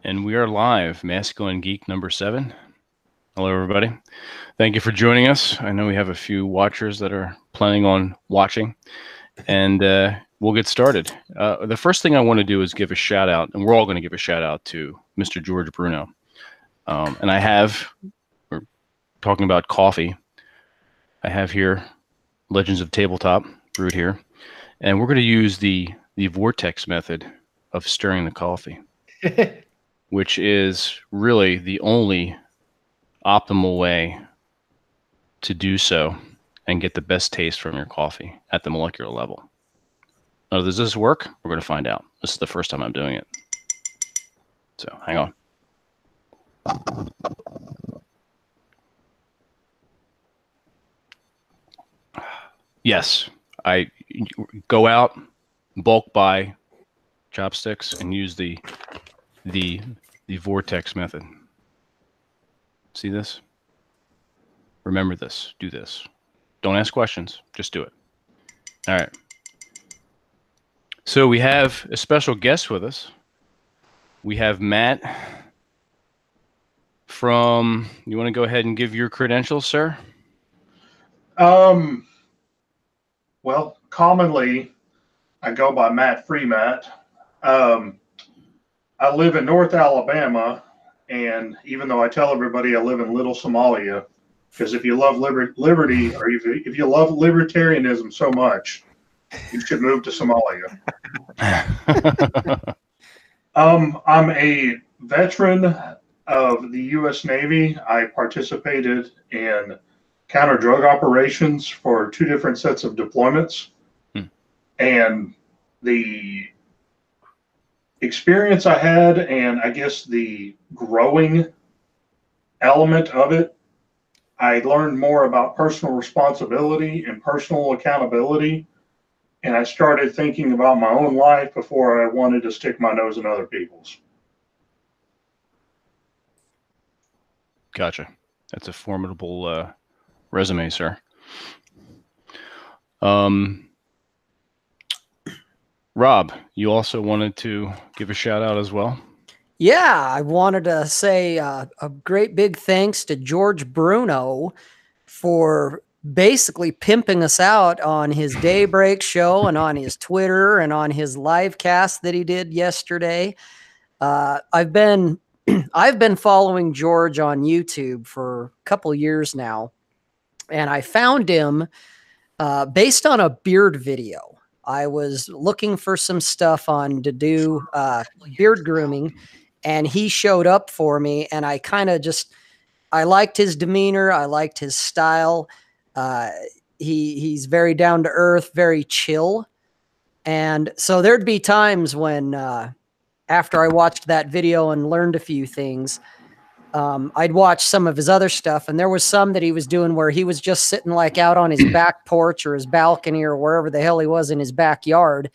And we are live, Masculine Geek number 7. Hello, everybody. Thank you for joining us. I know we have a few watchers that are planning on watching, and we'll get started. The first thing I want to do is give a shout out, and we're all going to give a shout out to Mr. George Bruno. And we're talking about coffee. I have here Legends of Tabletop brewed here, and we're going to use the Vortex method of stirring the coffee. Which is really the only optimal way to do so and get the best taste from your coffee at the molecular level. Now, does this work? We're going to find out. This is the first time I'm doing it. So hang on. Yes, I go out, bulk buy chopsticks, and use the Vortex method. See this? Remember this. Do this. Don't ask questions. Just do it. All right. So we have a special guest with us. We have Matt from... You want to go ahead and give your credentials, sir? Well, commonly I go by Matt Freemat. I live in North Alabama, and even though I tell everybody I live in Little Somalia, because if you love liberty, or if you love libertarianism so much, you should move to Somalia. I'm a veteran of the U.S. Navy. I participated in counter-drug operations for 2 different sets of deployments, and the experience I had, and I guess the growing element of it, I learned more about personal responsibility and personal accountability, and I started thinking about my own life before I wanted to stick my nose in other people's. Gotcha. That's a formidable resume, sir. Rob, you also wanted to give a shout out as well? Yeah, I wanted to say a great big thanks to George Bruno for basically pimping us out on his Daybreak show and on his Twitter and on his live cast that he did yesterday. I've been following George on YouTube for a couple years now, and I found him based on a beard video. I was looking for some stuff on to do beard grooming, and he showed up for me, and I kind of I liked his demeanor. I liked his style. He's very down to earth, very chill. And so there'd be times when after I watched that video and learned a few things, I'd watch some of his other stuff, and there was some that he was doing where he was just sitting like out on his back porch or his balcony or wherever the hell he was in his backyard.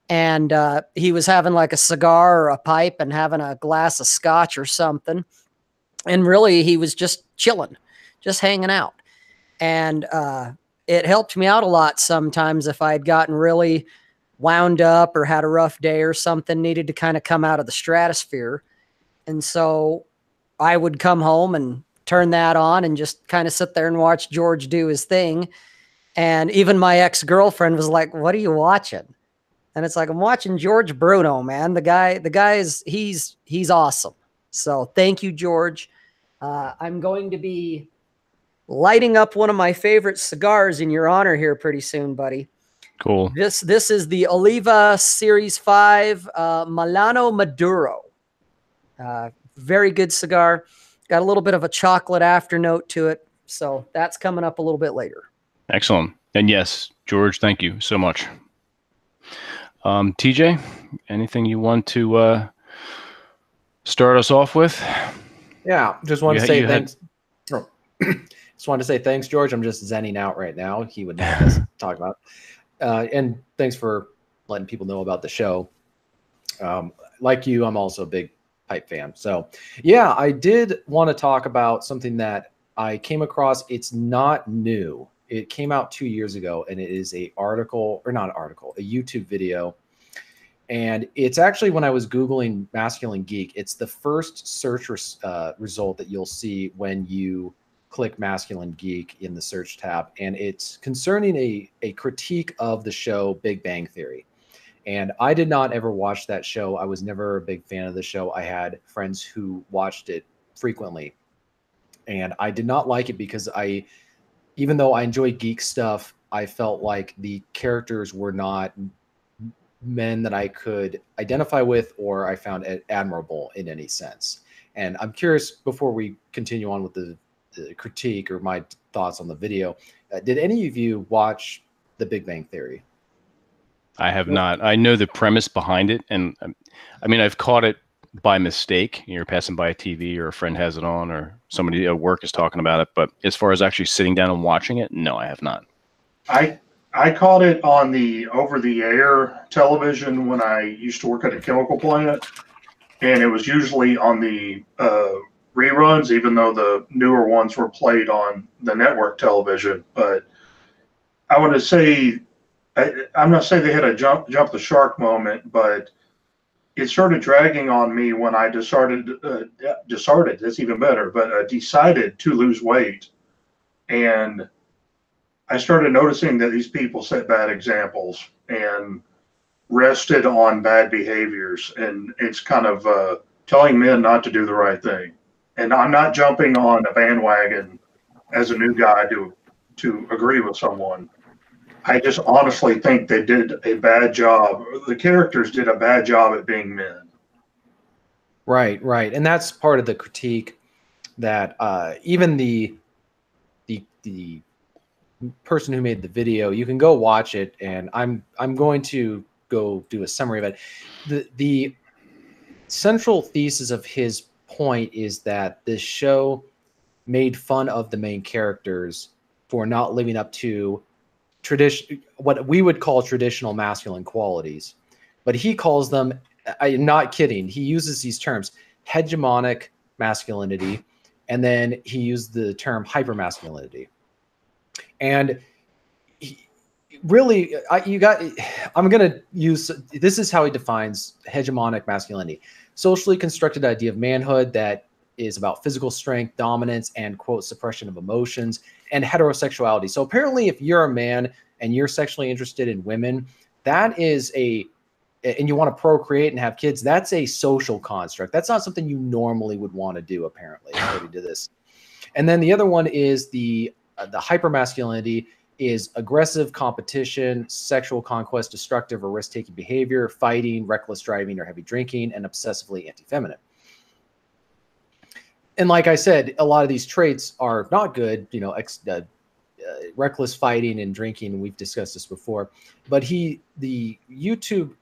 And he was having like a cigar or a pipe and having a glass of scotch or something. And really, he was just chilling, just hanging out. And it helped me out a lot sometimes if I'd gotten really wound up or had a rough day or something, needed to kind of come out of the stratosphere. And so I would come home and turn that on and just kind of sit there and watch George do his thing. And even my ex-girlfriend was like, "What are you watching?" And it's like, "I'm watching George Bruno, man. The guy he's awesome." So thank you, George. I'm going to be lighting up one of my favorite cigars in your honor here pretty soon, buddy. Cool. This is the Oliva Series 5 Milano Maduro. Very good cigar. Got a little bit of a chocolate afternote to it. So that's coming up a little bit later. Excellent. And yes, George, thank you so much. TJ, anything you want to start us off with? Yeah, just want to say thanks. Just wanted to say thanks, George. I'm just zenning out right now. He would know what to talk about. And thanks for letting people know about the show. Like you, I'm also a big pipe fan. So yeah, I did want to talk about something that I came across. It's not new. It came out 2 years ago, and it is a YouTube video. And it's actually, when I was Googling masculine geek, it's the first search result that you'll see when you click masculine geek in the search tab. And it's concerning a critique of the show Big Bang Theory. And I did not ever watch that show. I was never a big fan of the show. I had friends who watched it frequently. And I did not like it because even though I enjoy geek stuff, I felt like the characters were not men that I could identify with or I found admirable in any sense. And I'm curious, before we continue on with the critique or my thoughts on the video, did any of you watch The Big Bang Theory? I have not. I know the premise behind it, and I mean, I've caught it by mistake. You're passing by a TV or a friend has it on or somebody at work is talking about it. But as far as actually sitting down and watching it, no, I have not. I caught it on the over-the-air television when I used to work at a chemical plant, and it was usually on the reruns, even though the newer ones were played on the network television. But I want to say, I'm not saying they had a jump the shark moment, but it started dragging on me when I decided, that's even better, but decided to lose weight. And I started noticing that these people set bad examples and rested on bad behaviors. And it's kind of telling men not to do the right thing. And I'm not jumping on a bandwagon as a new guy to agree with someone. I just honestly think they did a bad job. The characters did a bad job at being men. Right, right. And that's part of the critique that even the person who made the video, you can go watch it, and I'm going to go do a summary of it. The central thesis of his point is that this show made fun of the main characters for not living up to what we would call traditional masculine qualities, but he calls them, I'm not kidding, he uses these terms, hegemonic masculinity, and then he used the term hypermasculinity. And really, I'm going to use, this is how he defines hegemonic masculinity. Socially constructed idea of manhood that is about physical strength, dominance, and, quote, suppression of emotions, and heterosexuality. So apparently, if you're a man and you're sexually interested in women, that is and you want to procreate and have kids, that's a social construct. That's not something you normally would want to do, apparently, according to this. And then the other one is the hypermasculinity is aggressive competition, sexual conquest, destructive or risk-taking behavior, fighting, reckless driving, or heavy drinking, and obsessively anti-feminine. And like I said, a lot of these traits are not good, you know, reckless fighting and drinking, and we've discussed this before. But the YouTube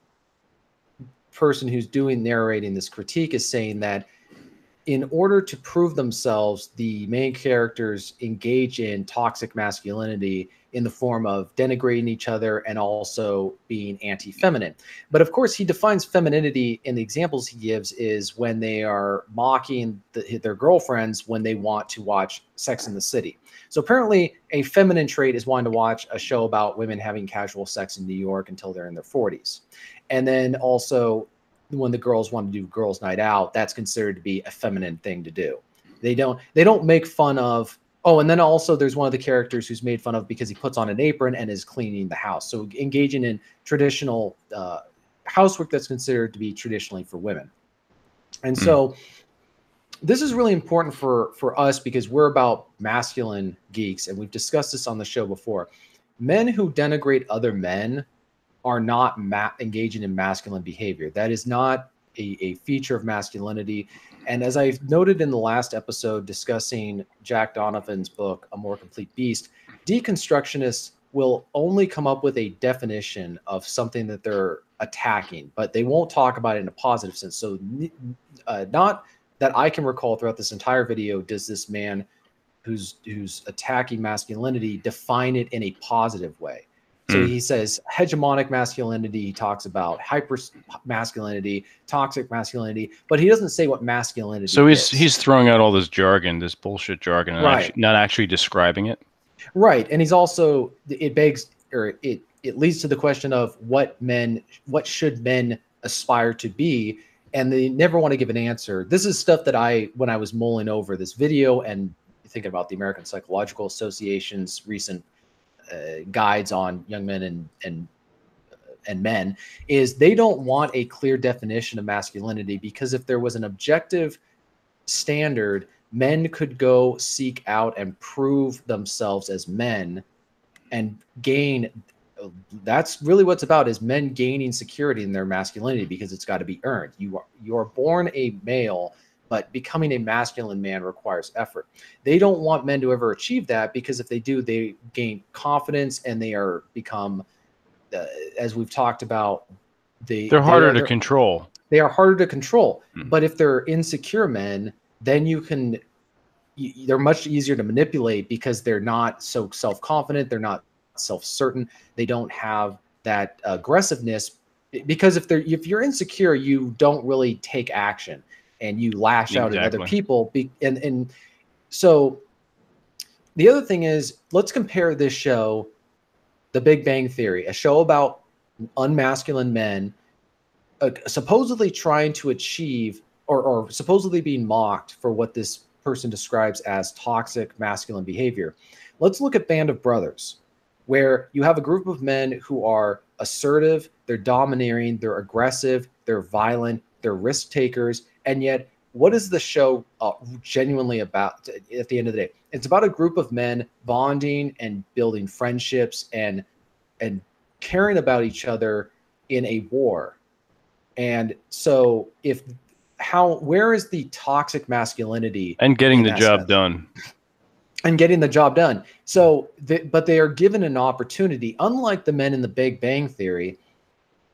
person who's narrating this critique is saying that in order to prove themselves, the main characters engage in toxic masculinity in the form of denigrating each other and also being anti-feminine. But of course, he defines femininity in the examples he gives is when they are mocking their girlfriends when they want to watch Sex and the City. So apparently a feminine trait is wanting to watch a show about women having casual sex in New York until they're in their 40s. And then also when the girls want to do girls' night out, that's considered to be a feminine thing to do. They don't make fun of, oh, and then also there's one of the characters who's made fun of because he puts on an apron and is cleaning the house. So engaging in traditional housework that's considered to be traditionally for women. And so this is really important for us because we're about masculine geeks, and we've discussed this on the show before. Men who denigrate other men are not engaging in masculine behavior. That is not a feature of masculinity. And as I've noted in the last episode discussing Jack Donovan's book, A More Complete Beast, deconstructionists will only come up with a definition of something that they're attacking, but they won't talk about it in a positive sense. So not that I can recall throughout this entire video does this man who's attacking masculinity define it in a positive way. So he says hegemonic masculinity, he talks about hyper masculinity, toxic masculinity, but he doesn't say what masculinity is. So he's throwing out all this jargon, this bullshit jargon, and right. Not actually describing it. Right. And he's also, it leads to the question of what should men aspire to be, and they never want to give an answer. This is stuff that when I was mulling over this video and thinking about the American Psychological Association's recent guides on young men and men, is they don't want a clear definition of masculinity, because if there was an objective standard, men could go seek out and prove themselves as men and gain. That's really what's about, is men gaining security in their masculinity, because it's got to be earned. You are born a male, but becoming a masculine man requires effort. They don't want men to ever achieve that, because if they do, they gain confidence and they are become, as we've talked about, they're harder to control. They are harder to control. But if they're insecure men, then they're much easier to manipulate, because they're not so self-confident. They're not self-certain. They don't have that aggressiveness, because if you're insecure, you don't really take action and you lash out at other people. And so the other thing is, let's compare this show, The Big Bang Theory, a show about unmasculine men supposedly trying to achieve or supposedly being mocked for what this person describes as toxic masculine behavior. Let's look at Band of Brothers, where you have a group of men who are assertive, they're domineering, they're aggressive, they're violent, they're risk takers. And yet, what is the show genuinely about at the end of the day? It's about a group of men bonding and building friendships and caring about each other in a war. And so where is the toxic masculinity? And getting the job done. And getting the job done. So, but they are given an opportunity. Unlike the men in The Big Bang Theory,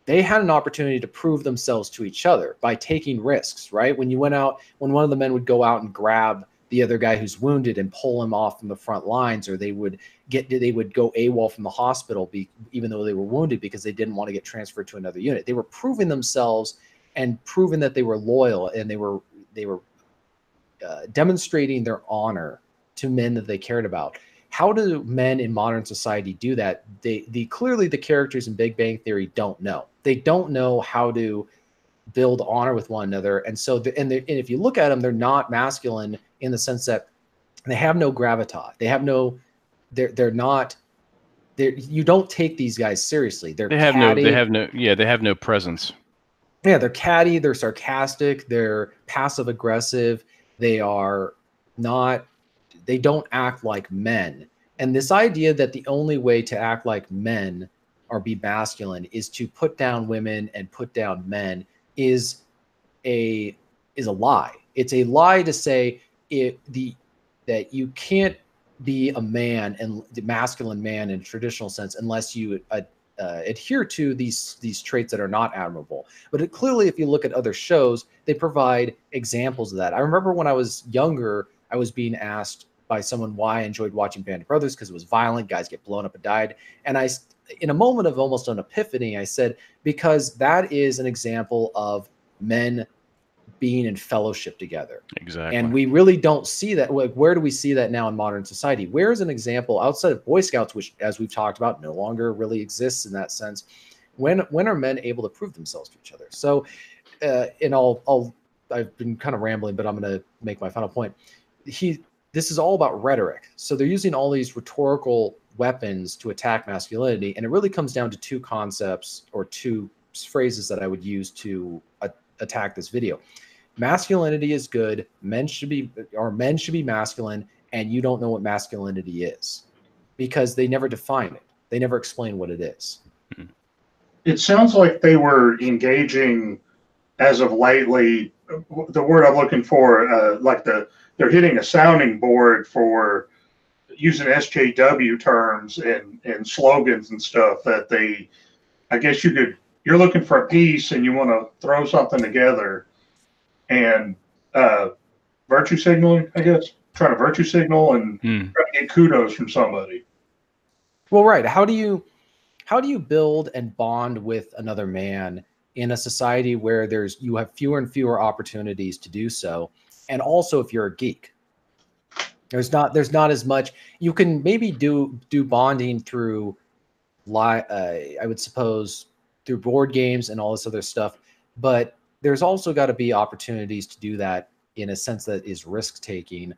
they had an opportunity to prove themselves to each other by taking risks, right? When one of the men would go out and grab the other guy who's wounded and pull him off from the front lines, or they would go AWOL from the hospital even though they were wounded, because they didn't want to get transferred to another unit. They were proving themselves and proving that they were loyal, and they were demonstrating their honor to men that they cared about. How do men in modern society do that? Clearly the characters in Big Bang Theory don't know. They don't know how to build honor with one another. And so, and if you look at them, they're not masculine in the sense that they have no gravitas. They have no, you don't take these guys seriously. They have no presence. Yeah, they're catty, they're sarcastic, they're passive aggressive. They don't act like men. And this idea that the only way to act like men or be masculine is to put down women and put down men is a lie. It's a lie to say that you can't be a man and the masculine man in a traditional sense unless you adhere to these traits that are not admirable. But clearly, if you look at other shows, they provide examples of that. I remember when I was younger, I was being asked by someone why I enjoyed watching Band of Brothers, because it was violent, guys get blown up and died. And in a moment of almost an epiphany, I said, because that is an example of men being in fellowship together. Exactly. And we really don't see that. Where do we see that now in modern society? Where is an example outside of Boy Scouts, which, as we've talked about, no longer really exists in that sense? When are men able to prove themselves to each other? So, I've been kind of rambling, but I'm going to make my final point. This is all about rhetoric. So they're using all these rhetorical weapons to attack masculinity. And it really comes down to two concepts or two phrases that I would use to attack this video. Masculinity is good. Men should be masculine. And you don't know what masculinity is, because they never define it. They never explain what it is. It sounds like they were engaging as of lately, the word I'm looking for, they're hitting a sounding board for using SJW terms and slogans and stuff that I guess you're looking for a piece and you want to throw something together and virtue signaling, I guess, trying to virtue signal and try to get kudos from somebody. Well, right. How do you build and bond with another man in a society where you have fewer and fewer opportunities to do so? And also, if you're a geek, there's not as much. You can maybe do bonding through I would suppose through board games and all this other stuff. but there's also got to be opportunities to do that in a sense that is risk taking,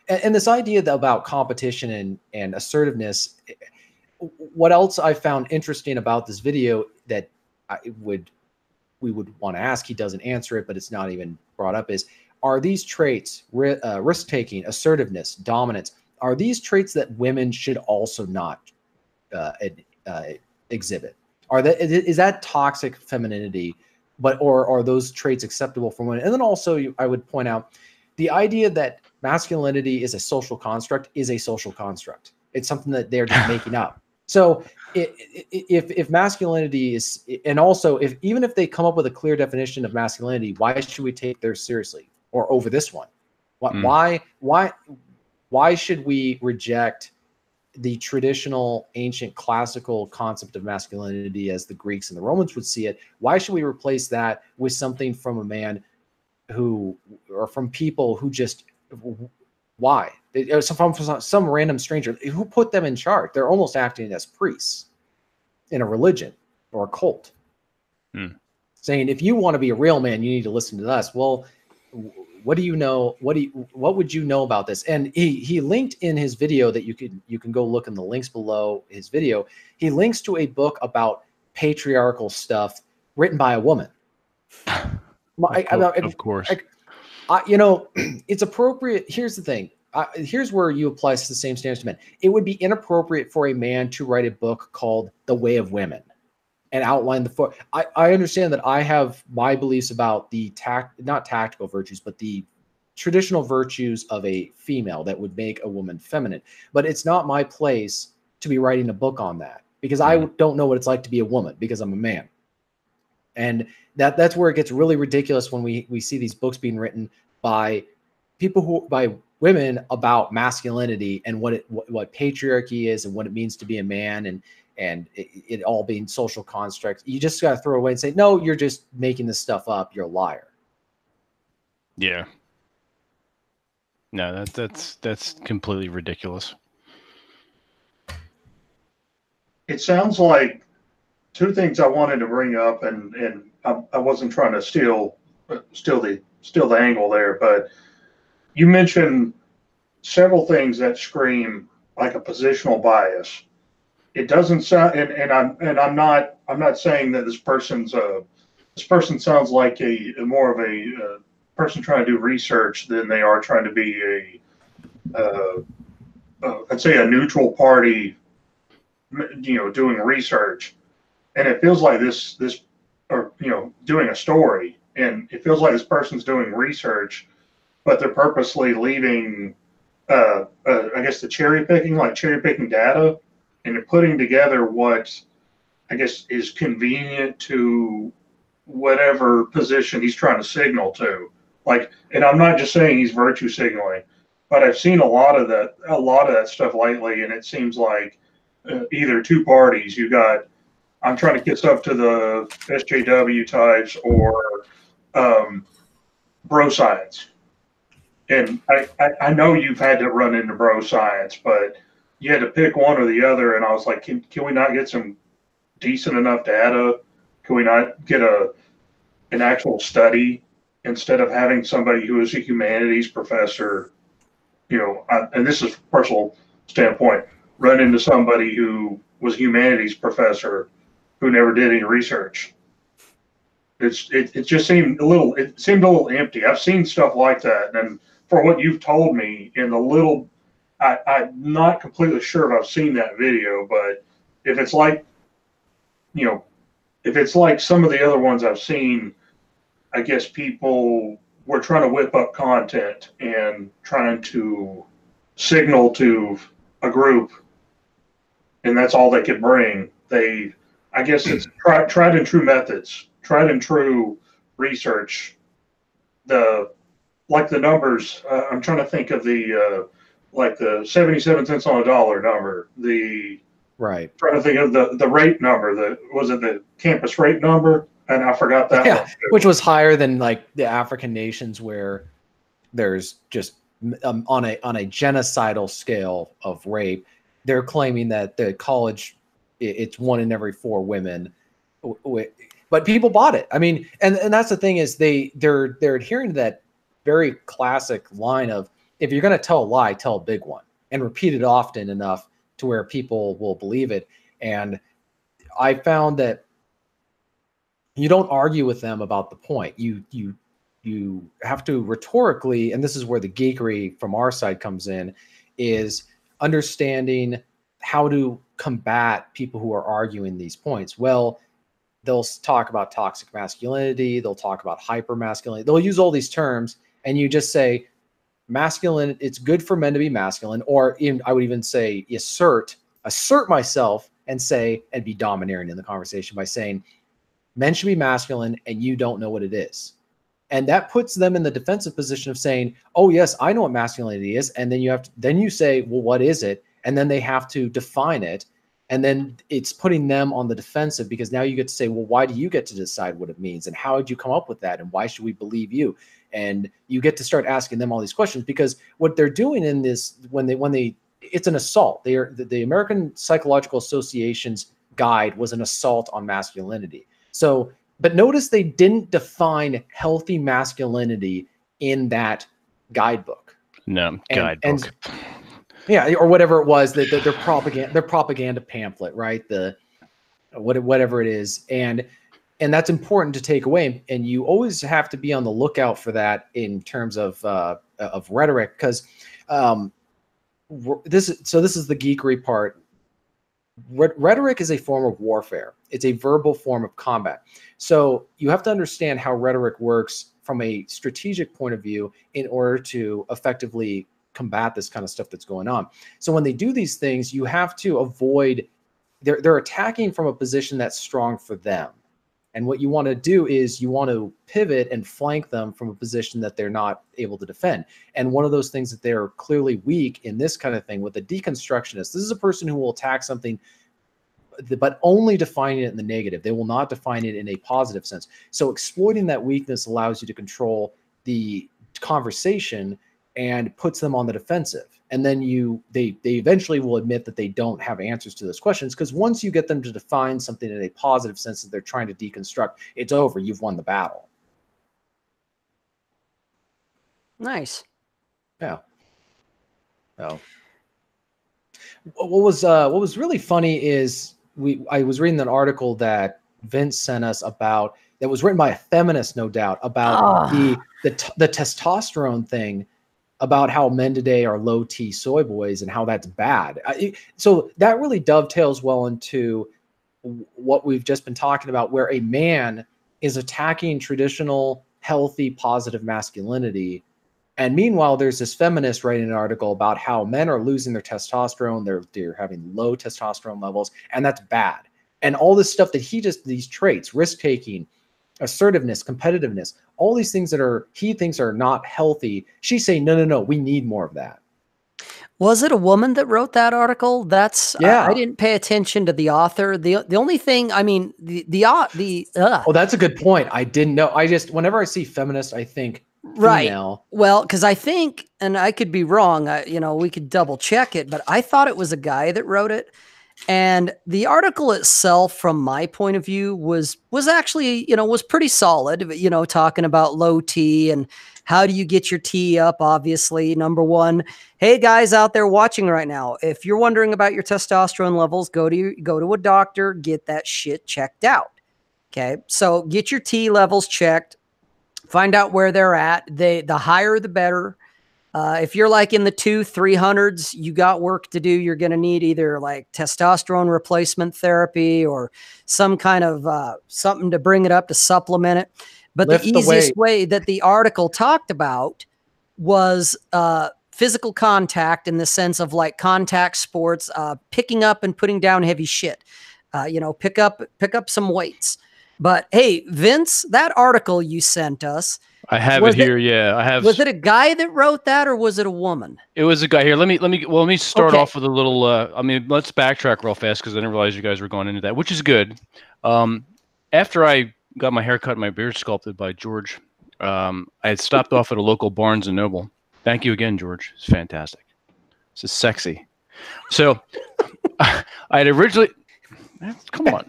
and this idea about competition and assertiveness. What else I found interesting about this video that we would want to ask, he doesn't answer it, but it's not even brought up, is, are these traits, risk-taking, assertiveness, dominance, are these traits that women should also not exhibit? Is that toxic femininity, or are those traits acceptable for women? And then also, I would point out the idea that masculinity is a social construct is a social construct. It's something that they're just making up. So if masculinity is, and also even if they come up with a clear definition of masculinity, why should we take theirs seriously or over this one? Why should we reject the traditional, ancient, classical concept of masculinity as the Greeks and the Romans would see it? Why should we replace that with something from a man or from people who just, why? From some random stranger who put them in charge. They're almost acting as priests in a religion or a cult, saying, if you want to be a real man, you need to listen to us. Well, what do you know? What would you know about this? And he linked in his video that you can go look in the links below his video. He links to a book about patriarchal stuff written by a woman. Of course. It's appropriate. Here's the thing. Here's where you apply the same standards to men. It would be inappropriate for a man to write a book called The Way of Women and outline I understand that I have my beliefs about the not tactical virtues, but the traditional virtues of a female that would make a woman feminine. But it's not my place to be writing a book on that, because I don't know what it's like to be a woman, because I'm a man. And that's where it gets really ridiculous when we see these books being written by by women about masculinity and what patriarchy is and what it means to be a man, and it all being social constructs. You just got to throw it away and say, no, you're just making this stuff up. You're a liar. Yeah. No, that's completely ridiculous. It sounds like two things I wanted to bring up, and I wasn't trying to steal the angle there, but you mentioned several things that scream like a positional bias. It doesn't sound, and I'm not saying that this person sounds like a more of a person trying to do research than they are trying to be I'd say a neutral party, doing research. And it feels like this or doing a story, and it feels like this person's doing research, but they're purposely leaving I guess the cherry picking data, and they're putting together what I guess is convenient to whatever position he's trying to signal to. And I'm not just saying he's virtue signaling, but I've seen a lot of that stuff lately, and it seems like either two parties. You got, I'm trying to kiss up to the SJW types, or bro science. And I know you've had to run into bro science, but you had to pick one or the other. And I was like, can we not get some decent enough data? Can we not get an actual study instead of having somebody who is a humanities professor, and this is personal standpoint, run into somebody who was a humanities professor who never did any research? It just seemed a little empty. I've seen stuff like that, and for what you've told me in the little, I'm not completely sure if I've seen that video, but if it's like, if it's like some of the other ones I've seen, I guess people were trying to whip up content and trying to signal to a group, and that's all they could bring. I guess it's tried and true methods, tried and true research. The numbers, I'm trying to think of the 77 cents on a dollar number. Right. Trying to think of the rate number. Was it the campus rate number? And I forgot that. Yeah, which was higher than like the African nations, where there's just on a genocidal scale of rape. They're claiming that the college, it's 1 in every 4 women. but people bought it. I mean, and that's the thing is they're adhering to that very classic line of, if you're going to tell a lie, tell a big one, and repeat it often enough to where people will believe it. And I found that you don't argue with them about the point. You have to rhetorically, and this is where the geekery from our side comes in, is understanding how to combat people who are arguing these points. Well, they'll talk about toxic masculinity. They'll talk about hyper masculinity. They'll use all these terms, and you just say masculine. It's good for men to be masculine, or I would even say assert myself and be domineering in the conversation by saying men should be masculine, and you don't know what it is. And that puts them in the defensive position of saying, oh yes, I know what masculinity is. And then you say, well, what is it? And then they have to define it. And then it's putting them on the defensive, because now you get to say, well, why do you get to decide what it means? And how did you come up with that? And why should we believe you? And you get to start asking them all these questions, because what they're doing in this, it's an assault. The American Psychological Association's guide was an assault on masculinity. So, but notice they didn't define healthy masculinity in that guidebook. No, guidebook. Yeah, or whatever it was, their propaganda pamphlet, right? Whatever it is, and that's important to take away. And you always have to be on the lookout for that in terms of rhetoric, because this is the geekery part. Rhetoric is a form of warfare. It's a verbal form of combat. So you have to understand how rhetoric works from a strategic point of view in order to effectively combat this kind of stuff that's going on. So when they do these things, you have to avoid, they're attacking from a position that's strong for them. And what you want to do is you want to pivot and flank them from a position that they're not able to defend. And one of those things that they're clearly weak in this kind of thing with the deconstructionist, this is a person who will attack something, but only defining it in the negative. They will not define it in a positive sense. So exploiting that weakness allows you to control the conversation and puts them on the defensive. And then they eventually will admit that they don't have answers to those questions, because once you get them to define something in a positive sense that they're trying to deconstruct, it's over. You've won the battle. Nice. Yeah. So what was really funny is I was reading an article that Vince sent us about, that was written by a feminist, no doubt, about the testosterone thing, about how men today are low T soy boys and how that's bad. So that really dovetails well into what we've just been talking about, where a man is attacking traditional, healthy, positive masculinity. And meanwhile, there's this feminist writing an article about how men are losing their testosterone. They're having low testosterone levels, and that's bad. And all this stuff that these traits, risk-taking, assertiveness, competitiveness, all these things that he thinks are not healthy. She's saying, no, we need more of that. Was it a woman that wrote that article? Yeah. I didn't pay attention to the author. The only thing, I mean, Oh, that's a good point. I didn't know. Whenever I see feminist, I think female. Right. Well, because I think, and I could be wrong, we could double check it, but I thought it was a guy that wrote it. And the article itself, from my point of view, was actually, was pretty solid, talking about low T and how do you get your T up? Obviously, number one, hey guys out there watching right now, if you're wondering about your testosterone levels, go to a doctor, get that shit checked out. Okay. So get your T levels checked, find out where they're at. The higher, the better. If you're like in the 200-300s, you got work to do. You're going to need either like testosterone replacement therapy or some kind of something to bring it up to supplement it. But the easiest way that the article talked about was physical contact, in the sense of like contact sports, picking up and putting down heavy shit, pick up some weights. But hey, Vince, that article you sent us, I have it here. Yeah, I have. Was it a guy that wrote that, or was it a woman? It was a guy. Here, let me start off with a little. Let's backtrack real fast, because I didn't realize you guys were going into that, which is good. After I got my hair cut and my beard sculpted by George, I had stopped off at a local Barnes and Noble. Thank you again, George. It's fantastic. This is sexy. So I had originally. Come on.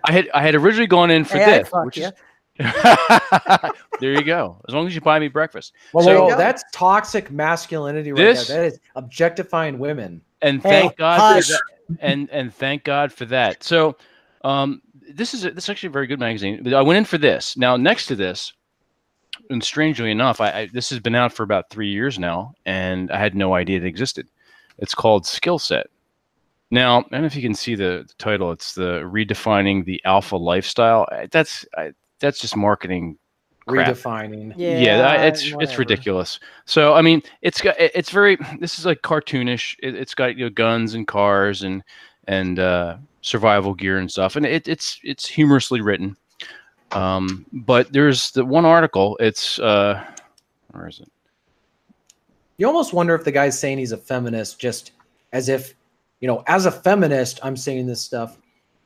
I had originally gone in for this, which is there you go. As long as you buy me breakfast. Well, so that's toxic masculinity right there. That is objectifying women. And thank God for that. And thank God for that. So this is actually a very good magazine. I went in for this. Now, next to this, and strangely enough, this has been out for about 3 years now, and I had no idea it existed. It's called Skill Set. Now, I don't know if you can see the title. It's the Redefining the Alpha Lifestyle. That's just marketing crap. Redefining. Yeah, it's ridiculous. So I mean, it's very. This is like cartoonish. It's got guns and cars and survival gear and stuff, and it's humorously written. But there's the one article. It's where is it? You almost wonder if the guy's saying he's a feminist just as if, as a feminist, I'm saying this stuff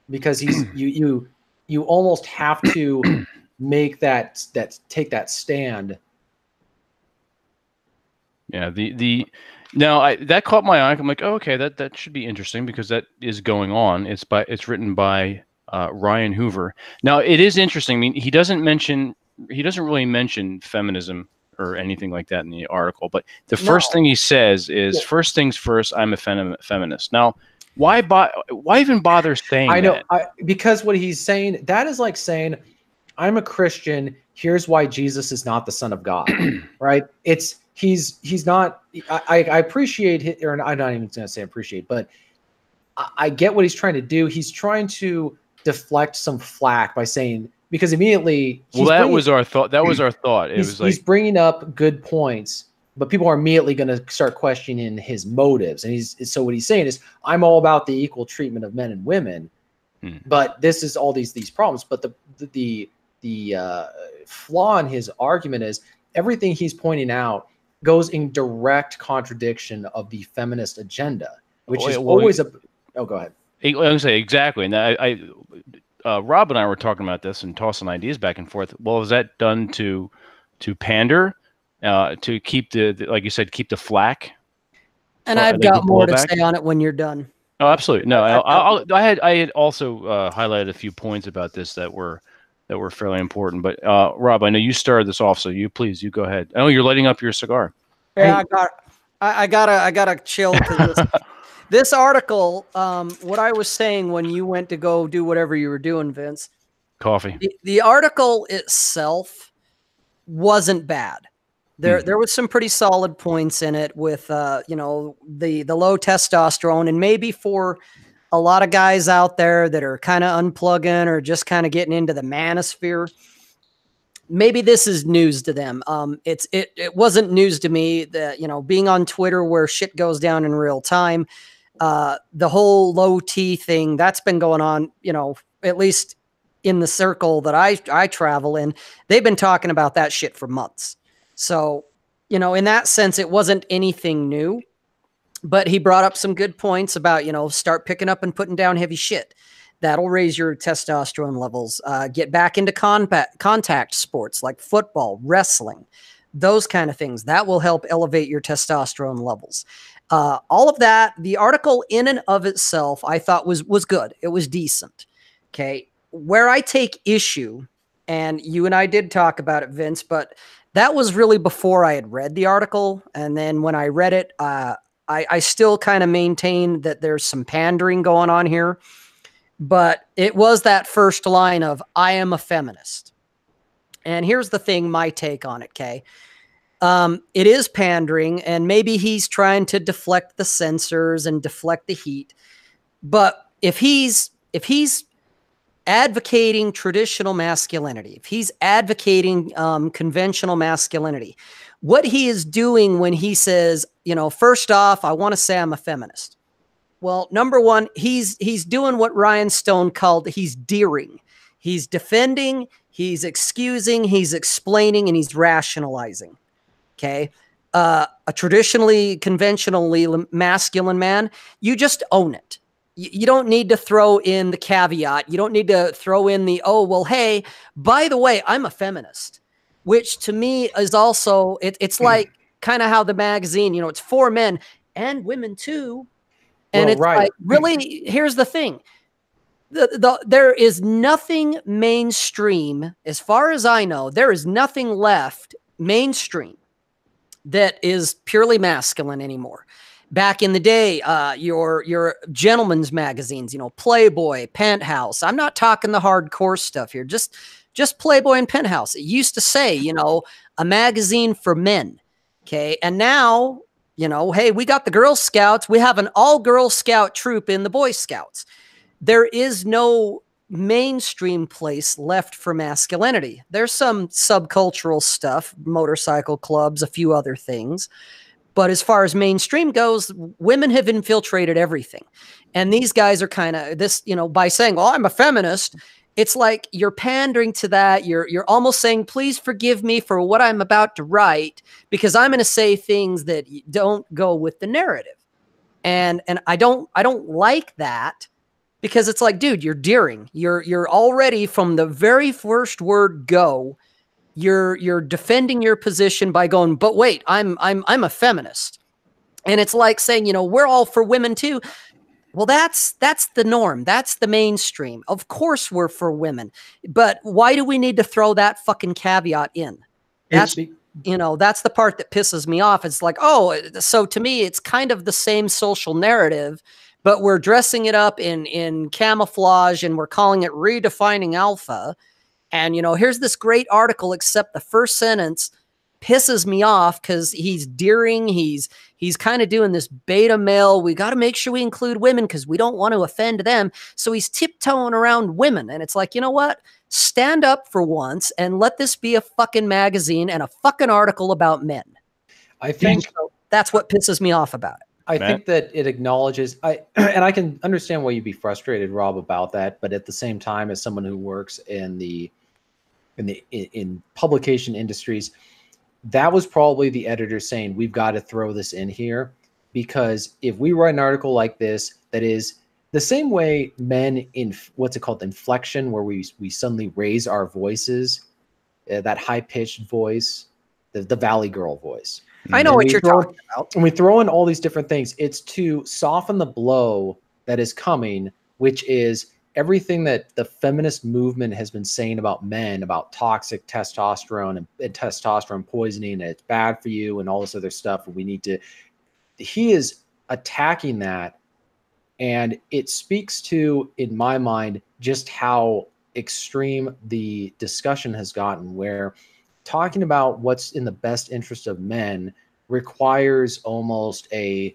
because he's you almost have to make take that stand. Yeah, now that caught my eye. I'm like, oh, okay, that should be interesting because that is going on. It's written by Ryan Hoover. Now it is interesting. I mean, he doesn't really mention feminism or anything like that in the article, but the first thing he says is, first things first, I'm a feminist. Now, why even bother saying that? Because what he's saying, that is like saying, I'm a Christian, here's why Jesus is not the Son of God, right? He's not, I appreciate it, or I'm not even going to say appreciate, but I get what he's trying to do. He's trying to deflect some flack by saying, because immediately, that was our thought. It was like he's bringing up good points, but people are immediately going to start questioning his motives. And so what he's saying is, I'm all about the equal treatment of men and women, but this is all these problems. But the flaw in his argument is everything he's pointing out goes in direct contradiction of the feminist agenda, which is always go ahead. I was going to say exactly, and Rob and I were talking about this and tossing ideas back and forth. Well, is that done to pander, to keep like you said, keep the flack? And I've got more to say on it when you're done. Oh, absolutely. No, I had also highlighted a few points about this that were fairly important. But Rob, I know you started this off, so you go ahead. I know you're lighting up your cigar. Yeah, I gotta chill to this. This article, what I was saying when you went to go do whatever you were doing, Vince. Coffee. The article itself wasn't bad. There was some pretty solid points in it with the low testosterone, and maybe for a lot of guys out there that are kind of unplugging or just kind of getting into the manosphere, maybe this is news to them. It wasn't news to me that, being on Twitter where shit goes down in real time. The whole low T thing that's been going on, at least in the circle that I travel in, they've been talking about that shit for months. So, in that sense, it wasn't anything new, but he brought up some good points about, start picking up and putting down heavy shit. That'll raise your testosterone levels. Get back into contact sports like football, wrestling, those kind of things. That will help elevate your testosterone levels. All of that, the article in and of itself, I thought was good. It was decent. Okay. Where I take issue, and you and I did talk about it, Vince, but that was really before I had read the article. And then when I read it, I still kind of maintain that there's some pandering going on here. But it was that first line of, I am a feminist. And here's the thing, my take on it, Kay. It is pandering, and maybe he's trying to deflect the censors and deflect the heat. But if he's advocating traditional masculinity, if he's advocating conventional masculinity, what he is doing when he says, first off, I want to say I'm a feminist. Well, number one, he's doing what Ryan Stone called, he's deering. He's defending, he's excusing, he's explaining, and he's rationalizing. Okay. A traditionally, conventionally masculine man, you just own it. You don't need to throw in the caveat. You don't need to throw in the, oh, well, hey, by the way, I'm a feminist, which to me is also, it's like kind of how the magazine, it's for men and women too. And it's like, really, here's the thing. there is nothing mainstream, as far as I know, there is nothing left mainstream that is purely masculine anymore. Back in the day, your gentlemen's magazines, Playboy, Penthouse. I'm not talking the hardcore stuff here. Just Playboy and Penthouse. It used to say, a magazine for men. Okay. And now, hey, we got the Girl Scouts. We have an all Girl Scout troop in the Boy Scouts. There is no mainstream place left for masculinity. There's some subcultural stuff, motorcycle clubs, a few other things. But as far as mainstream goes, women have infiltrated everything. And these guys are kind of this, by saying, well, I'm a feminist. It's like you're pandering to that. You're almost saying, please forgive me for what I'm about to write, because I'm going to say things that don't go with the narrative. And I don't like that. Because it's like, dude, you're deering. You're already from the very first word go. You're defending your position by going, but wait, I'm a feminist, and it's like saying, we're all for women too. Well, that's the norm. That's the mainstream. Of course, we're for women, but why do we need to throw that fucking caveat in? That's that's the part that pisses me off. It's like, oh, so to me, it's kind of the same social narrative. But we're dressing it up in camouflage, and we're calling it Redefining Alpha. And, here's this great article, except the first sentence pisses me off because he's deering. He's kind of doing this beta male. We got to make sure we include women because we don't want to offend them. So he's tiptoeing around women. And it's like, you know what? Stand up for once and let this be a fucking magazine and a fucking article about men. I think that's what pisses me off about it. I think that it acknowledges, and I can understand why you'd be frustrated, Rob, about that. But at the same time, as someone who works in publication industries, that was probably the editor saying, we've got to throw this in here, because if we write an article like this, that is the same way men in what's it called, inflection, where we suddenly raise our voices, that high pitched voice, the Valley Girl voice. I know what you're talking about. When we throw in all these different things, it's to soften the blow that is coming, which is everything that the feminist movement has been saying about men, about toxic testosterone and testosterone poisoning, and it's bad for you and all this other stuff. And he is attacking that. And it speaks to, in my mind, just how extreme the discussion has gotten, where talking about what's in the best interest of men requires almost you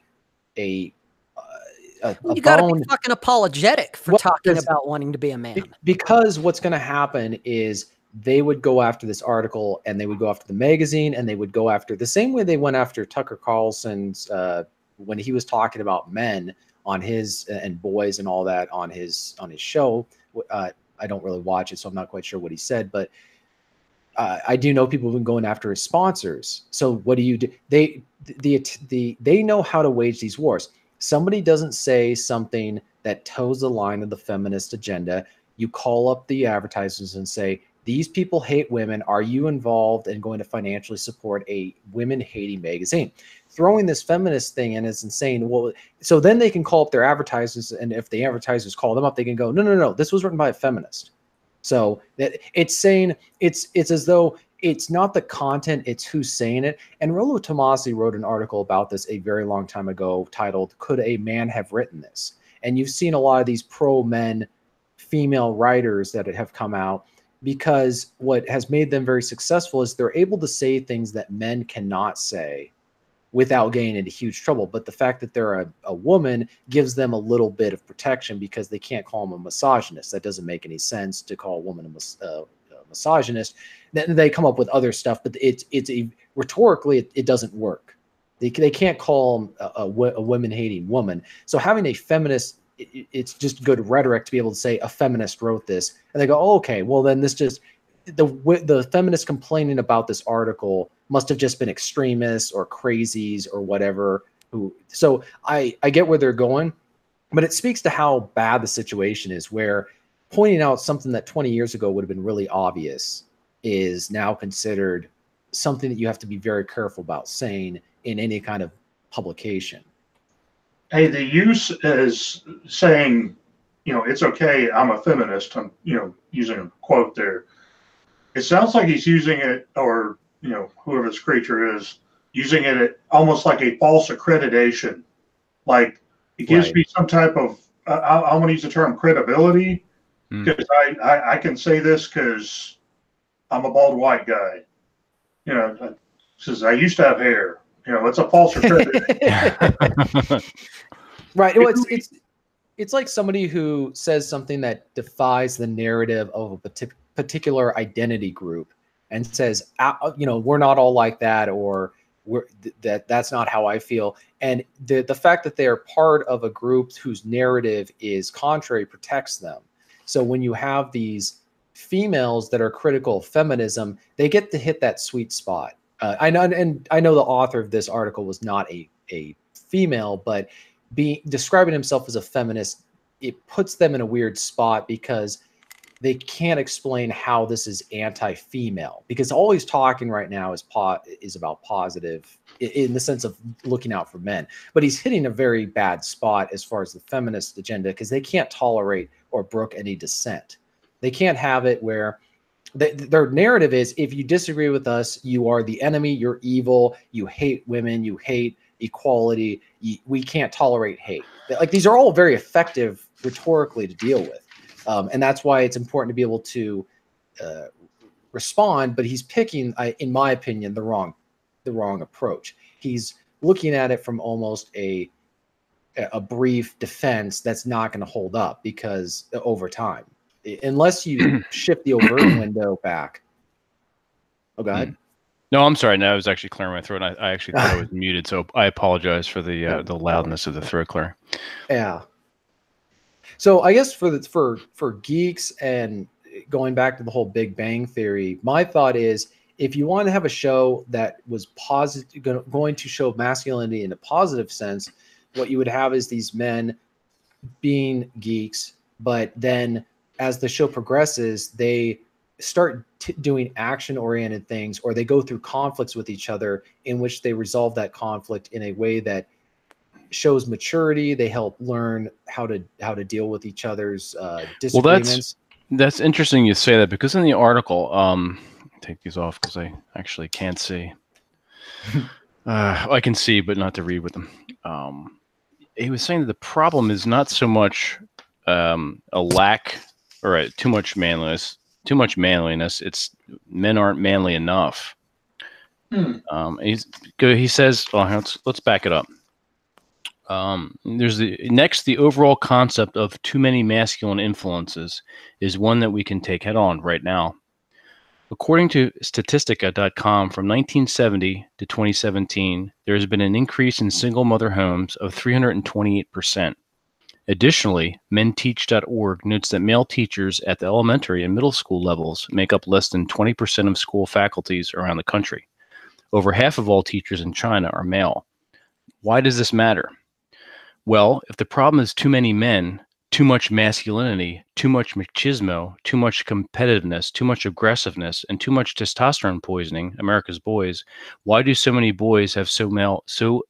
got to be fucking apologetic for talking about wanting to be a man. Because what's going to happen is they would go after this article, and they would go after the magazine, and they would go after the same way they went after Tucker Carlson's when he was talking about men on his and boys and all that on his show. I don't really watch it, so I'm not quite sure what he said, but I do know people have been going after his sponsors. So what do you do? They know how to wage these wars. Somebody doesn't say something that toes the line of the feminist agenda. You call up the advertisers and say, these people hate women. Are you involved in going to financially support a women-hating magazine? Throwing this feminist thing in is insane. Well, so then they can call up their advertisers, and if the advertisers call them up, they can go, no, this was written by a feminist. So that it's saying it's as though it's not the content, it's who's saying it. And Rollo Tomasi wrote an article about this a very long time ago titled, Could a Man Have Written This? And you've seen a lot of these pro-men female writers that have come out, because what has made them very successful is they're able to say things that men cannot say without getting into huge trouble. But the fact that they're a woman gives them a little bit of protection, because they can't call them a misogynist. That doesn't make any sense, to call a woman a misogynist. Then they come up with other stuff, but rhetorically, it doesn't work. They can't call them a women-hating woman. So having a feminist, it's just good rhetoric to be able to say a feminist wrote this, and they go, oh, okay, well then this just the feminists complaining about this article must have just been extremists or crazies or whatever. So I get where they're going, but it speaks to how bad the situation is, where pointing out something that 20 years ago would have been really obvious is now considered something that you have to be very careful about saying in any kind of publication. Hey, the use is saying it's okay, I'm a feminist. I'm, using a quote there. It sounds like he's using it, or, whoever this creature is, using it almost like a false accreditation. Like it gives me some type of, I want to use the term credibility, because I can say this because I'm a bald white guy. Says I used to have hair. It's a false accreditation. Right. Well, it's like somebody who says something that defies the narrative of a particular identity group and says, we're not all like that, or that's not how I feel. And the fact that they're part of a group whose narrative is contrary protects them. So when you have these females that are critical of feminism, they get to hit that sweet spot. I know the author of this article was not a female, but describing himself as a feminist, it puts them in a weird spot because they can't explain how this is anti-female, because all he's talking right now is about positive in the sense of looking out for men. But he's hitting a very bad spot as far as the feminist agenda, because they can't tolerate or brook any dissent. They can't have it where their narrative is, if you disagree with us, you are the enemy, you're evil, you hate women, you hate equality, we can't tolerate hate. Like, these are all very effective rhetorically to deal with. And that's why it's important to be able to respond, but he's picking, in my opinion, the wrong approach. He's looking at it from almost a brief defense that's not going to hold up, because over time, unless you shift the overt window back. Oh, go ahead. No, I'm sorry. No, I was actually clearing my throat. And I actually thought I was muted, so I apologize for the loudness of the throat clear. Yeah. So I guess for geeks, and going back to the whole Big Bang Theory, my thought is, if you want to have a show that was going to show masculinity in a positive sense, what you would have is these men being geeks, but then as the show progresses, they start doing action-oriented things, or they go through conflicts with each other in which they resolve that conflict in a way that shows maturity. They help learn how to deal with each other's disagreements. Well, that's interesting you say that, because in the article, take these off because I actually can't see. I can see, but not to read with them. He was saying that the problem is not so much a lack or too much manliness. It's men aren't manly enough. He says, let's back it up. There's the overall concept of too many masculine influences is one that we can take head on right now. According to Statistica.com, from 1970 to 2017, there has been an increase in single mother homes of 328%. Additionally, menteach.org notes that male teachers at the elementary and middle school levels make up less than 20% of school faculties around the country. Over half of all teachers in China are male. Why does this matter? Well, if the problem is too many men, too much masculinity, too much machismo, too much competitiveness, too much aggressiveness, and too much testosterone poisoning America's boys, why do so many boys have so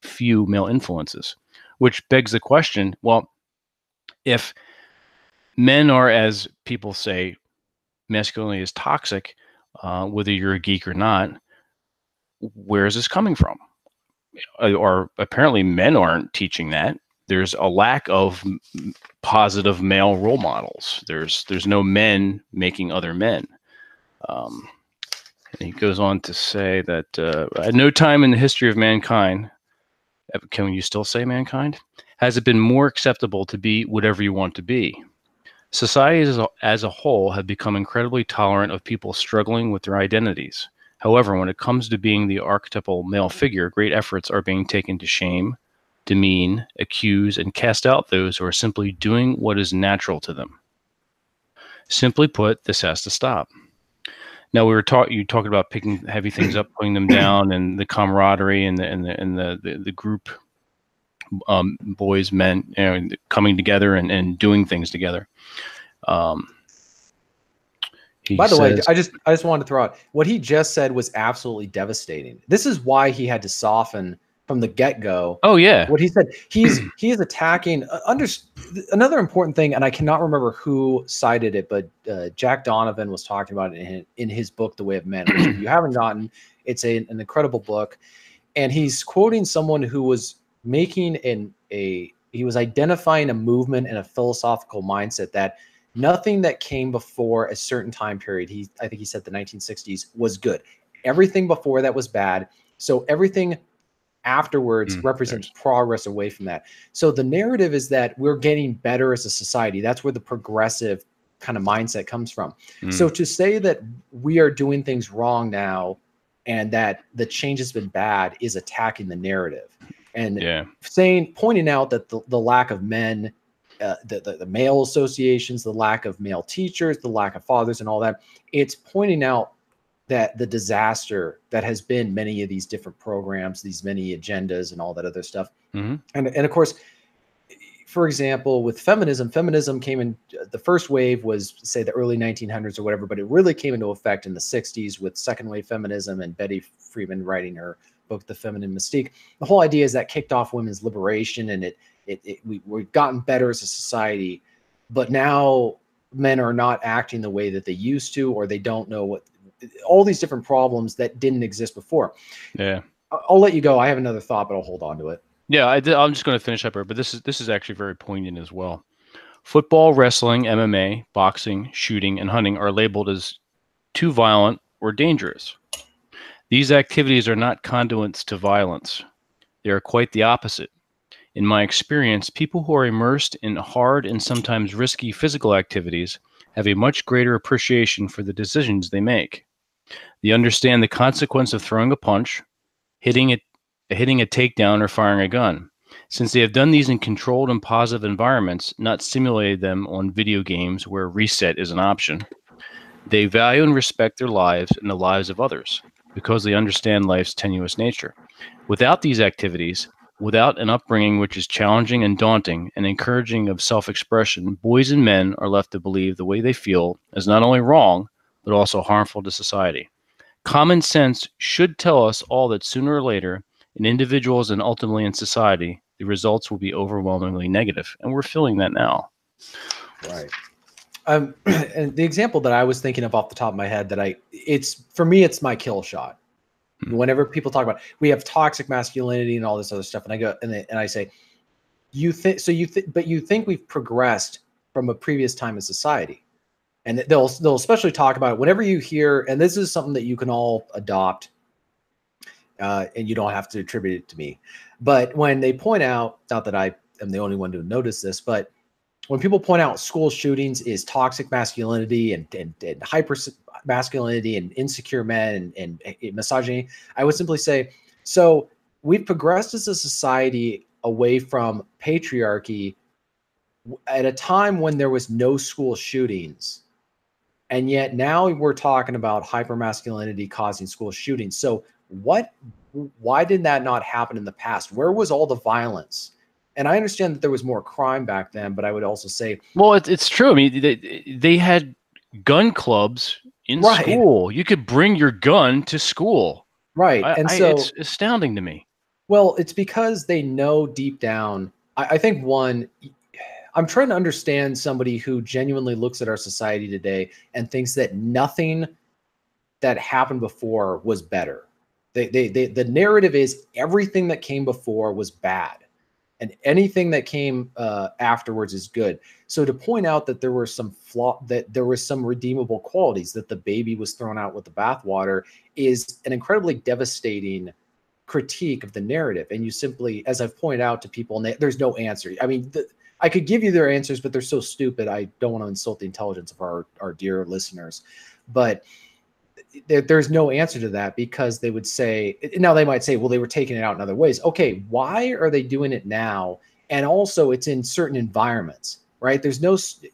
few male influences? Which begs the question, well, if men are, as people say, masculinity is toxic, whether you're a geek or not, where is this coming from? Or apparently men aren't teaching that. There's a lack of positive male role models. There's no men making other men. And he goes on to say that at no time in the history of mankind, can you still say mankind, has it been more acceptable to be whatever you want to be. Societies as a whole have become incredibly tolerant of people struggling with their identities. However, when it comes to being the archetypal male figure, great efforts are being taken to shame, demean, accuse, and cast out those who are simply doing what is natural to them. Simply put, this has to stop. Now, you talked about picking heavy things up, putting them down, and the camaraderie and the group, boys, men, coming together and doing things together. By the way, I just wanted to throw out what he just said was absolutely devastating. This is why he had to soften from the get-go. Oh yeah. What he said, he is attacking another important thing, and I cannot remember who cited it, but Jack Donovan was talking about it in his book, The Way of Men, which if you haven't gotten, it's an incredible book. And he's quoting someone who was making he was identifying a movement and a philosophical mindset that nothing that came before a certain time period, I think he said the 1960s, was good. Everything before that was bad. So everything afterwards represents progress away from that. So the narrative is that we're getting better as a society. That's where the progressive kind of mindset comes from. So to say that we are doing things wrong now and that the change has been bad is attacking the narrative. And pointing out that the lack of men, the male associations, the lack of male teachers, the lack of fathers and all that, it's pointing out that the disaster that has been many of these different programs, these many agendas and all that other stuff. And of course, for example, with feminism came in, the first wave was say the early 1900s or whatever, but it really came into effect in the 60s with second wave feminism and Betty Freeman writing her book, The Feminine Mystique. The whole idea is that kicked off women's liberation, and we've gotten better as a society, but now men are not acting the way that they used to, or they don't know all these different problems that didn't exist before. Yeah. I'll let you go. I have another thought, but I'll hold on to it. Yeah, I'm just going to finish up here, but this is actually very poignant as well. Football, wrestling, MMA, boxing, shooting, and hunting are labeled as too violent or dangerous. These activities are not conduits to violence. They are quite the opposite. In my experience, people who are immersed in hard and sometimes risky physical activities have a much greater appreciation for the decisions they make. They understand the consequence of throwing a punch, hitting a takedown, or firing a gun. Since they have done these in controlled and positive environments, not simulated them on video games where reset is an option, they value and respect their lives and the lives of others because they understand life's tenuous nature. Without these activities, without an upbringing which is challenging and daunting and encouraging of self-expression, boys and men are left to believe the way they feel is not only wrong, but also harmful to society. Common sense should tell us all that sooner or later, in individuals and ultimately in society, the results will be overwhelmingly negative. And we're feeling that now. Right. And the example that I was thinking of off the top of my head for me, it's my kill shot. Whenever people talk about, we have toxic masculinity and all this other stuff, and I go, and I say, but you think we've progressed from a previous time in society. And they'll especially talk about it whenever you hear, and this is something that you can all adopt, and you don't have to attribute it to me. But when they point out, not that I am the only one to notice this, but when people point out school shootings is toxic masculinity and hyper masculinity and insecure men and misogyny, I would simply say, so we've progressed as a society away from patriarchy at a time when there was no school shootings. And yet now we're talking about hypermasculinity causing school shootings. So why did that not happen in the past? Where was all the violence? And I understand that there was more crime back then, but I would also say, well, it's true. I mean, they had gun clubs in school. You could bring your gun to school. Right. So it's astounding to me. Well, it's because they know deep down, I think I'm trying to understand somebody who genuinely looks at our society today and thinks that nothing that happened before was better. The narrative is everything that came before was bad, and anything that came afterwards is good. So to point out that there were some that there were some redeemable qualities, that the baby was thrown out with the bathwater, is an incredibly devastating critique of the narrative. And you simply, as I've pointed out to people, there's no answer. I mean, I could give you their answers, but they're so stupid. I don't want to insult the intelligence of our dear listeners, but there's no answer to that, because they would say, now they might say, well, they were taking it out in other ways. Okay, why are they doing it now? And also it's in certain environments, right? There's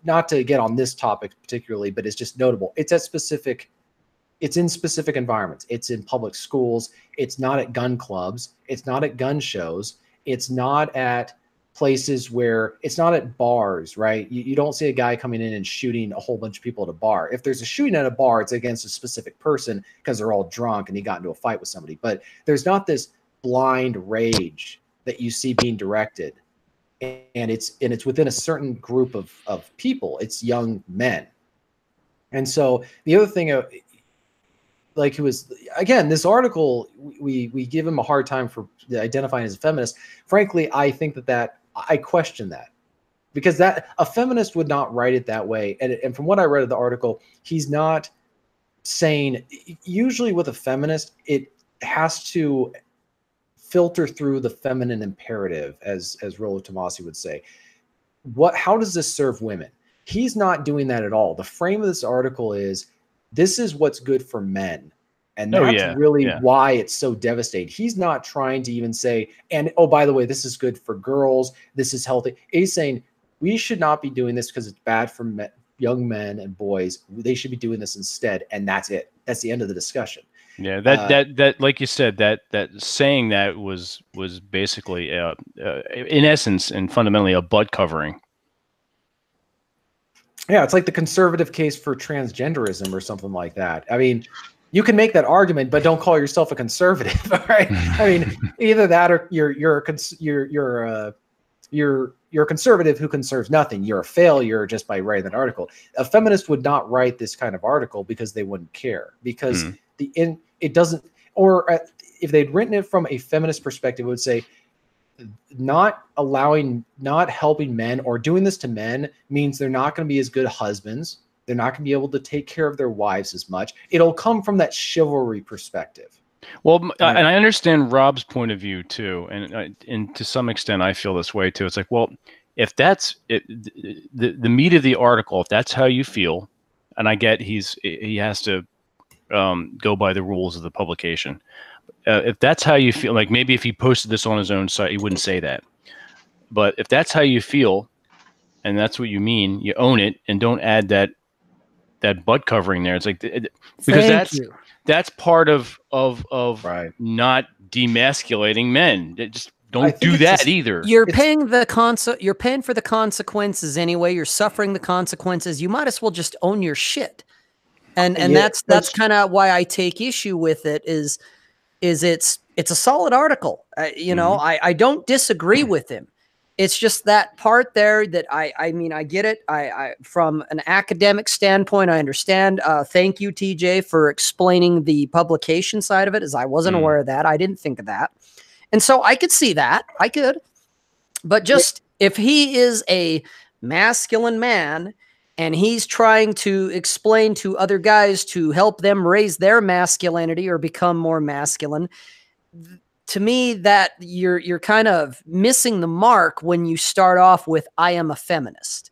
not to get on this topic particularly, but it's just notable. It's in specific environments. It's in public schools. It's not at gun clubs. It's not at gun shows. It's not at places where, it's not at bars, right? You don't see a guy coming in and shooting a whole bunch of people at a bar. If there's a shooting at a bar, it's against a specific person because they're all drunk and he got into a fight with somebody. But there's not this blind rage that you see being directed, and it's within a certain group of people. It's young men. And so the other thing, like, who is, again, this article, we give him a hard time for identifying as a feminist. Frankly, I think that I question that, because that a feminist would not write it that way. And from what I read of the article, he's not saying, usually with a feminist, it has to filter through the feminine imperative, as Rollo Tomassi would say. How does this serve women? He's not doing that at all. The frame of this article is, this is what's good for men. And that's really why it's so devastating. He's not trying to even say, and oh, by the way, this is good for girls. This is healthy. He's saying, we should not be doing this because it's bad for young men and boys. They should be doing this instead. And that's it. That's the end of the discussion. Yeah, that like you said, that saying that was basically, in essence and fundamentally, a butt covering. Yeah, it's like the conservative case for transgenderism or something like that. I mean, you can make that argument, but don't call yourself a conservative, right? I mean, either that or you're a conservative who conserves nothing. You're a failure just by writing that article. A feminist would not write this kind of article because they wouldn't care, because it doesn't. Or if they'd written it from a feminist perspective, it would say, not helping men or doing this to men means they're not going to be as good husbands. They're not going to be able to take care of their wives as much. It'll come from that chivalry perspective. Well, and I understand Rob's point of view too, and to some extent I feel this way too. It's like, well, if that's it, the meat of the article, if that's how you feel, and I get he has to go by the rules of the publication. If that's how you feel, like maybe if he posted this on his own site, he wouldn't say that. But if that's how you feel, and that's what you mean, you own it, and don't add that butt covering there. It's like, because that's part of right. Not demasculating men. Just don't do that either. You're paying for the consequences anyway. You're suffering the consequences. You might as well just own your shit. And that's kind of why I take issue with it. Is it's a solid article. I don't disagree with him. It's just that part there that I mean, I get it. I from an academic standpoint, I understand. Thank you, TJ, for explaining the publication side of it, as I wasn't aware of that. I didn't think of that. And so I could see that. I could. But just if he is a masculine man and he's trying to explain to other guys to help them raise their masculinity or become more masculine, to me, that you're kind of missing the mark when you start off with, I am a feminist.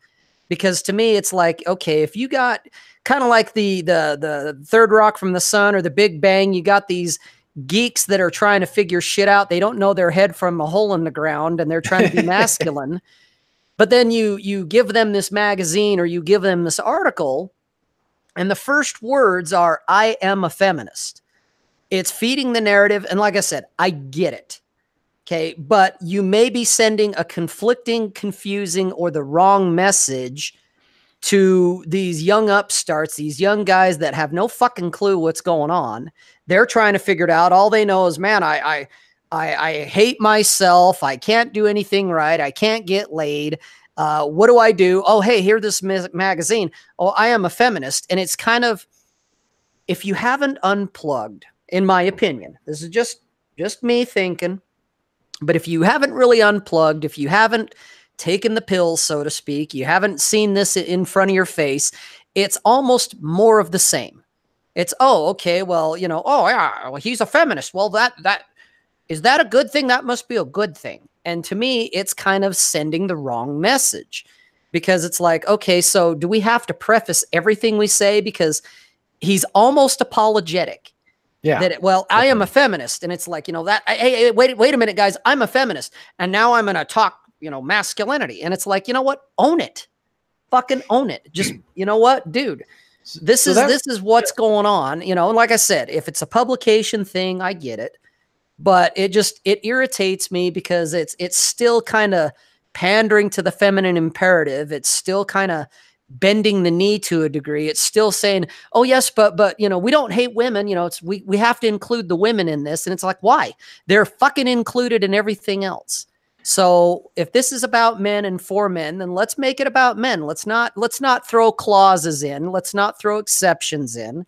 Because to me, it's like, okay, if you got kind of like the third rock from the sun or the Big Bang, you got these geeks that are trying to figure shit out. They don't know their head from a hole in the ground, and they're trying to be masculine. But then you give them this magazine or you give them this article, and the first words are, I am a feminist. It's feeding the narrative. And like I said, I get it. Okay. But you may be sending a conflicting, confusing, or the wrong message to these young upstarts, these young guys that have no fucking clue what's going on. They're trying to figure it out. All they know is, man, I hate myself. I can't do anything right. I can't get laid. What do I do? Oh, hey, here's this magazine. Oh, I am a feminist. And it's kind of, if you haven't unplugged, in my opinion, this is just me thinking, but if you haven't really unplugged, if you haven't taken the pills, so to speak, you haven't seen this in front of your face, it's almost more of the same. It's, oh, okay, well, oh yeah, well, he's a feminist. Well, is that a good thing? That must be a good thing. And to me, it's kind of sending the wrong message, because it's like, okay, so do we have to preface everything we say? Because he's almost apologetic. Yeah. I am a feminist. And it's like, hey, wait a minute, guys, I'm a feminist. And now I'm going to talk, masculinity. And it's like, you know what? Own it. Fucking own it. Just, you know what, dude, this is what's going on. And like I said, if it's a publication thing, I get it. But it irritates me because it's still kind of pandering to the feminine imperative. It's still kind of bending the knee to a degree. It's still saying, oh yes, but you know, we don't hate women. You know, it's we have to include the women in this. And it's like, why? They're fucking included in everything else. So if this is about men and for men, then let's make it about men. Let's not throw clauses in. Let's not throw exceptions in.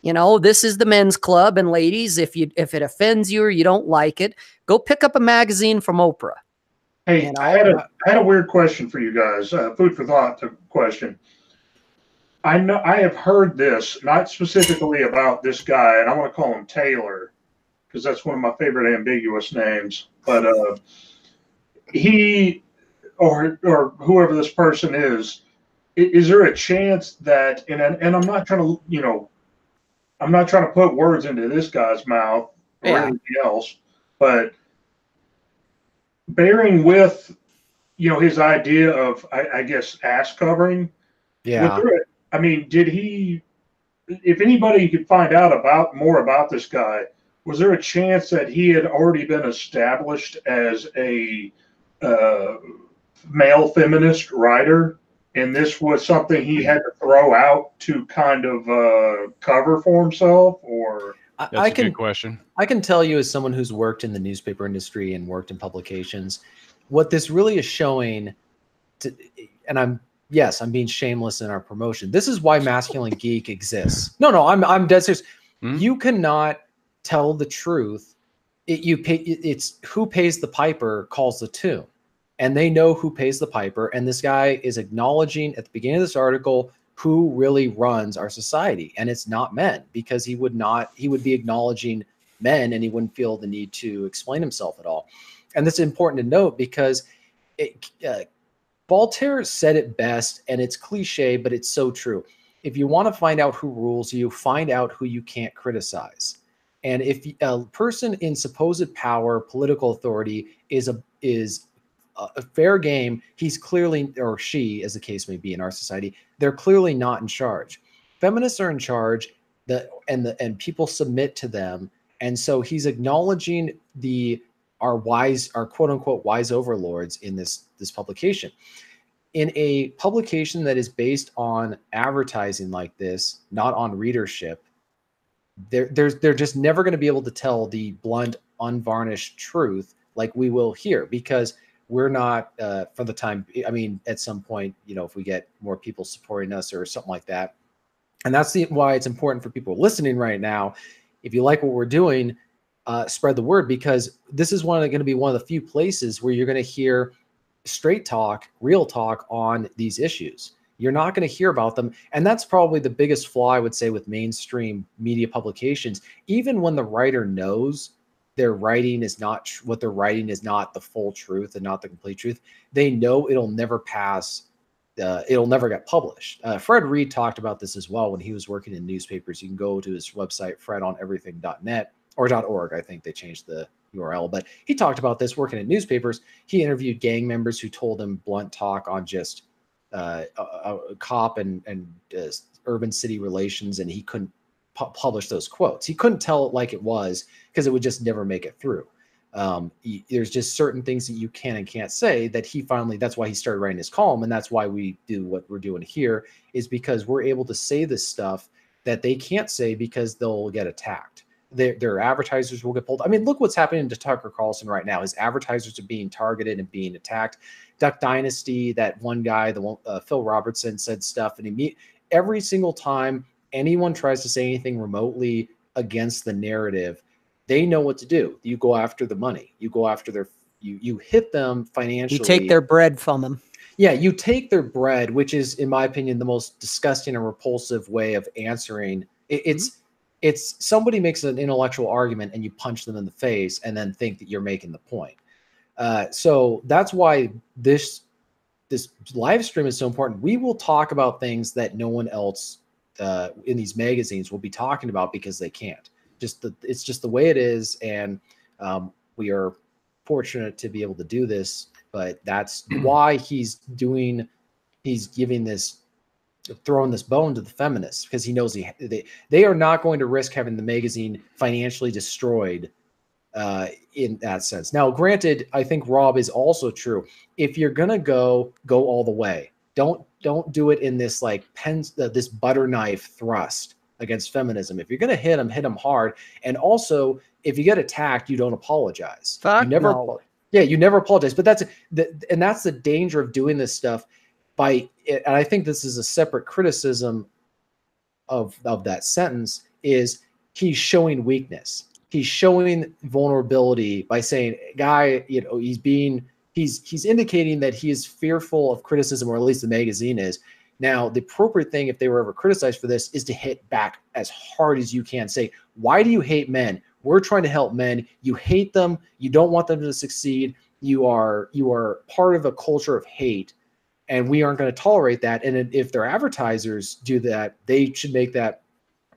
You know, this is the men's club, and ladies, if it offends you or you don't like it, go pick up a magazine from Oprah. Hey, you know? I had a weird question for you guys. Food for thought question. I know I have heard this, not specifically about this guy, and I want to call him Taylor because that's one of my favorite ambiguous names. But he or whoever this person is there a chance that and I'm not trying to, you know, I'm not trying to put words into this guy's mouth or anything else, but bearing with, you know, his idea of, I guess, ass covering. Yeah. I mean, did he, if anybody could find out more about this guy, was there a chance that he had already been established as a male feminist writer, and this was something he had to throw out to kind of cover for himself? Or that's a good question. I can tell you, as someone who's worked in the newspaper industry and worked in publications, what this really is showing, and I'm being shameless in our promotion. This is why Masculine Geek exists. No, I'm dead serious. You cannot tell the truth. It's who pays the piper calls the tune. And they know who pays the piper. And this guy is acknowledging at the beginning of this article who really runs our society. And it's not men, because he would be acknowledging men and he wouldn't feel the need to explain himself at all. And that's important to note because Voltaire said it best, and it's cliche, but it's so true. If you want to find out who rules you, find out who you can't criticize. And if a person in supposed power, political authority is a fair game, he's clearly, or she, as the case may be in our society, they're clearly not in charge. Feminists are in charge, and people submit to them, and so he's acknowledging our quote unquote wise overlords in this publication. In a publication that is based on advertising like this, not on readership, they're just never going to be able to tell the blunt, unvarnished truth like we will here, because we're not, for the time, I mean, at some point, you know, if we get more people supporting us or something like that. And that's why it's important for people listening right now. If you like what we're doing, spread the word, because this is going to be one of the few places where you're going to hear straight talk, real talk on these issues. You're not going to hear about them. And that's probably the biggest flaw, I would say, with mainstream media publications. Even when the writer knows their writing is not what they're writing is not the full truth and not the complete truth, they know it'll never pass. It'll never get published. Fred Reed talked about this as well when he was working in newspapers. You can go to his website, fredoneverything.net or .org. I think they changed the URL, but he talked about this working in newspapers. He interviewed gang members who told him blunt talk on just a cop and urban city relations, and he couldn't publish those quotes. He couldn't tell it like it was because it would just never make it through. There's just certain things that you can and can't say that that's why he started writing his column. And that's why we do what we're doing here, is because we're able to say this stuff that they can't say because they'll get attacked. Their advertisers will get pulled. I mean, look what's happening to Tucker Carlson right now. His advertisers are being targeted and being attacked. Duck Dynasty, that one guy, Phil Robertson, said stuff, and every single time anyone tries to say anything remotely against the narrative, they know what to do. You go after the money. You go after you hit them financially. You take their bread from them. Yeah, you take their bread, which is, in my opinion, the most disgusting and repulsive way of answering. It's somebody makes an intellectual argument and you punch them in the face and then think that you're making the point. So that's why this live stream is so important. We will talk about things that no one else in these magazines will be talking about because they can't. It's just the way it is, and we are fortunate to be able to do this. But that's why he's throwing this bone to the feminists, because he knows they are not going to risk having the magazine financially destroyed in that sense. Now, granted, I think Rob is also true. If you're gonna go all the way. Don't don't do it in this like this butter knife thrust against feminism. If you're going to hit them hard. And also, if you get attacked, you don't apologize. Fuck you never, no. Yeah, you never apologize. But that's the danger of doing this stuff and I think this is a separate criticism of that sentence, is he's showing weakness. He's showing vulnerability by saying, guy, he's indicating that he is fearful of criticism, or at least the magazine is. Now, the appropriate thing, if they were ever criticized for this, is to hit back as hard as you can. Say, why do you hate men? We're trying to help men. You hate them. You don't want them to succeed. You are part of a culture of hate, and we aren't going to tolerate that. And if their advertisers do that, they should make that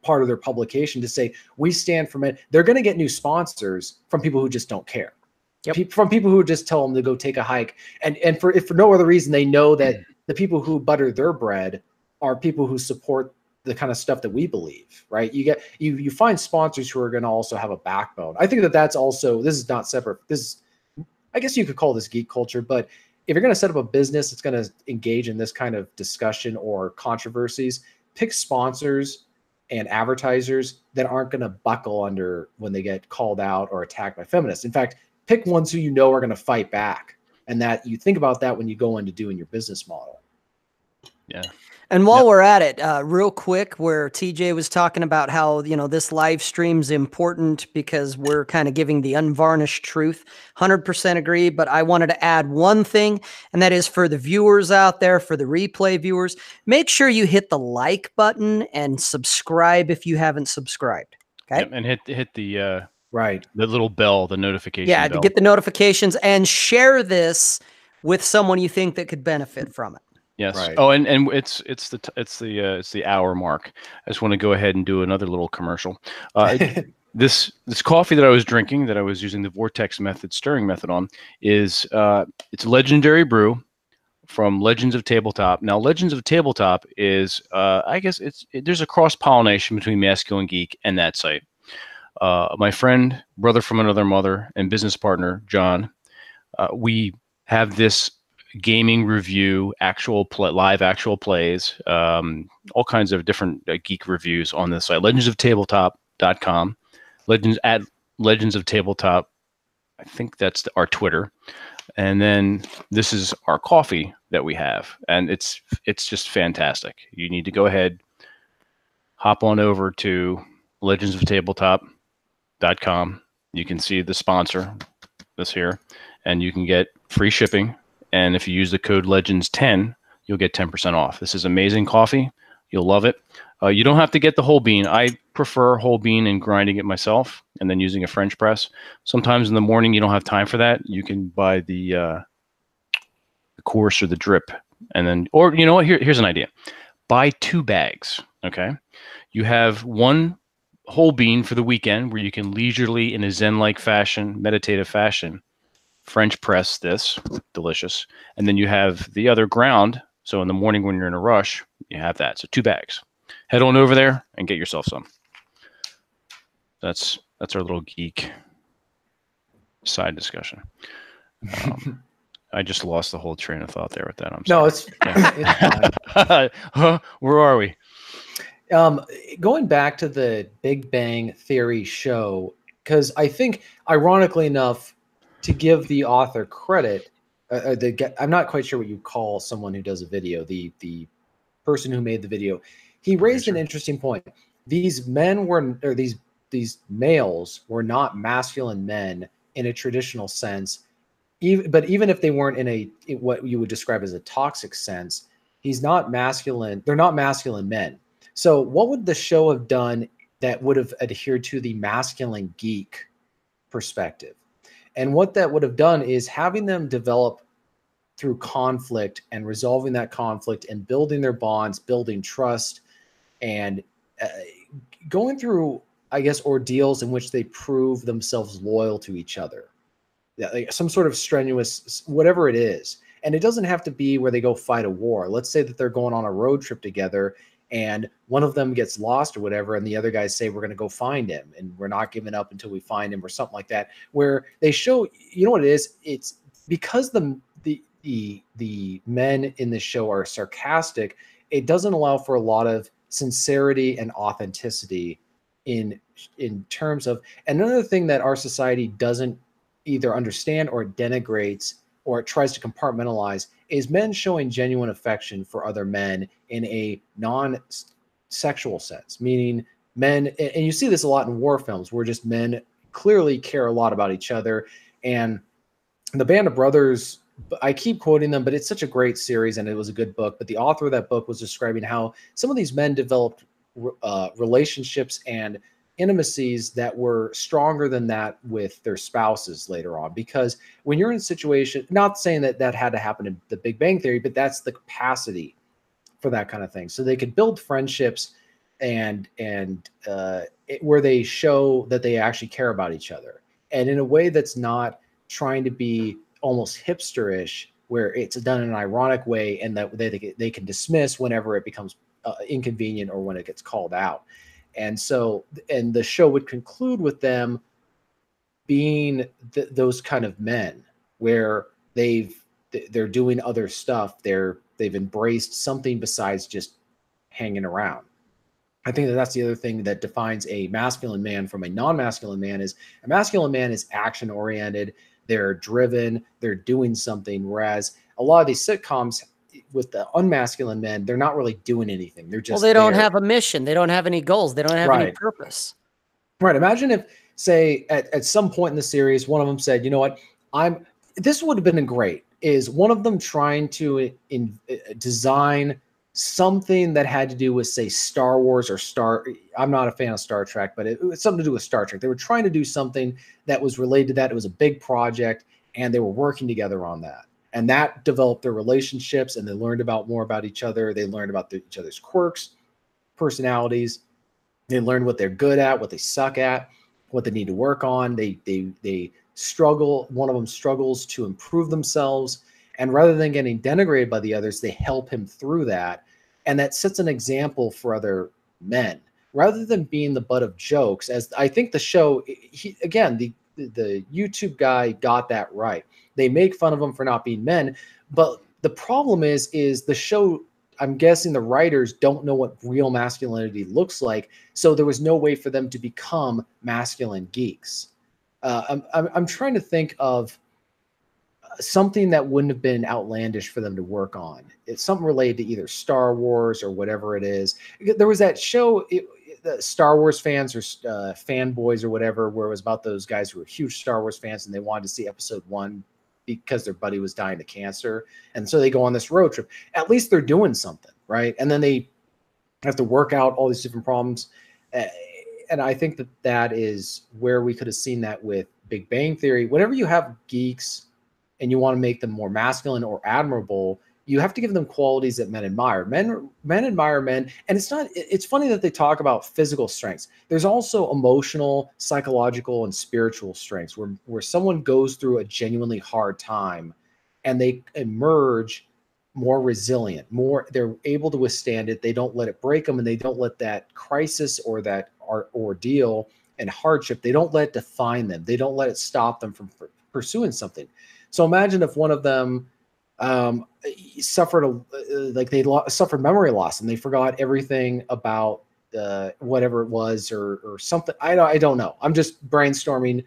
part of their publication to say, we stand for men. They're going to get new sponsors from people who just don't care. Yep. From people who just tell them to go take a hike. And for no other reason, they know that the people who butter their bread are people who support the kind of stuff that we believe, right? You find sponsors who are going to also have a backbone. I think that's also, this is not separate. I guess you could call this geek culture, but if you're going to set up a business that's going to engage in this kind of discussion or controversies, pick sponsors and advertisers that aren't going to buckle under when they get called out or attacked by feminists. In fact, pick ones who you know are going to fight back, and that you think about that when you go into doing your business model. Yeah. And while we're at it, real quick, where TJ was talking about how, this live stream's important because we're kind of giving the unvarnished truth, 100% agree. But I wanted to add one thing, and that is for the viewers out there, for the replay viewers, make sure you hit the like button and subscribe if you haven't subscribed. Okay. Yep, and hit the right, the little bell, the notification bell. To get the notifications, and share this with someone you think that could benefit from it. Yes. Right. Oh, and it's the hour mark. I just want to go ahead and do another little commercial. This coffee that I was drinking, that I was using the Vortex method, stirring method on, is it's Legendary Brew from Legends of Tabletop. Now, Legends of Tabletop is I guess there's a cross pollination between Masculine Geek and that site. My friend, brother from another mother, and business partner John, we have this gaming review, live actual plays, all kinds of different geek reviews on this site, legendsoftabletop.com, Legends of Tabletop. I think that's our Twitter. And then this is our coffee that we have, and it's just fantastic. You need to go ahead, hop on over to legendsoftabletop.com. You can see the sponsor, this here, and you can get free shipping. And if you use the code LEGENDS10, you'll get 10% off. This is amazing coffee. You'll love it. You don't have to get the whole bean. I prefer whole bean and grinding it myself and then using a French press. Sometimes in the morning you don't have time for that. You can buy the course or the drip. And then, or you know what, here's an idea. Buy 2 bags, okay? You have one whole bean for the weekend where you can leisurely, in a Zen-like fashion, meditative fashion, French press this, delicious. And then you have the other ground. So in the morning when you're in a rush, you have that. So 2 bags. Head on over there and get yourself some. That's our little geek side discussion. I just lost the whole train of thought there with that. I'm sorry. No, it's fine. Where are we? Going back to the Big Bang Theory show, because I think, ironically enough, to give the author credit, I'm not quite sure what you call someone who does a video, the person who made the video, he raised an interesting point. These men these males were not masculine men in a traditional sense, but even if they weren't in what you would describe as a toxic sense, he's not masculine. They're not masculine men. So what would the show have done that would have adhered to the masculine geek perspective? And what that would have done is having them develop through conflict and resolving that conflict and building their bonds, building trust, and going through, I guess, ordeals in which they prove themselves loyal to each other. Like some sort of strenuous, whatever it is. And it doesn't have to be where they go fight a war. Let's say that they're going on a road trip together and one of them gets lost or whatever, and the other guys say, we're going to go find him, and we're not giving up until we find him, or something like that, where they show, you know what it is? It's because the the men in the show are sarcastic, it doesn't allow for a lot of sincerity and authenticity in terms of. Another thing that our society doesn't either understand or denigrates or it tries to compartmentalize is men showing genuine affection for other men in a non-sexual sense, meaning men, and you see this a lot in war films where just men clearly care a lot about each other. And the Band of Brothers, I keep quoting them, but it's such a great series and it was a good book. But the author of that book was describing how some of these men developed relationships and intimacies that were stronger than that with their spouses later on. Because when you're in a situation, not saying that that had to happen in the Big Bang Theory, but that's the capacity for that kind of thing. So they could build friendships and where they show that they actually care about each other, and in a way that's not trying to be almost hipsterish, where it's done in an ironic way and that they can dismiss whenever it becomes inconvenient or when it gets called out. And so, and the show would conclude with them being those kind of men where they're doing other stuff. They've embraced something besides just hanging around. I think that that's the other thing that defines a masculine man from a non-masculine man is a masculine man is action oriented. They're driven, they're doing something. Whereas a lot of these sitcoms with the unmasculine men, they're not really doing anything. They're just, well, they don't have a mission. They don't have any goals. They don't have any purpose. Right. Imagine if, say, at some point in the series, one of them said, you know what, this would have been great, is one of them trying to design something that had to do with, say, Star Wars or I'm not a fan of Star Trek, but it was something to do with Star Trek. They were trying to do something that was related to that. It was a big project and they were working together on that. And that developed their relationships and they learned more about each other. They learned about each other's quirks, personalities. They learned what they're good at, what they suck at, what they need to work on. They struggle. One of them struggles to improve themselves. And rather than getting denigrated by the others, they help him through that. And that sets an example for other men. Rather than being the butt of jokes, as I think the show, the YouTube guy got that right. They make fun of them for not being men. But the problem is the show, I'm guessing the writers don't know what real masculinity looks like. So there was no way for them to become masculine geeks. I'm trying to think of something that wouldn't have been outlandish for them to work on. It's something related to either Star Wars or whatever it is. There was that show, the Star Wars fans or fanboys or whatever, where it was about those guys who were huge Star Wars fans and they wanted to see episode 1 because their buddy was dying of cancer. And so they go on this road trip. At least they're doing something, right? And then they have to work out all these different problems. And I think that is where we could have seen that with Big Bang Theory. Whenever you have geeks and you want to make them more masculine or admirable, you have to give them qualities that men admire. Men admire men. And it's funny that they talk about physical strengths. There's also emotional, psychological, and spiritual strengths where someone goes through a genuinely hard time and they emerge more resilient, they're able to withstand it. They don't let it break them, and they don't let that crisis or that ordeal and hardship, they don't let it define them. They don't let it stop them from pursuing something. So imagine if one of them suffered suffered memory loss and they forgot everything about whatever it was or something. I don't know. I'm just brainstorming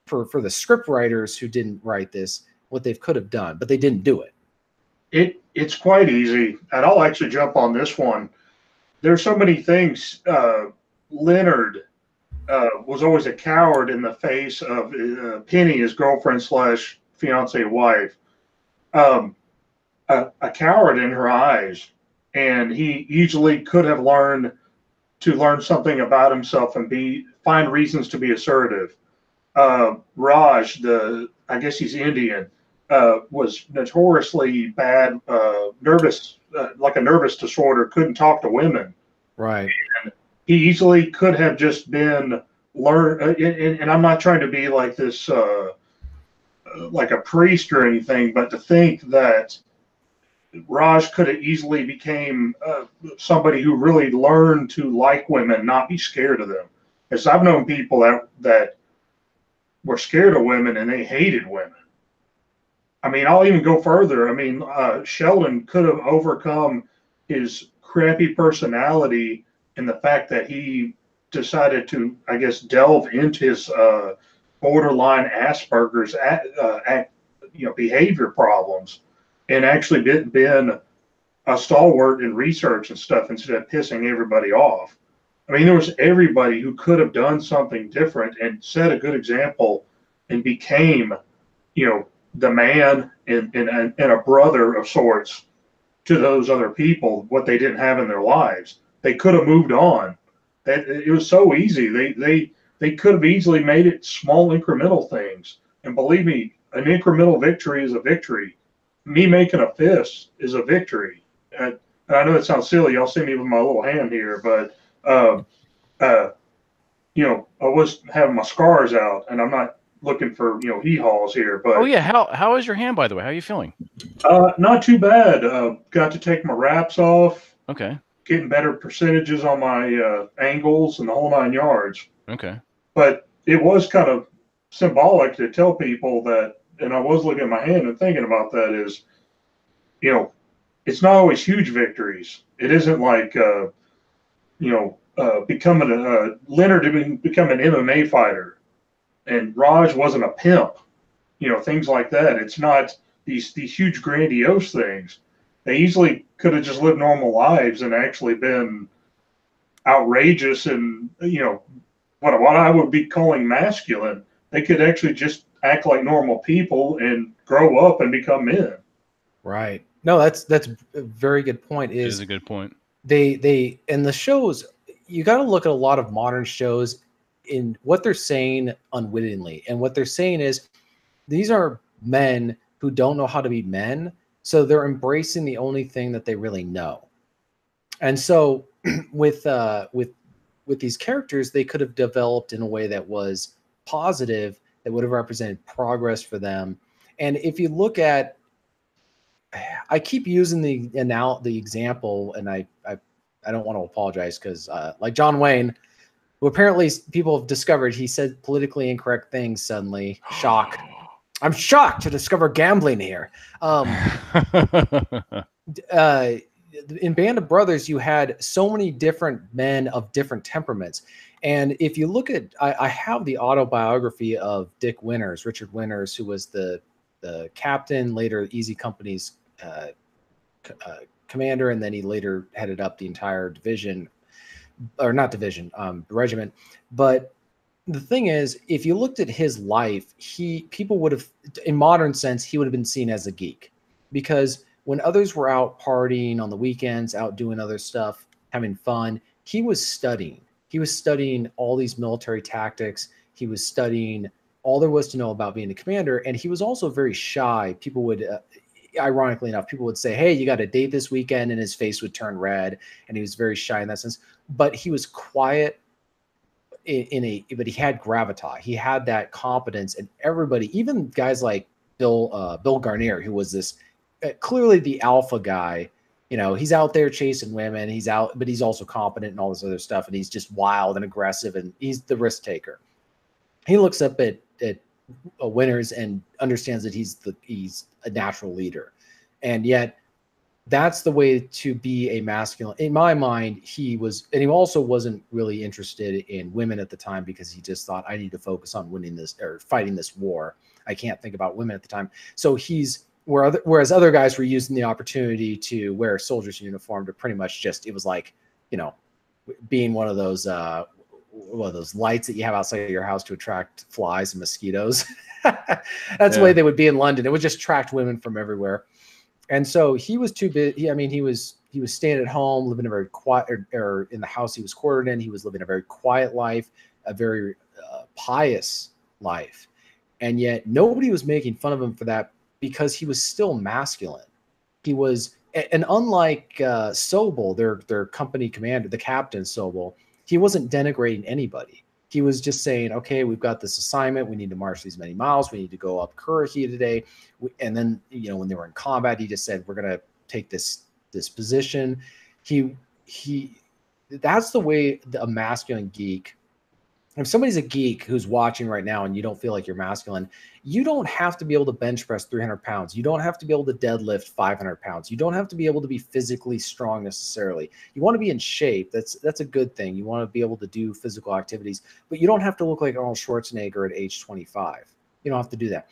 for the script writers who didn't write this, what they could have done, but they didn't do it. It's quite easy, and I'll actually jump on this one. There's so many things. Leonard was always a coward in the face of Penny, his girlfriend / fiance wife, a coward in her eyes, and he easily could have learned something about himself and find reasons to be assertive. Raj, I guess he's Indian, was notoriously bad, nervous, like a nervous disorder, couldn't talk to women. Right. And he easily could have just been and I'm not trying to be like this, like a priest or anything, but to think that Raj could have easily became somebody who really learned to like women, not be scared of them. Because I've known people that were scared of women and they hated women. I mean, I'll even go further. I mean, Sheldon could have overcome his crappy personality and the fact that he decided to, I guess, delve into his borderline Asperger's, behavior problems, and actually been a stalwart in research and stuff instead of pissing everybody off. I mean, there was everybody who could have done something different and set a good example and became, the man and a brother of sorts to those other people, what they didn't have in their lives. They could have moved on. It was so easy. They could have easily made it small incremental things. And believe me, an incremental victory is a victory. Me making a fist is a victory. And I know it sounds silly. Y'all see me with my little hand here, but I was having my scars out, and I'm not looking for hee-haws here. But oh yeah, how is your hand, by the way? How are you feeling? Not too bad. Got to take my wraps off. Okay. Getting better percentages on my angles and the whole 9 yards. Okay. But it was kind of symbolic to tell people that, and I was looking at my hand and thinking about that is, it's not always huge victories. It isn't like, becoming Leonard didn't become an MMA fighter, and Raj wasn't a pimp, things like that. It's not these huge grandiose things. They easily could have just lived normal lives and actually been outrageous and, what I would be calling masculine. They could actually just act like normal people and grow up and become men. Right. No, that's a very good point. It is a good point. They and the shows, you got to look at a lot of modern shows in what they're saying unwittingly. And what they're saying is these are men who don't know how to be men. So they're embracing the only thing that they really know. And so with these characters, they could have developed in a way that was positive, that would have represented progress for them. And if you look at, I keep using the example, and I don't want to apologize because like John Wayne, who apparently people have discovered he said politically incorrect things suddenly. Shock. I'm shocked to discover gambling here. In Band of Brothers, you had so many different men of different temperaments. And if you look at, I have the autobiography of Dick Winters, Richard Winters, who was the captain, later Easy Company's commander, and then he later headed up the entire division, or not division, regiment. But the thing is, if you looked at his life, people would have, in modern sense, he would have been seen as a geek, because when others were out partying on the weekends, out doing other stuff, having fun, he was studying. He was studying all these military tactics. He was studying all there was to know about being a commander. And he was also very shy. People would, ironically enough, people would say, hey, you got a date this weekend, and his face would turn red. And he was very shy in that sense. But he was quiet but he had gravitas. He had that competence, and everybody, even guys like Bill Garnier, who was this clearly the alpha guy, he's out there chasing women, but he's also competent and all this other stuff, and he's just wild and aggressive, and he's the risk taker. He looks up at Winters and understands that he's a natural leader, and yet that's the way to be a masculine. In my mind, he was, and he also wasn't really interested in women at the time, because he just thought, I need to focus on winning this or fighting this war. I can't think about women at the time. So whereas other guys were using the opportunity to wear a soldier's uniform to pretty much just, it was like, being one of those lights that you have outside of your house to attract flies and mosquitoes. That's the way they would be in London. It would just attract women from everywhere. And so he was too big. He was staying at home, living a very quiet, or in the house he was quartered in, he was living a very quiet life, a very pious life. And yet nobody was making fun of him for that, because he was still masculine. He was, and unlike Sobel, their company commander, the captain Sobel, he wasn't denigrating anybody. He was just saying, okay, we've got this assignment. We need to march these many miles. We need to go up Kurrahi today. And then, when they were in combat, he just said, we're going to take this position. That's the way a masculine geek if somebody's a geek who's watching right now and you don't feel like you're masculine, you don't have to be able to bench press 300 pounds. You don't have to be able to deadlift 500 pounds. You don't have to be able to be physically strong necessarily. You want to be in shape. That's a good thing. You want to be able to do physical activities, but you don't have to look like Arnold Schwarzenegger at age 25. You don't have to do that.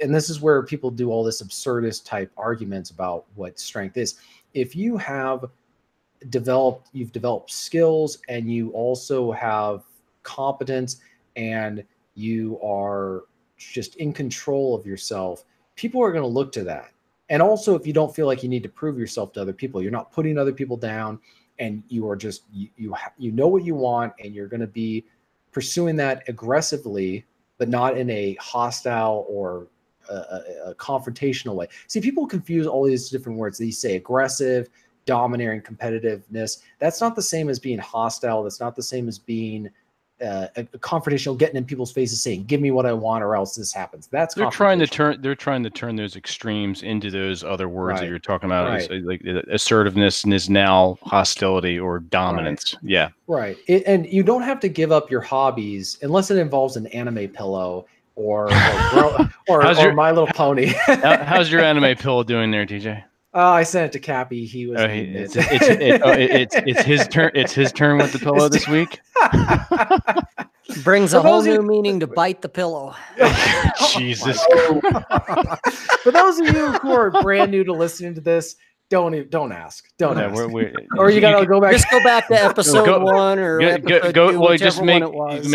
And this is where people do all this absurdist type arguments about what strength is. If you have you've developed skills and you also have competence and you are just in control of yourself, people are going to look to that. And also, if you don't feel like you need to prove yourself to other people, you're not putting other people down, and you are just you know what you want, and you're going to be pursuing that aggressively, but not in a hostile or a confrontational way. See, people confuse all these different words. They say aggressive, domineering, competitiveness. That's not the same as being hostile. That's not the same as being a confrontational, getting in people's faces, saying, "Give me what I want, or else this happens." That's they're trying to turn those extremes into those other words that you're talking about, like assertiveness is now hostility or dominance. Yeah, right. And you don't have to give up your hobbies unless it involves an anime pillow or My Little Pony. How's your anime pillow doing there, TJ? I sent it to Cappy. He was. It's his turn. It's his turn with the pillow this week. Brings a whole new meaning to bite the pillow. Jesus. For those of you who are brand new to listening to this, don't ask. Don't ask. Or you gotta go back. Just go back to episode 1 or episode 2, whichever one it was.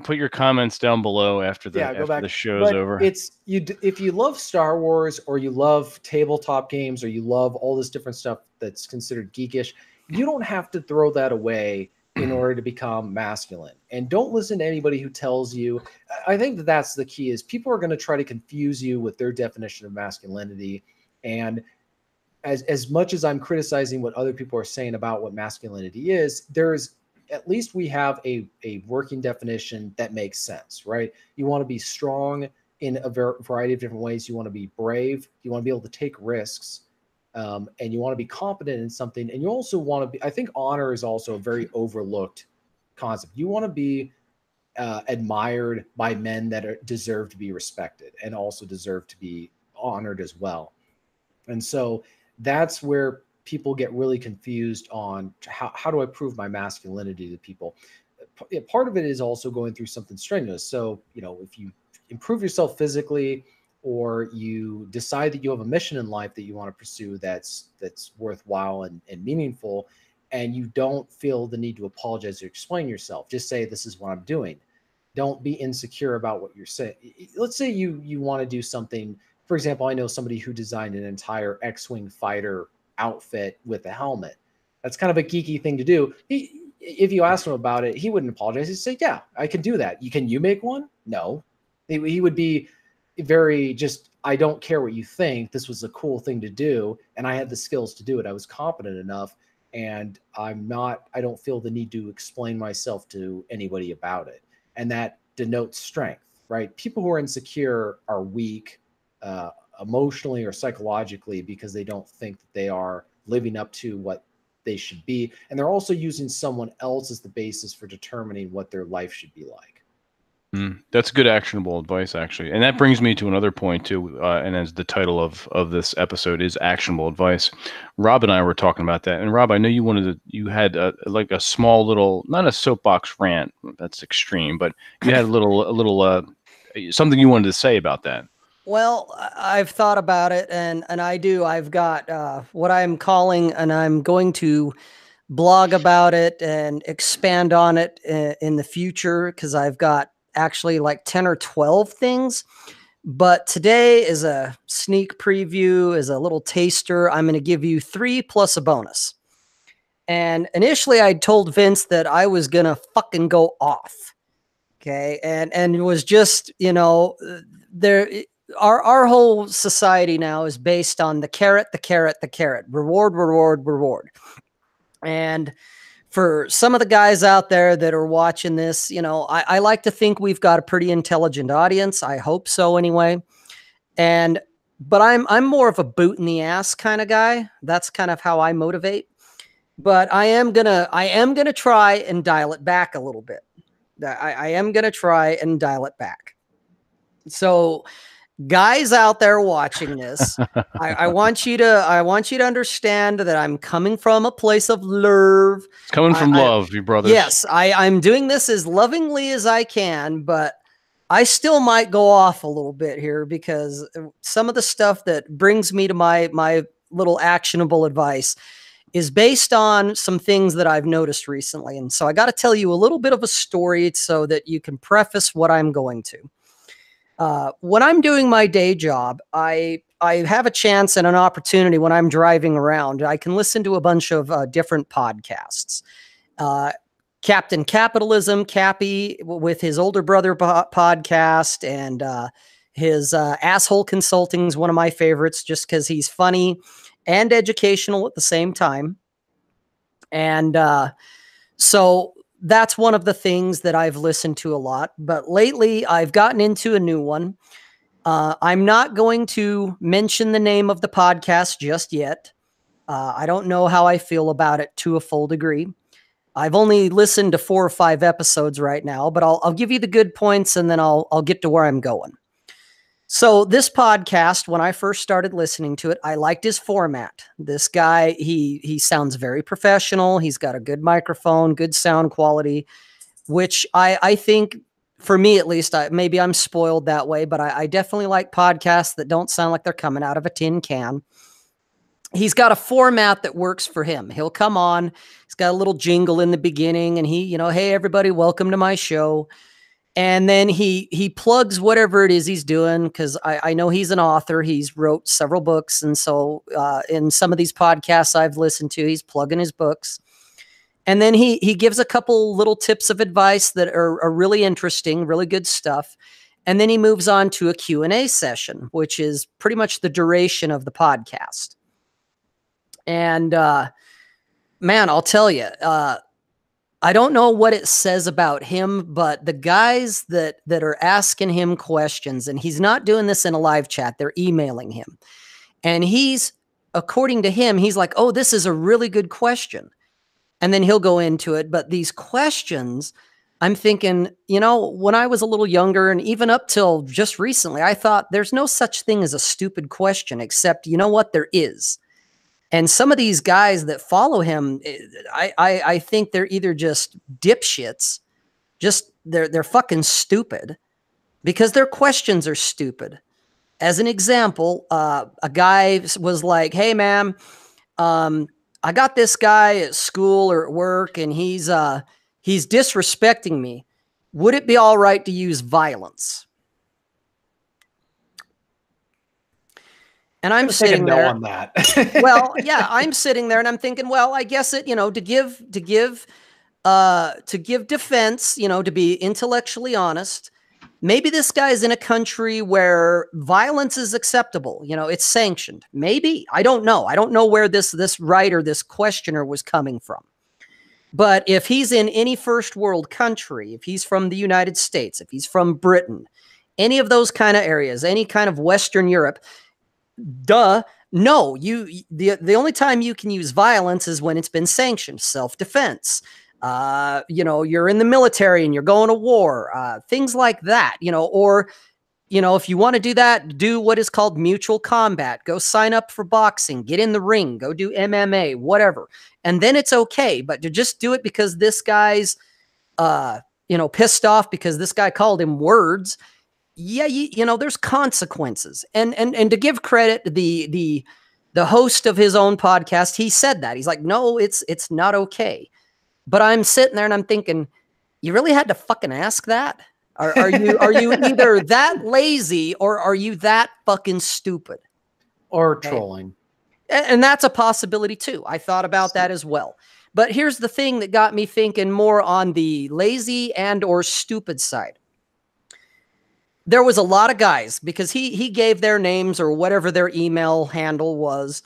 Put your comments down below after the show's over. If you love Star Wars, or you love tabletop games, or you love all this different stuff that's considered geekish, you don't have to throw that away in order to become masculine. And don't listen to anybody who tells you. I think that's the key, is people are going to try to confuse you with their definition of masculinity. And as much as I'm criticizing what other people are saying about what masculinity is, at least we have a working definition that makes sense, right? You want to be strong in a variety of different ways. You want to be brave. You want to be able to take risks. And you want to be competent in something. And you also want to be, I think honor is also a very overlooked concept. You want to be admired by men that deserve to be respected and also deserve to be honored as well. And so that's where people get really confused on how do I prove my masculinity to people. Part of it is also going through something strenuous. So, if you improve yourself physically, or you decide that you have a mission in life that you want to pursue that's worthwhile and meaningful, and you don't feel the need to apologize or explain yourself, just say, this is what I'm doing. Don't be insecure about what you're saying. Let's say you want to do something. For example, I know somebody who designed an entire X-Wing fighter outfit with a helmet. That's kind of a geeky thing to do. If you asked him about it, he wouldn't apologize. He'd say, yeah, I can do that. Can you make one? No. He would be very I don't care what you think. This was a cool thing to do, and I had the skills to do it. I was competent enough, and I don't feel the need to explain myself to anybody about it. And that denotes strength, right? People who are insecure are weak, emotionally or psychologically, because they don't think that they are living up to what they should be. And they're also using someone else as the basis for determining what their life should be like. That's good actionable advice, actually. And that brings me to another point too. And as the title of this episode is actionable advice, Rob and I were talking about that. And Rob, I know you had like a small little, not a soapbox rant. That's extreme, but you had a little something you wanted to say about that. Well, I've thought about it, and I do. I've got what I'm calling, and I'm going to blog about it and expand on it in the future, because I've got actually like 10 or 12 things. But today is a sneak preview, is a little taster. I'm going to give you 3 plus a bonus. And initially I told Vince that I was going to fucking go off. Okay. And it was just, our whole society now is based on the carrot, reward, reward, reward. And for some of the guys out there that are watching this, I like to think we've got a pretty intelligent audience. I hope so anyway. But I'm more of a boot in the ass kind of guy. That's kind of how I motivate. But I am gonna try and dial it back a little bit. I am going to try and dial it back. So guys out there watching this, I want you to understand that I'm coming from a place of love. It's coming from love, you brothers. Yes, I'm doing this as lovingly as I can, but I still might go off a little bit here because some of the stuff that brings me to my little actionable advice is based on some things that I've noticed recently. And so I got to tell you a little bit of a story so that you can preface what I'm going to. When I'm doing my day job, I have a chance and an opportunity when I'm driving around. I can listen to a bunch of different podcasts. Captain Capitalism, Cappy, with his older brother podcast, and his Asshole Consulting is one of my favorites just because he's funny and educational at the same time. And so that's one of the things that I've listened to a lot. But lately, I've gotten into a new one. I'm not going to mention the name of the podcast just yet. I don't know how I feel about it to a full degree. I've only listened to 4 or 5 episodes right now, but I'll give you the good points and then I'll get to where I'm going. So this podcast, when I first started listening to it, I liked his format. This guy, he sounds very professional. He's got a good microphone, good sound quality, which I think, for me at least, maybe I'm spoiled that way, but I definitely like podcasts that don't sound like they're coming out of a tin can. He's got a format that works for him. He'll come on, he's got a little jingle in the beginning, and he, hey, everybody, welcome to my show. And then he plugs whatever it is he's doing, because I know he's an author. He's wrote several books. And so in some of these podcasts I've listened to, he's plugging his books. And then he gives a couple little tips of advice that are really interesting, really good stuff. And then he moves on to a Q&A session, which is pretty much the duration of the podcast. And man, I'll tell you, I don't know what it says about him, but the guys that are asking him questions, and he's not doing this in a live chat, they're emailing him. And according to him, he's like, oh, this is a really good question. And then he'll go into it. But these questions, I'm thinking, when I was a little younger and even up till just recently, I thought there's no such thing as a stupid question, except, you know what, there is. And some of these guys that follow him, I think they're either just dipshits, just they're fucking stupid, because their questions are stupid. As an example, a guy was like, hey, ma'am, I got this guy at school or at work, and he's disrespecting me. Would it be all right to use violence? And I'm sitting there on that. Well, yeah, I'm sitting there and I'm thinking, well, I guess it, to give defense, to be intellectually honest, maybe this guy's in a country where violence is acceptable. It's sanctioned. Maybe. I don't know. I don't know where this writer, this questioner was coming from. But if he's in any first world country, if he's from the United States, if he's from Britain, any of those kind of areas, any kind of Western Europe, no, the only time you can use violence is when it's been sanctioned. Self-defense, you're in the military and you're going to war, things like that, or, if you want to do that, do what is called mutual combat, go sign up for boxing, get in the ring, go do MMA, whatever. And then it's okay. But to just do it because this guy's, pissed off because this guy called him words. Yeah, there's consequences. And to give credit, the host of his own podcast, he said that. He's like, no, it's not okay. But I'm sitting there and I'm thinking, you really had to fucking ask that? Are you either that lazy or are you that fucking stupid? Or trolling. And that's a possibility too. I thought about that as well. But here's the thing that got me thinking more on the lazy and or stupid side. There was a lot of guys, because he gave their names or whatever their email handle was,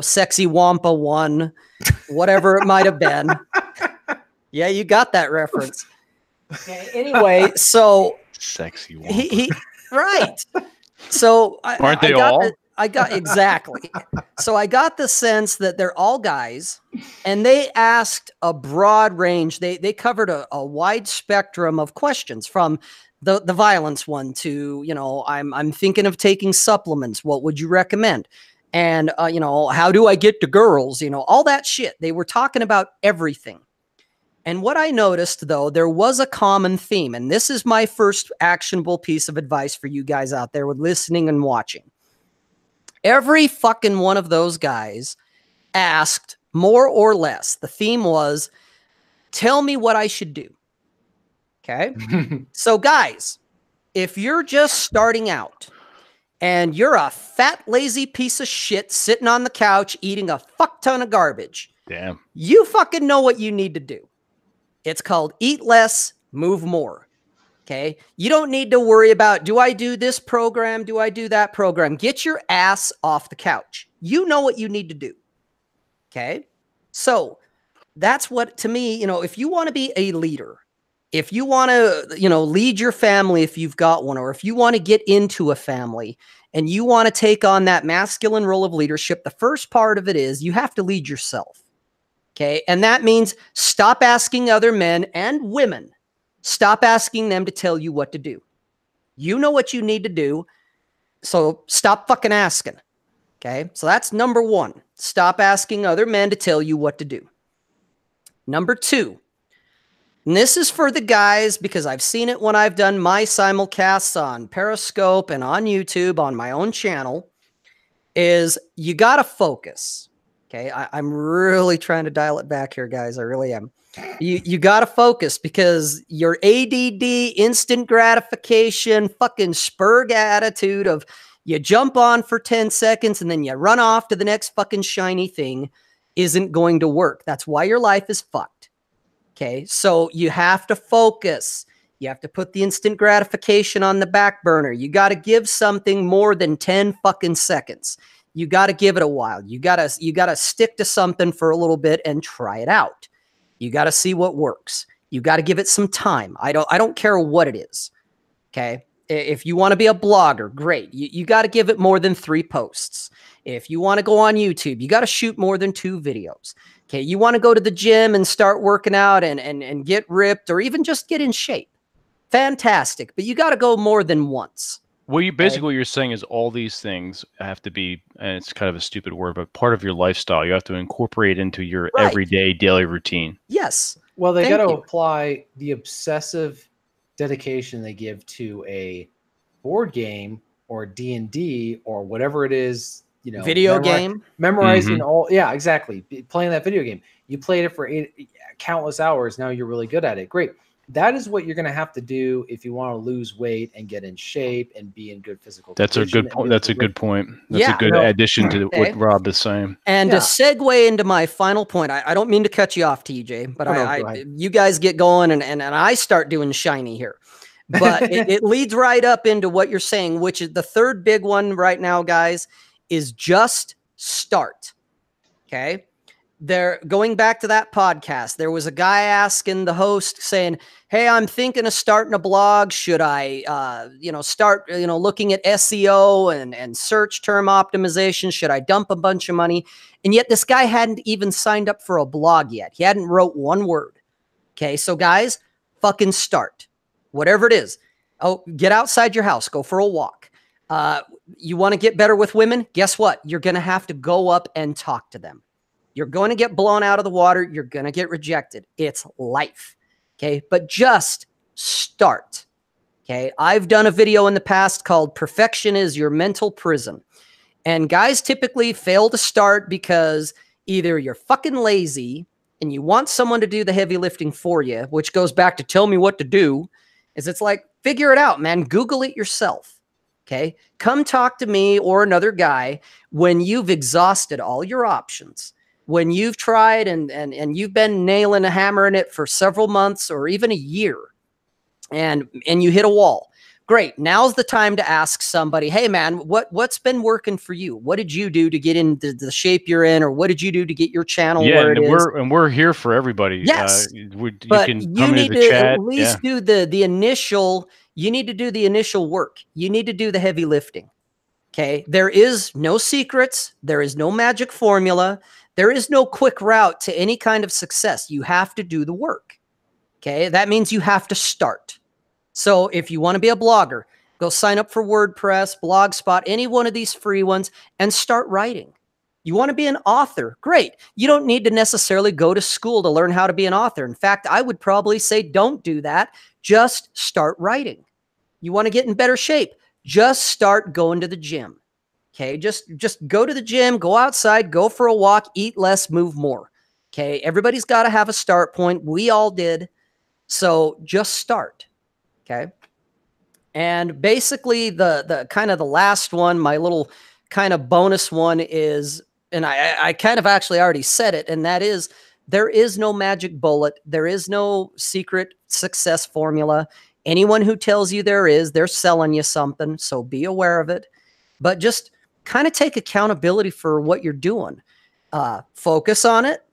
Sexy Wampa 1, whatever it might have been. Yeah, you got that reference. Okay, anyway, so Sexy Wampa. Right. So aren't they all? I got exactly. So I got the sense that they're all guys, and they asked a broad range. They covered a wide spectrum of questions, from the violence one to, you know, I'm thinking of taking supplements. What would you recommend? And you know, how do I get to girls? You know, all that shit. They were talking about everything. And what I noticed, though, there was a common theme, and this is my first actionable piece of advice for you guys out there with listening and watching. Every fucking one of those guys asked more or less. The theme was, tell me what I should do. Okay. So guys, if you're just starting out and you're a fat, lazy piece of shit sitting on the couch eating a fuck ton of garbage, damn, you fucking know what you need to do. It's called eat less, move more. Okay. You don't need to worry about, do I do this program? Do I do that program? Get your ass off the couch. You know what you need to do. Okay. So that's what, to me, you know, if you want to be a leader, if you want to, you know, lead your family, if you've got one, or if you want to get into a family and you want to take on that masculine role of leadership, the first part of it is you have to lead yourself. Okay. And that means stop asking other men and women. Stop asking them to tell you what to do. You know what you need to do. So stop fucking asking. Okay. So that's number one. Stop asking other men to tell you what to do. Number two, and this is for the guys because I've seen it when I've done my simulcasts on Periscope and on YouTube on my own channel, is you got to focus. Okay, I'm really trying to dial it back here, guys. I really am. You got to focus, because your ADD, instant gratification, fucking spurg attitude of you jump on for 10 seconds and then you run off to the next fucking shiny thing isn't going to work. That's why your life is fucked. Okay, so you have to focus. You have to put the instant gratification on the back burner. You got to give something more than 10 fucking seconds. You got to give it a while. You got to stick to something for a little bit and try it out. You got to see what works. You got to give it some time. I don't care what it is. Okay. If you want to be a blogger, great. You got to give it more than 3 posts. If you want to go on YouTube, you got to shoot more than 2 videos. Okay. You want to go to the gym and start working out and get ripped, or even just get in shape. Fantastic. But you got to go more than once. Well, basically what you're saying is all these things have to be, and it's kind of a stupid word, but part of your lifestyle. You have to incorporate into your everyday daily routine. Yes. Well, they got to apply the obsessive dedication they give to a board game or D&D or whatever it is, you know, video game, memorizing all. Yeah, exactly. Playing that video game. You played it for countless hours. Now you're really good at it. Great. That is what you're going to have to do if you want to lose weight and get in shape and be in good physical condition. That's a good point. That's a good point. That's a good addition to what Rob is saying. And to segue into my final point, I don't mean to cut you off, TJ, but you guys get going and I start doing shiny here. But it leads right up into what you're saying, which is the third big one right now, guys, is just start. Okay. They're going back to that podcast. There was a guy asking the host saying, hey, I'm thinking of starting a blog. Should I, start, looking at SEO and search term optimization? Should I dump a bunch of money? And yet this guy hadn't even signed up for a blog yet. He hadn't wrote one word. Okay. So guys, fucking start, whatever it is. Oh, get outside your house, go for a walk. You want to get better with women? Guess what? You're going to have to go up and talk to them. You're going to get blown out of the water. You're going to get rejected. It's life. Okay. But just start. Okay. I've done a video in the past called Perfection is Your Mental Prison. And guys typically fail to start because either you're fucking lazy and you want someone to do the heavy lifting for you, which goes back to tell me what to do, is it's like, figure it out, man. Google it yourself. Okay. Come talk to me or another guy when you've exhausted all your options. When you've tried and you've been nailing a hammer in it for several months or even a year and you hit a wall. Great. Now's the time to ask somebody, hey man, what's been working for you? What did you do to get into the shape you're in? Or what did you do to get your channel where it is? We're here for everybody. Yes. But you need to at least do the initial, you need to do the initial work. You need to do the heavy lifting. Okay. There is no secrets. There is no magic formula. There is no quick route to any kind of success. You have to do the work. Okay. That means you have to start. So if you want to be a blogger, go sign up for WordPress, Blogspot, any one of these free ones, and start writing. You want to be an author? Great. You don't need to necessarily go to school to learn how to be an author. In fact, I would probably say don't do that. Just start writing. You want to get in better shape? Just start going to the gym. Okay, just go to the gym, go outside, go for a walk, eat less, move more. Okay, everybody's got to have a start point. We all did. So just start. Okay. And basically the kind of the last one, my little kind of bonus one is, and I kind of actually already said it, and that is, there is no magic bullet. There is no secret success formula. Anyone who tells you there is, they're selling you something. So be aware of it, but just kind of take accountability for what you're doing. Focus on it,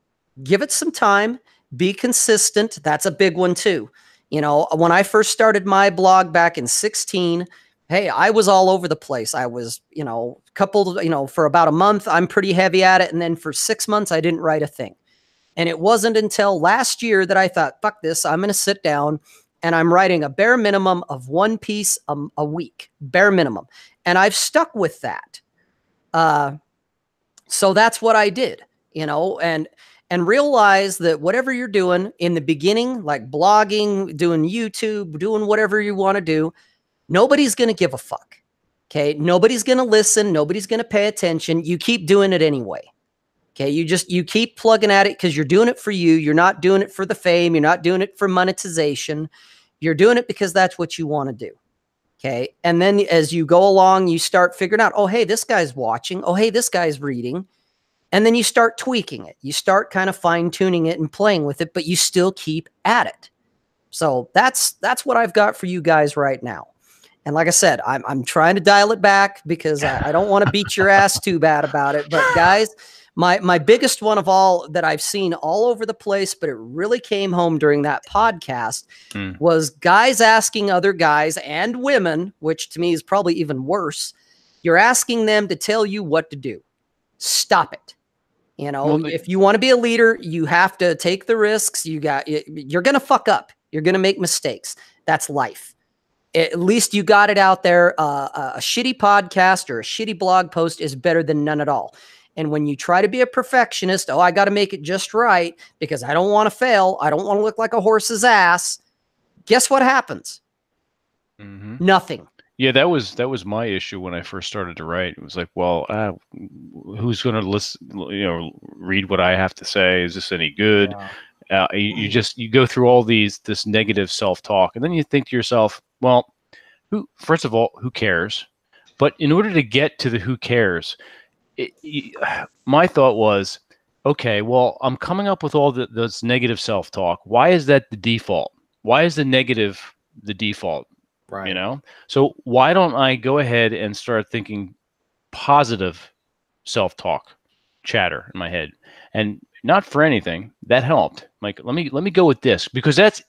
give it some time, be consistent. That's a big one too. You know, when I first started my blog back in 16, hey, I was all over the place. I was, you know, for about a month, I'm pretty heavy at it. And then for 6 months, I didn't write a thing. And it wasn't until last year that I thought, fuck this, I'm going to sit down and I'm writing a bare minimum of one piece a week, bare minimum. And I've stuck with that. So that's what I did, you know, and realize that whatever you're doing in the beginning, like blogging, doing YouTube, doing whatever you want to do, nobody's going to give a fuck. Okay. Nobody's going to listen. Nobody's going to pay attention. You keep doing it anyway. Okay. You keep plugging at it because you're doing it for you. You're not doing it for the fame. You're not doing it for monetization. You're doing it because that's what you want to do. Okay. And then as you go along, you start figuring out, oh, hey, this guy's watching. Oh, hey, this guy's reading. And then you start tweaking it. You start kind of fine tuning it and playing with it, but you still keep at it. So that's what I've got for you guys right now. And like I said, I'm trying to dial it back because I don't want to beat your ass too bad about it. But guys, my biggest one of all that I've seen all over the place, but it really came home during that podcast was guys asking other guys and women, which to me is probably even worse. You're asking them to tell you what to do. Stop it. You know, well, if you want to be a leader, you have to take the risks. You're going to fuck up. You're going to make mistakes. That's life. At least you got it out there. A shitty podcast or a shitty blog post is better than none at all. And when you try to be a perfectionist, I got to make it just right because I don't want to fail. I don't want to look like a horse's ass. Guess what happens? Mm-hmm. Nothing. Yeah, that was my issue when I first started to write. It was like, well, who's going to listen? You know, read what I have to say? Is this any good? Yeah. You go through all this negative self-talk, and then you think to yourself, well, first of all, who cares? But in order to get to the who cares, my thought was, okay, well, I'm coming up with all this negative self-talk. Why is that the default? Why is the negative the default? Right. You know, so why don't I go ahead and start thinking positive self-talk chatter in my head? And not for anything that helped. Like, let me go with this because that's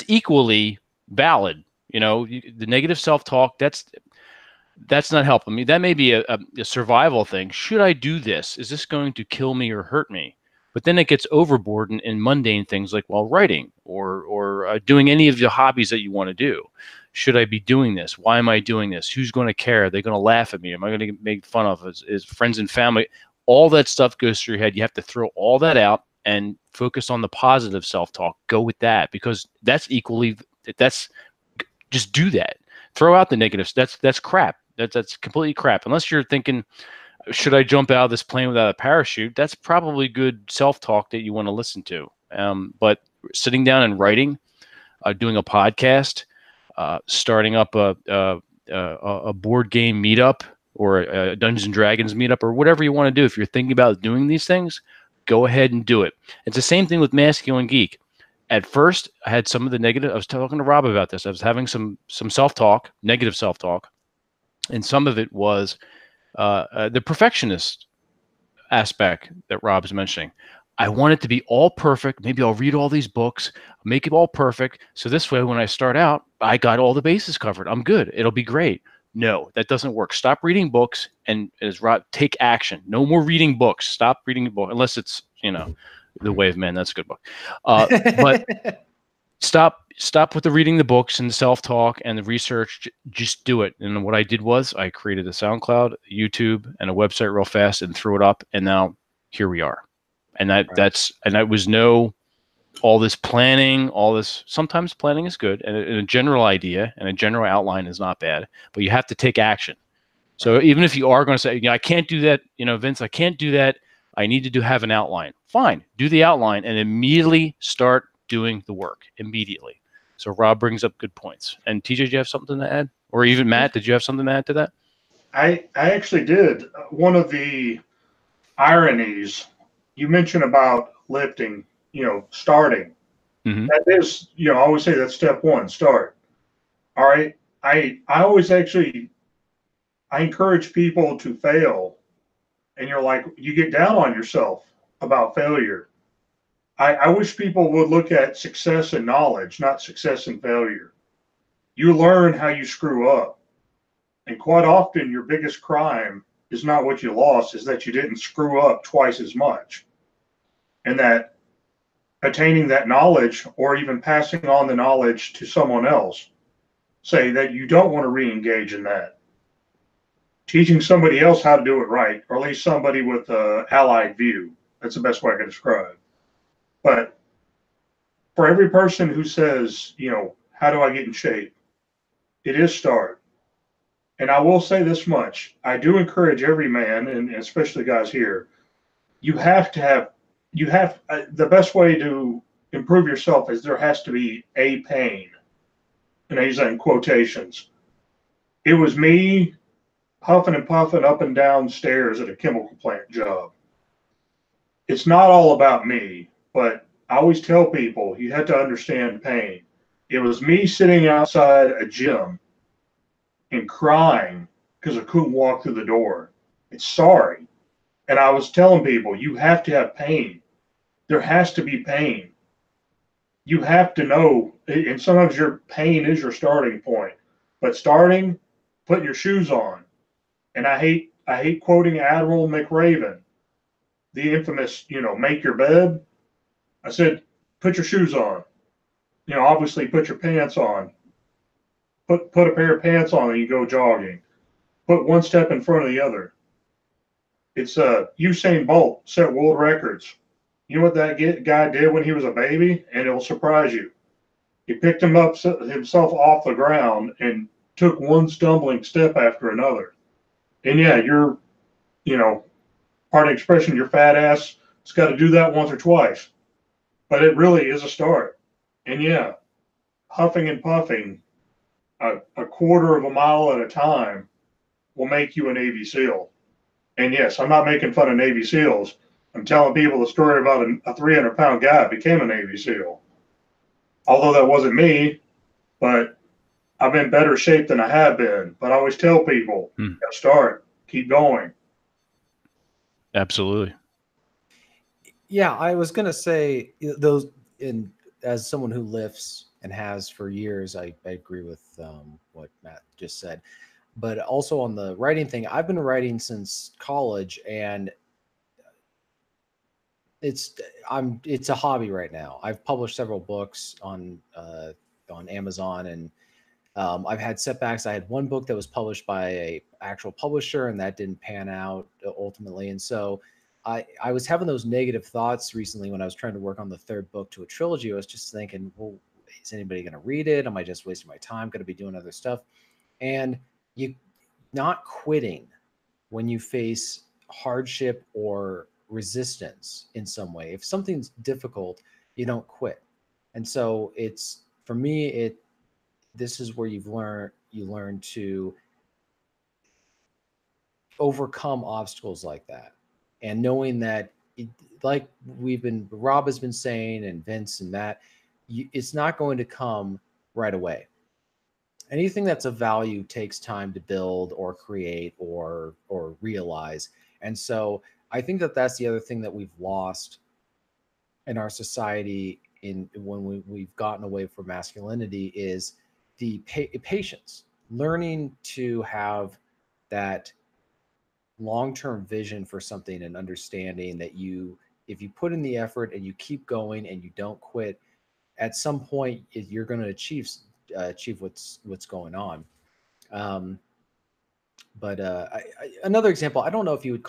equally valid. You know, the negative self-talk, that's not helping me. That may be a survival thing. Should I do this? Is this going to kill me or hurt me? But then it gets overboard in mundane things like, well, writing or doing any of the hobbies that you want to do. Should I be doing this? Why am I doing this? Who's going to care? Are they going to laugh at me? Am I going to get made fun of as friends and family? All that stuff goes through your head. You have to throw all that out and focus on the positive self-talk. Go with that because that's just do that. Throw out the negatives. That's crap. That's completely crap. Unless you're thinking, should I jump out of this plane without a parachute? That's probably good self-talk that you want to listen to. But sitting down and writing, doing a podcast, starting up a board game meetup or a Dungeons and Dragons meetup or whatever you want to do. If you're thinking about doing these things, go ahead and do it. It's the same thing with Masculine Geek. At first, I had some of the negative. I was talking to Rob about this. I was having some self-talk, negative self-talk, and some of it was the perfectionist aspect that Rob's mentioning. I want it to be all perfect. Maybe I'll read all these books, make it all perfect. So this way, when I start out, I got all the bases covered. I'm good. It'll be great. No, that doesn't work. Stop reading books and take action. No more reading books. Stop reading a book unless it's, The Way of Man. That's a good book. But stop with the reading the books and the self-talk and the research. Just do it. And what I did was I created a SoundCloud, YouTube, and a website real fast and threw it up. And now here we are. And that was all this planning, sometimes planning is good, and a general idea and a general outline is not bad, but you have to take action. So even if you are going to say, I can't do that, Vince, I can't do that. I need to have an outline. Fine, do the outline and immediately start doing the work immediately. So Rob brings up good points. And TJ, do you have something to add? Or even Matt, did you have something to add to that? I actually did. One of the ironies you mentioned about lifting, starting. Mm-hmm. That is, I always say that's step one, start. All right. I always I encourage people to fail. And you get down on yourself about failure. I wish people would look at success and knowledge, not success and failure. You learn how you screw up. And quite often your biggest crime is not what you lost, is that you didn't screw up twice as much. And that attaining that knowledge or even passing on the knowledge to someone else, say that you don't want to re-engage in that. Teaching somebody else how to do it right, or at least somebody with an allied view. That's the best way I can describe. But for every person who says, how do I get in shape? It is start. And I will say this much. I do encourage every man, and especially guys here, the best way to improve yourself is there has to be a pain. And I use that in quotations. It was me huffing and puffing up and down stairs at a chemical plant job. It's not all about me, but I always tell people you have to understand pain. It was me sitting outside a gym and crying because I couldn't walk through the door. It's sorry. And I was telling people, you have to have pain. There has to be pain. You have to know, and sometimes your pain is your starting point. But starting, putting your shoes on. And I hate quoting Admiral McRaven, the infamous, make your bed. I said, put your shoes on. Obviously put your pants on. Put a pair of pants on and you go jogging. Put one step in front of the other. It's Usain Bolt set world records. You know what that guy did when he was a baby? And it'll surprise you. He picked himself off the ground and took one stumbling step after another. And yeah, you're, part of expression, your fat ass, it's got to do that once or twice. But it really is a start. And yeah, huffing and puffing a quarter of a mile at a time will make you a Navy SEAL. And yes, I'm not making fun of Navy SEALs. I'm telling people the story about a 300-pound guy became a Navy SEAL. Although that wasn't me, but I'm in better shape than I have been. But I always tell people, start, keep going. Absolutely. Yeah, I was going to say as someone who lifts and has for years, I agree with what Matt just said. But also on the writing thing, I've been writing since college, and it's a hobby right now. I've published several books on Amazon, and I've had setbacks. I had one book that was published by an actual publisher, and that didn't pan out ultimately. And so I was having those negative thoughts recently when I was trying to work on the third book to a trilogy. I was just thinking, well, is anybody going to read it? Am I just wasting my time? Going to be doing other stuff? And you not quitting when you face hardship or resistance in some way. If something's difficult, you don't quit. And so for me, this is where you learn to overcome obstacles like that. And knowing that, like Rob has been saying, and Vince and Matt, it's not going to come right away. Anything that's of value takes time to build or create or realize. And so I think that's the other thing that we've lost in our society when we've gotten away from masculinity is the patience. learning to have that long-term vision for something and understanding that if you put in the effort and you keep going and you don't quit, at some point you're going to achieve what's going on. But another example, I don't know if we would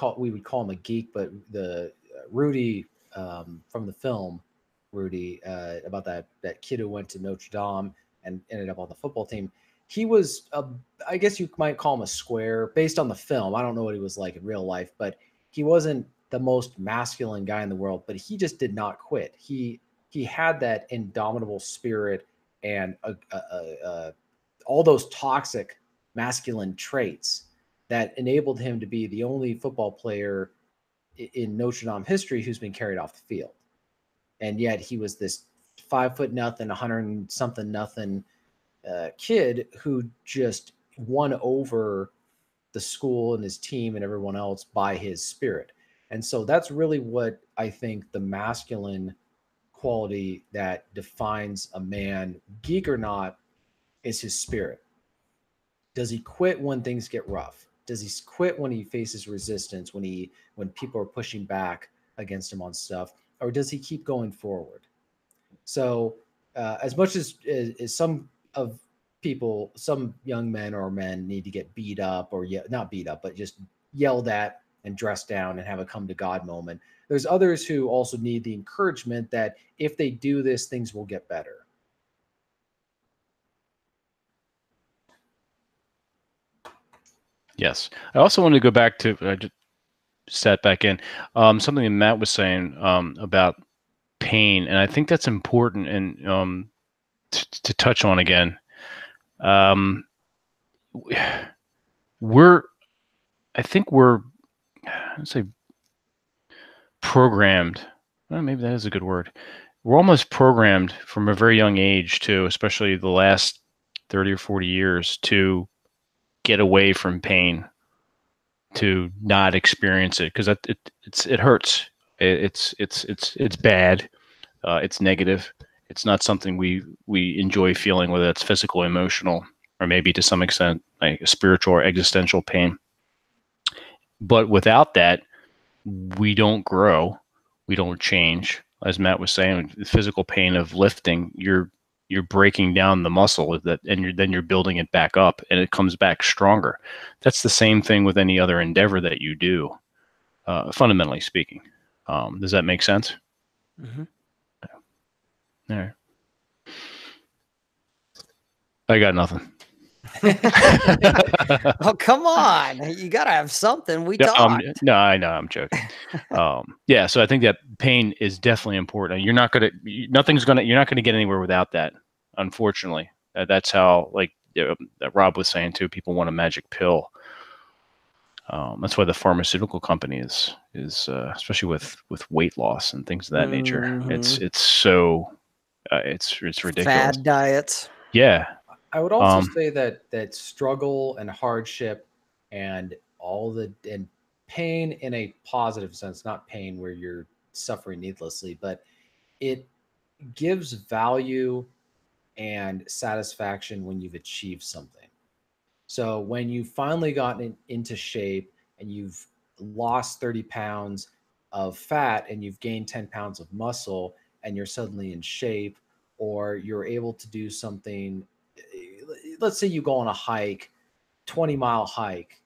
call him a geek, but the Rudy from the film Rudy, about that kid who went to Notre Dame and ended up on the football team. He was, I guess you might call him a square based on the film. I don't know what he was like in real life, but he wasn't the most masculine guy in the world, but he just did not quit. He had that indomitable spirit and all those toxic masculine traits that enabled him to be the only football player in Notre Dame history who's been carried off the field. And yet he was this 5'0" 100-something kid who just won over the school and his team and everyone else by his spirit. And so that's really what I think the masculine quality that defines a man, geek or not, is his spirit. Does he quit when things get rough? Does he quit when he faces resistance, when people are pushing back against him on stuff? Or does he keep going forward? So as much as some young men or men need to get beat up, or not beat up, but just yelled at and dressed down and have a come to God moment, there's others who also need the encouragement that if they do this, things will get better. Yes. I also want to go back to, I just sat back in, something that Matt was saying about pain. And I think that's important and to touch on again. I think we're, let's say, programmed. Well, maybe that is a good word. We're almost programmed from a very young age to, especially the last 30 or 40 years, to get away from pain, to not experience it, because it hurts. It's bad. It's negative. It's not something we enjoy feeling, whether it's physical, emotional, or maybe to some extent like a spiritual or existential pain. But without that, we don't grow, we don't change. As Matt was saying, the physical pain of lifting, you're breaking down the muscle and then you're building it back up, and it comes back stronger. That's the same thing with any other endeavor that you do, fundamentally speaking. Does that make sense? Mm-hmm. All right. I got nothing. Oh, come on. You got to have something. We talked. No, I know. I'm joking. Yeah. So I think that pain is definitely important. You're not going to get anywhere without that. Unfortunately, that's how, like Rob was saying too, people want a magic pill. That's why the pharmaceutical company is especially with weight loss and things of that nature. It's so it's ridiculous. Fad diets. Yeah. I would also say that struggle and hardship and and pain in a positive sense, not pain where you're suffering needlessly, but it gives value and satisfaction when you've achieved something. So when you finally gotten into shape and you've lost 30 pounds of fat and you've gained 10 pounds of muscle and you're suddenly in shape, or you're able to do something, let's say you go on a hike, 20-mile hike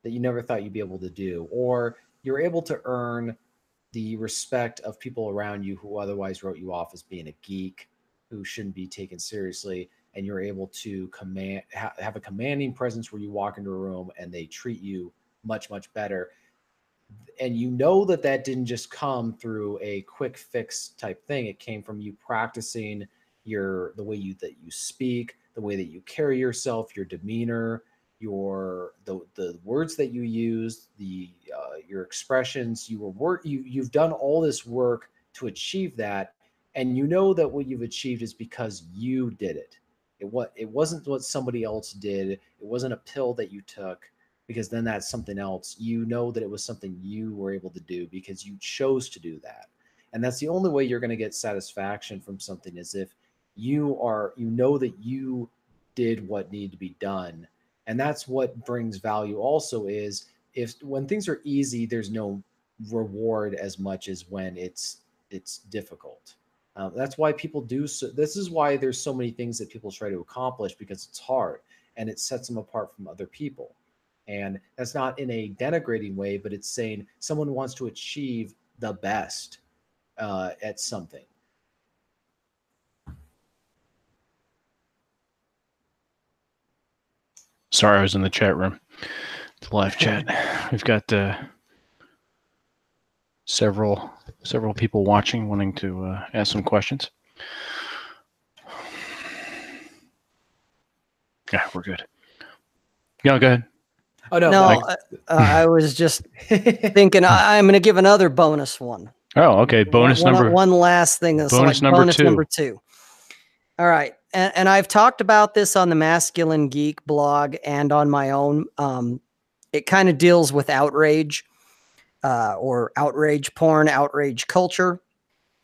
that you never thought you'd be able to do, or you're able to earn the respect of people around you who otherwise wrote you off as being a geek, who shouldn't be taken seriously, and you're able to have a commanding presence where you walk into a room and they treat you much, much better. And you know that didn't just come through a quick fix type thing. It came from you practicing the way you speak, the way that you carry yourself, your demeanor, the words that you use, your expressions. You've done all this work to achieve that, and you know that what you've achieved is because you did it. It wasn't what somebody else did. It wasn't a pill that you took, because then that's something else. You know that it was something you were able to do because you chose to do that. And that's the only way you're going to get satisfaction from something, is if you know that you did what needed to be done. And that's what brings value also, is when things are easy, there's no reward as much as when it's difficult. That's why people do so. This is why there's so many things that people try to accomplish, because it's hard and it sets them apart from other people. And that's not in a denigrating way, but it's saying someone wants to achieve the best at something. Sorry, I was in the chat room. It's a live chat. We've got several people watching, wanting to ask some questions. Yeah, we're good. No, go ahead. Oh no, no. I was just thinking I'm going to give another bonus one. Oh, okay. Bonus number one last thing. Bonus number two. All right. And I've talked about this on the Masculine Geek blog and on my own. It kind of deals with outrage, or outrage porn, outrage culture.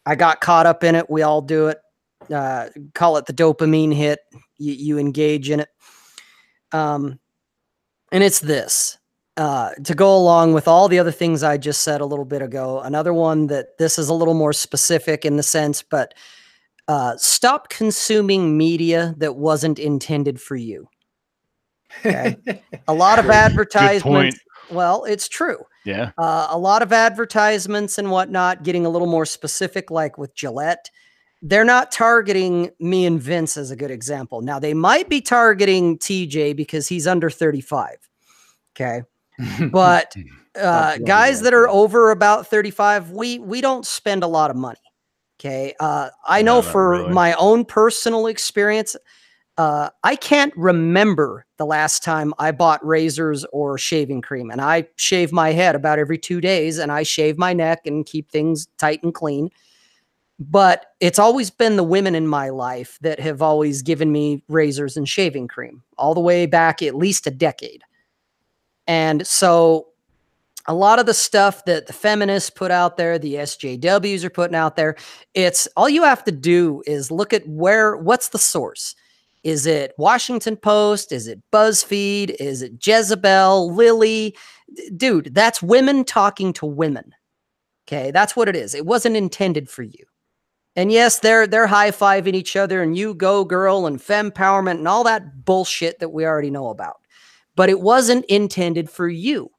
I got caught up in it. We all do it. Call it the dopamine hit. You engage in it. And it's this. To go along with all the other things I just said a little bit ago, another one that this is a little more specific in the sense, but stop consuming media that wasn't intended for you. Okay. A lot of advertisements. Well, it's true. Yeah. A lot of advertisements and whatnot, getting a little more specific, like with Gillette. They're not targeting me and Vince as a good example. Now, they might be targeting TJ because he's under 35. Okay. But guys that are over about 35, we don't spend a lot of money. Okay. I know for my own personal experience, I can't remember the last time I bought razors or shaving cream, and I shave my head about every 2 days, and I shave my neck and keep things tight and clean. But it's always been the women in my life that have always given me razors and shaving cream all the way back at least a decade. And so a lot of the stuff that the feminists put out there, the SJWs are putting out there, it's all you have to do is look at what's the source. Is it Washington Post? Is it BuzzFeed? Is it Jezebel, Lily? Dude, that's women talking to women. Okay, that's what it is. It wasn't intended for you. And yes, they're high-fiving each other and you go girl and fempowerment and all that bullshit that we already know about. But it wasn't intended for you.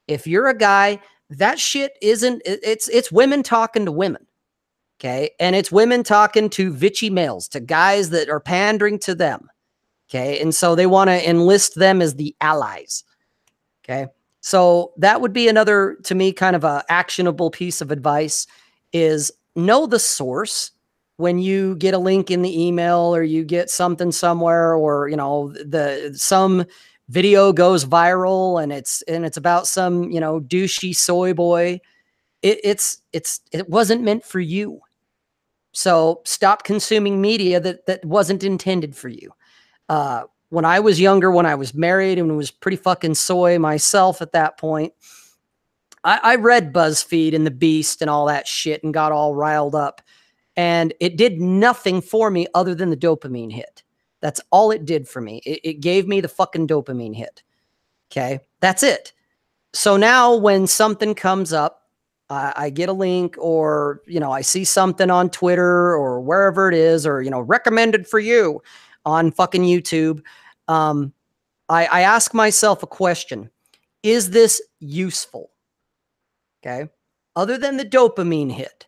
If you're a guy, that shit isn't, it's women talking to women. Okay. And it's women talking to bitchy males, to guys that are pandering to them. Okay. And so they want to enlist them as the allies. Okay. So that would be another, to me, kind of a actionable piece of advice is know the source. When you get a link in the email or you get something somewhere, or, you know, some video goes viral and it's about some, you know, douchey soy boy. It wasn't meant for you. So stop consuming media that wasn't intended for you. When I was younger, when I was married and was pretty fucking soy myself at that point, I read BuzzFeed and The Beast and all that shit and got all riled up. And it did nothing for me other than the dopamine hit. That's all it did for me. It gave me the fucking dopamine hit. Okay. That's it. So now when something comes up, I get a link, or, you know, I see something on Twitter or wherever it is, or, you know, recommended for you on fucking YouTube. I ask myself a question. Is this useful? Okay. Other than the dopamine hit,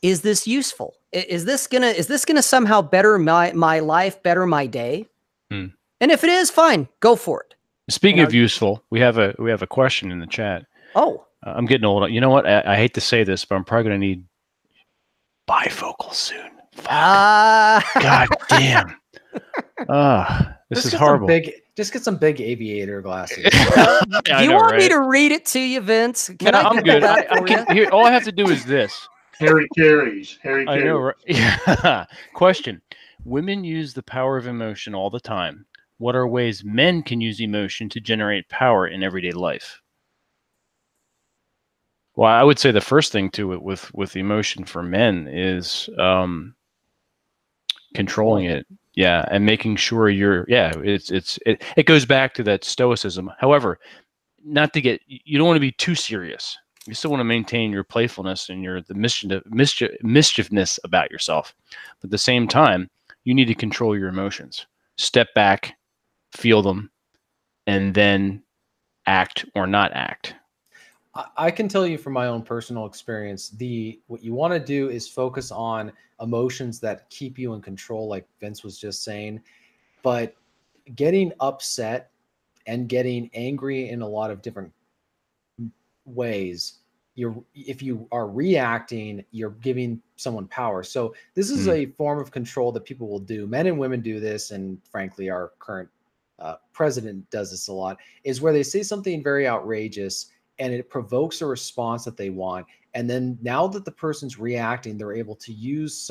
is this useful? Is this gonna somehow better my life, better my day? And if it is, fine, go for it. Speaking of useful, we have a question in the chat. Oh, I'm getting old. You know what? I hate to say this, but I'm probably gonna need bifocals soon. God damn. This is horrible. Just get some big aviator glasses. Do you want me to read it to you, Vince? I'm good. All I have to do is this. Harry carries. I know, right? Yeah. Question. Women use the power of emotion all the time. What are ways men can use emotion to generate power in everyday life? Well, I would say the first thing to it with emotion for men is controlling it. Yeah, and making sure it goes back to that stoicism. However, you don't want to be too serious. You still want to maintain your playfulness and the mischievness about yourself. But at the same time, you need to control your emotions. Step back, feel them, and then act or not act. I can tell you from my own personal experience, what you want to do is focus on emotions that keep you in control, like Vince was just saying. But getting upset and getting angry in a lot of different ways, if you are reacting, you're giving someone power. So this is a form of control that people will do. Men and women do this, and frankly, our current president does this a lot, is where they say something very outrageous and it provokes a response that they want. And then now that the person's reacting, they're able to use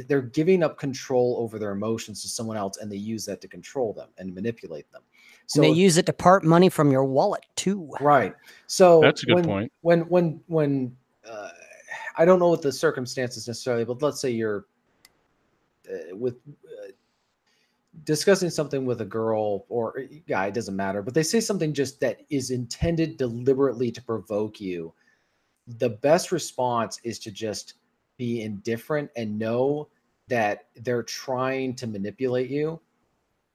they're giving up control over their emotions to someone else, and they use that to control them and manipulate them. So, and they use it to part money from your wallet too. Right. So that's a good point. When I don't know what the circumstances necessarily, but let's say you're discussing something with a girl or a guy, it doesn't matter, but they say something just that is intended deliberately to provoke you. The best response is to just be indifferent and know that they're trying to manipulate you.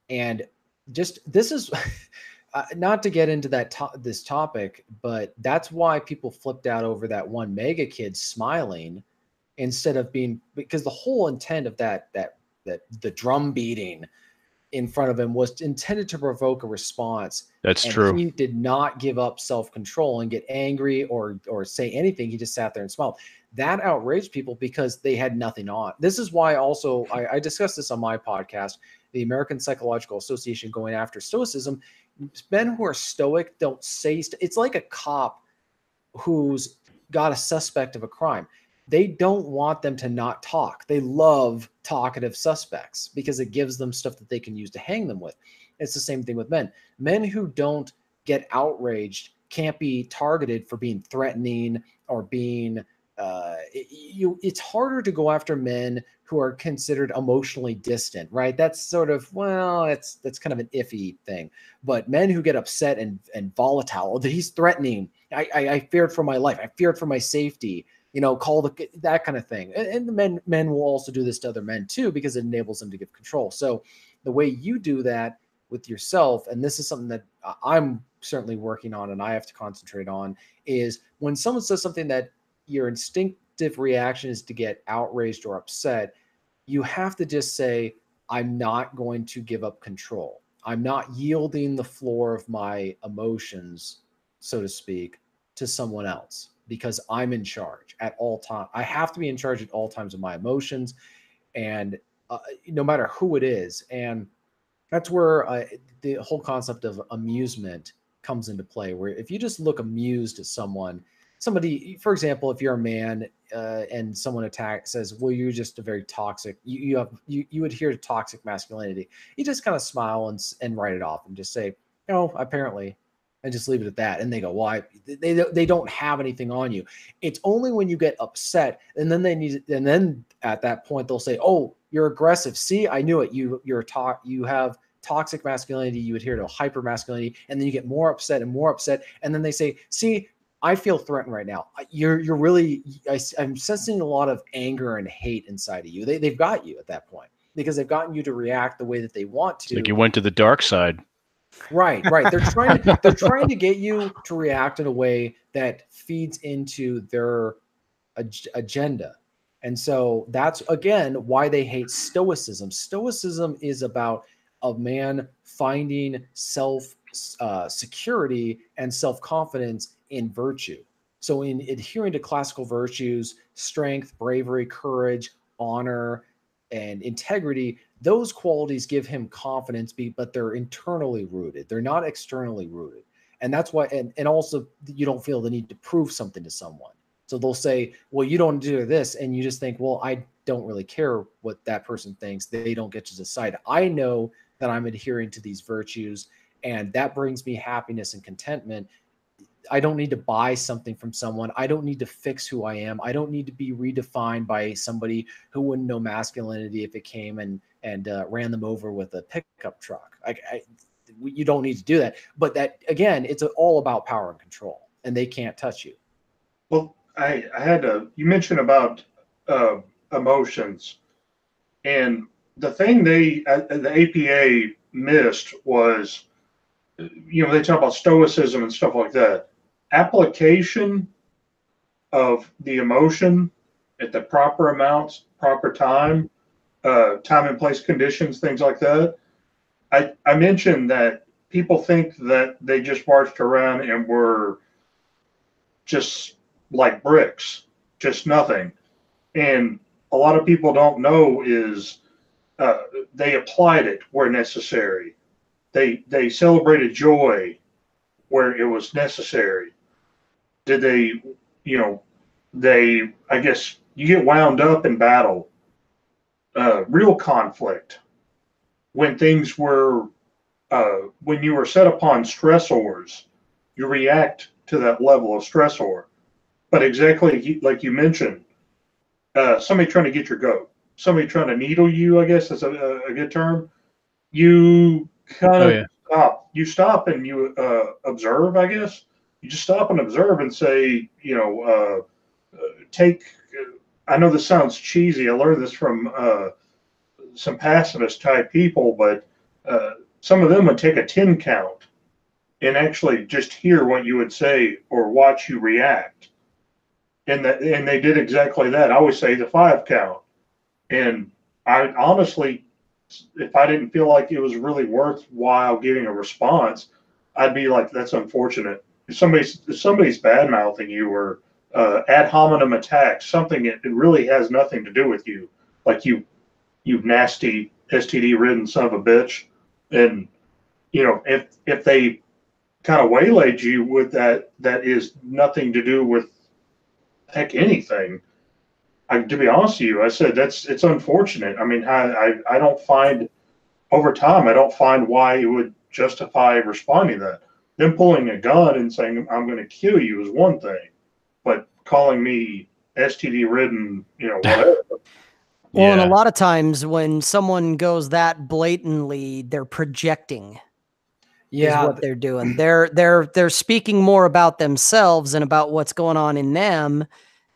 And just, this is not to get into this topic, but that's why people flipped out over that one mega kid smiling instead of because the whole intent of that the drum beating in front of him was intended to provoke a response. That's true. He did not give up self-control and get angry or say anything. He just sat there and smiled. That outraged people because they had nothing on. This is why also I discussed this on my podcast, the American Psychological Association going after Stoicism. Men who are stoic don't say it's like a cop who's got a suspect of a crime. They don't want them to not talk. They love talkative suspects because it gives them stuff that they can use to hang them with. It's the same thing with men. Men who don't get outraged can't be targeted for being threatening or being it's harder to go after men who are considered emotionally distant, right? That's sort of, well, that's kind of an iffy thing. But men who get upset and volatile, that he's threatening, I feared for my life, I feared for my safety, that kind of thing. And the men will also do this to other men too, because it enables them to give control. So the way you do that with yourself, and this is something that I'm certainly working on and I have to concentrate on, is when someone says something that your instinctive reaction is to get outraged or upset, you have to just say, I'm not going to give up control. I'm not yielding the floor of my emotions, so to speak, to someone else, because I'm in charge at all times. I have to be in charge at all times of my emotions, and no matter who it is. And that's where the whole concept of amusement comes into play, where if you just look amused at somebody, for example, if you're a man and someone says, well, you're just a very toxic, you adhere to toxic masculinity, you just kind of smile and write it off and just say, no, apparently, and just leave it at that. And they go, well, they don't have anything on you. It's only when you get upset, and then at that point they'll say, oh, you're aggressive. See, I knew it. You have toxic masculinity. You adhere to hyper masculinity, and then you get more upset and more upset. And then they say, see, I feel threatened right now. You're really, I'm sensing a lot of anger and hate inside of you. They've got you at that point because they've gotten you to react the way that they want to. It's like you went to the dark side. Right. They're trying to get you to react in a way that feeds into their agenda. And so that's, again, why they hate Stoicism. Stoicism is about a man finding security and self-confidence in virtue. So in adhering to classical virtues, strength, bravery, courage, honor, and integrity, those qualities give him confidence, but they're internally rooted. They're not externally rooted. And that's why, and also you don't feel the need to prove something to someone. So they'll say, well, you don't do this. And you just think, well, I don't really care what that person thinks. They don't get to decide. I know that I'm adhering to these virtues, and that brings me happiness and contentment. I don't need to buy something from someone. I don't need to fix who I am. I don't need to be redefined by somebody who wouldn't know masculinity if it came and and ran them over with a pickup truck. You don't need to do that. But that, again, it's all about power and control, and they can't touch you. Well, I had you mentioned about emotions, and the thing the APA missed was, they talk about Stoicism and stuff like that. Application of the emotion at the proper amounts, proper time, time and place conditions, things like that. I mentioned that people think that they just marched around and were just like bricks, just nothing. And a lot of people don't know is they applied it where necessary. They celebrated joy where it was necessary. Did they, I guess you get wound up in battle, real conflict, when things were, when you were set upon stressors, you react to that level of stressor. But exactly like you mentioned, somebody trying to get your goat, somebody trying to needle you, I guess that's a good term. You kind of stop. You stop and you observe, I guess. You just stop and observe and say, take, I know this sounds cheesy. I learned this from some pacifist type people, but some of them would take a 10 count and actually just hear what you would say or watch you react. And they did exactly that. I always say the 5 count. And I honestly, if I didn't feel like it was really worthwhile giving a response, I'd be like, that's unfortunate. If somebody's bad mouthing you or ad hominem attacks, something it really has nothing to do with you, like you nasty STD ridden son of a bitch. And if they kind of waylaid you with that is nothing to do with heck anything. To be honest with you, I said it's unfortunate. I mean, I don't find over time, I don't find why it would justify responding to that. Them pulling a gun and saying I'm going to kill you is one thing, but calling me STD ridden, whatever. Well, and a lot of times when someone goes that blatantly, they're projecting. Is what they're doing. They're speaking more about themselves and about what's going on in them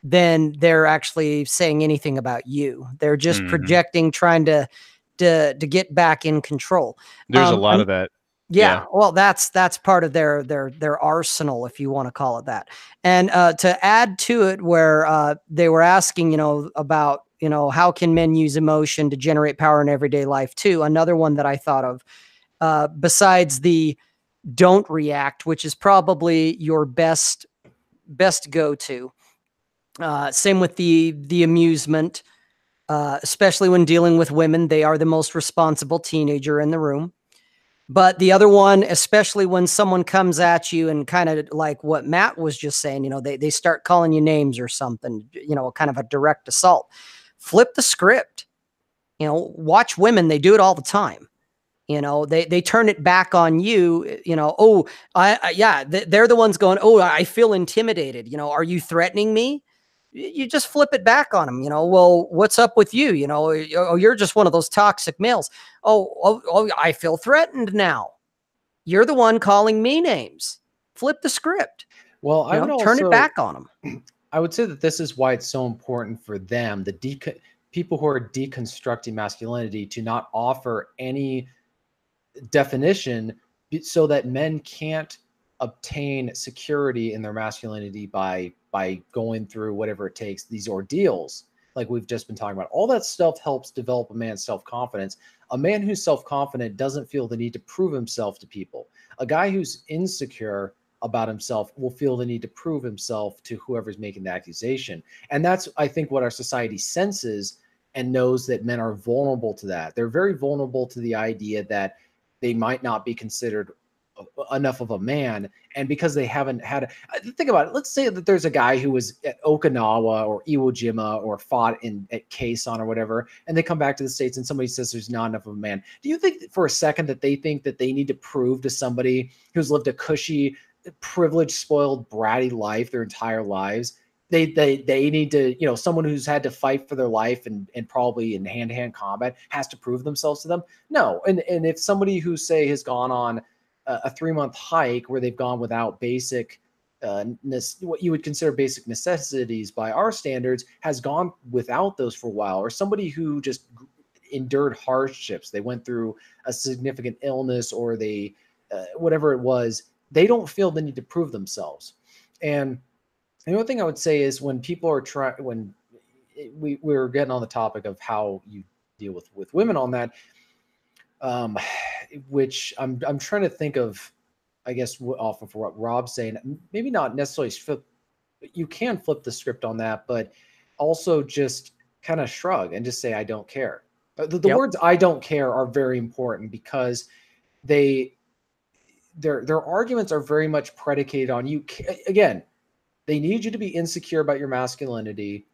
than they're actually saying anything about you. They're just projecting, trying to get back in control. There's a lot of that. Yeah. Well, that's part of their arsenal, if you want to call it that. And to add to it, where they were asking, about, how can men use emotion to generate power in everyday life too? Another one that I thought of, besides the don't react, which is probably your best go-to. Same with the amusement, especially when dealing with women. They are the most responsible teenager in the room. But the other one, especially when someone comes at you and kind of like what Matt was just saying, they start calling you names or something, kind of a direct assault. Flip the script. Watch women. They do it all the time. They turn it back on you, they're the ones going, oh, I feel intimidated. Are you threatening me? You just flip it back on them. Well, what's up with you? Oh, you're just one of those toxic males. Oh, I feel threatened now. You're the one calling me names. Flip the script. Well, I would also turn it back on them. I would say that this is why it's so important for them, people who are deconstructing masculinity, to not offer any definition so that men can't obtain security in their masculinity by going through whatever it takes, these ordeals like we've just been talking about. All that stuff helps develop a man's self-confidence. A man who's self-confident doesn't feel the need to prove himself to people. A guy who's insecure about himself will feel the need to prove himself to whoever's making the accusation. And that's, I think, what our society senses and knows, that men are vulnerable to that. They're very vulnerable to the idea that they might not be considered enough of a man. And because they haven't had think about it, let's say that there's a guy who was at Okinawa or Iwo Jima or fought at Quezon or whatever, and they come back to the States and somebody says there's not enough of a man. Do you think for a second that they think that they need to prove to somebody who's lived a cushy, privileged, spoiled, bratty life their entire lives they need to, you know, someone who's had to fight for their life and probably in hand-to-hand combat has to prove themselves to them. No. And if somebody who, say, has gone on a 3-month hike where they've gone without basic what you would consider basic necessities by our standards, has gone without those for a while, or somebody who just endured hardships, they went through a significant illness, or they whatever it was, they don't feel the need to prove themselves. And the other thing I would say is, when people are when we're getting on the topic of how you deal with women on that, which I'm trying to think of, I guess, off of what Rob's saying, maybe not necessarily flip, you can flip the script on that, but also just kind of shrug and just say, I don't care. The words "I don't care" are very important, because their arguments are very much predicated on you. Again, they need you to be insecure about your masculinity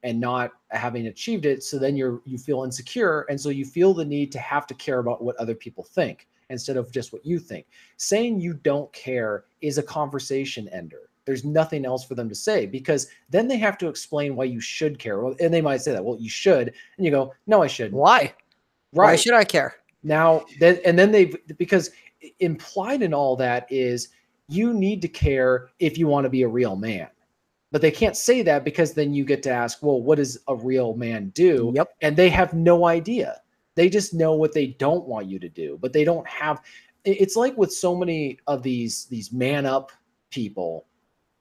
and not having achieved it. So then you feel insecure. And so you feel the need to have to care about what other people think instead of just what you think. Saying you don't care is a conversation ender. There's nothing else for them to say, because then they have to explain why you should care. Well, and they might say that, well, you should. And you go, no, I shouldn't. Why? Right. Why should I care? Now, because implied in all that is, you need to care if you want to be a real man. But they can't say that, because then you get to ask, well, what does a real man do? Yep. And they have no idea. They just know what they don't want you to do, but they don't have. It's like with so many of these man up people,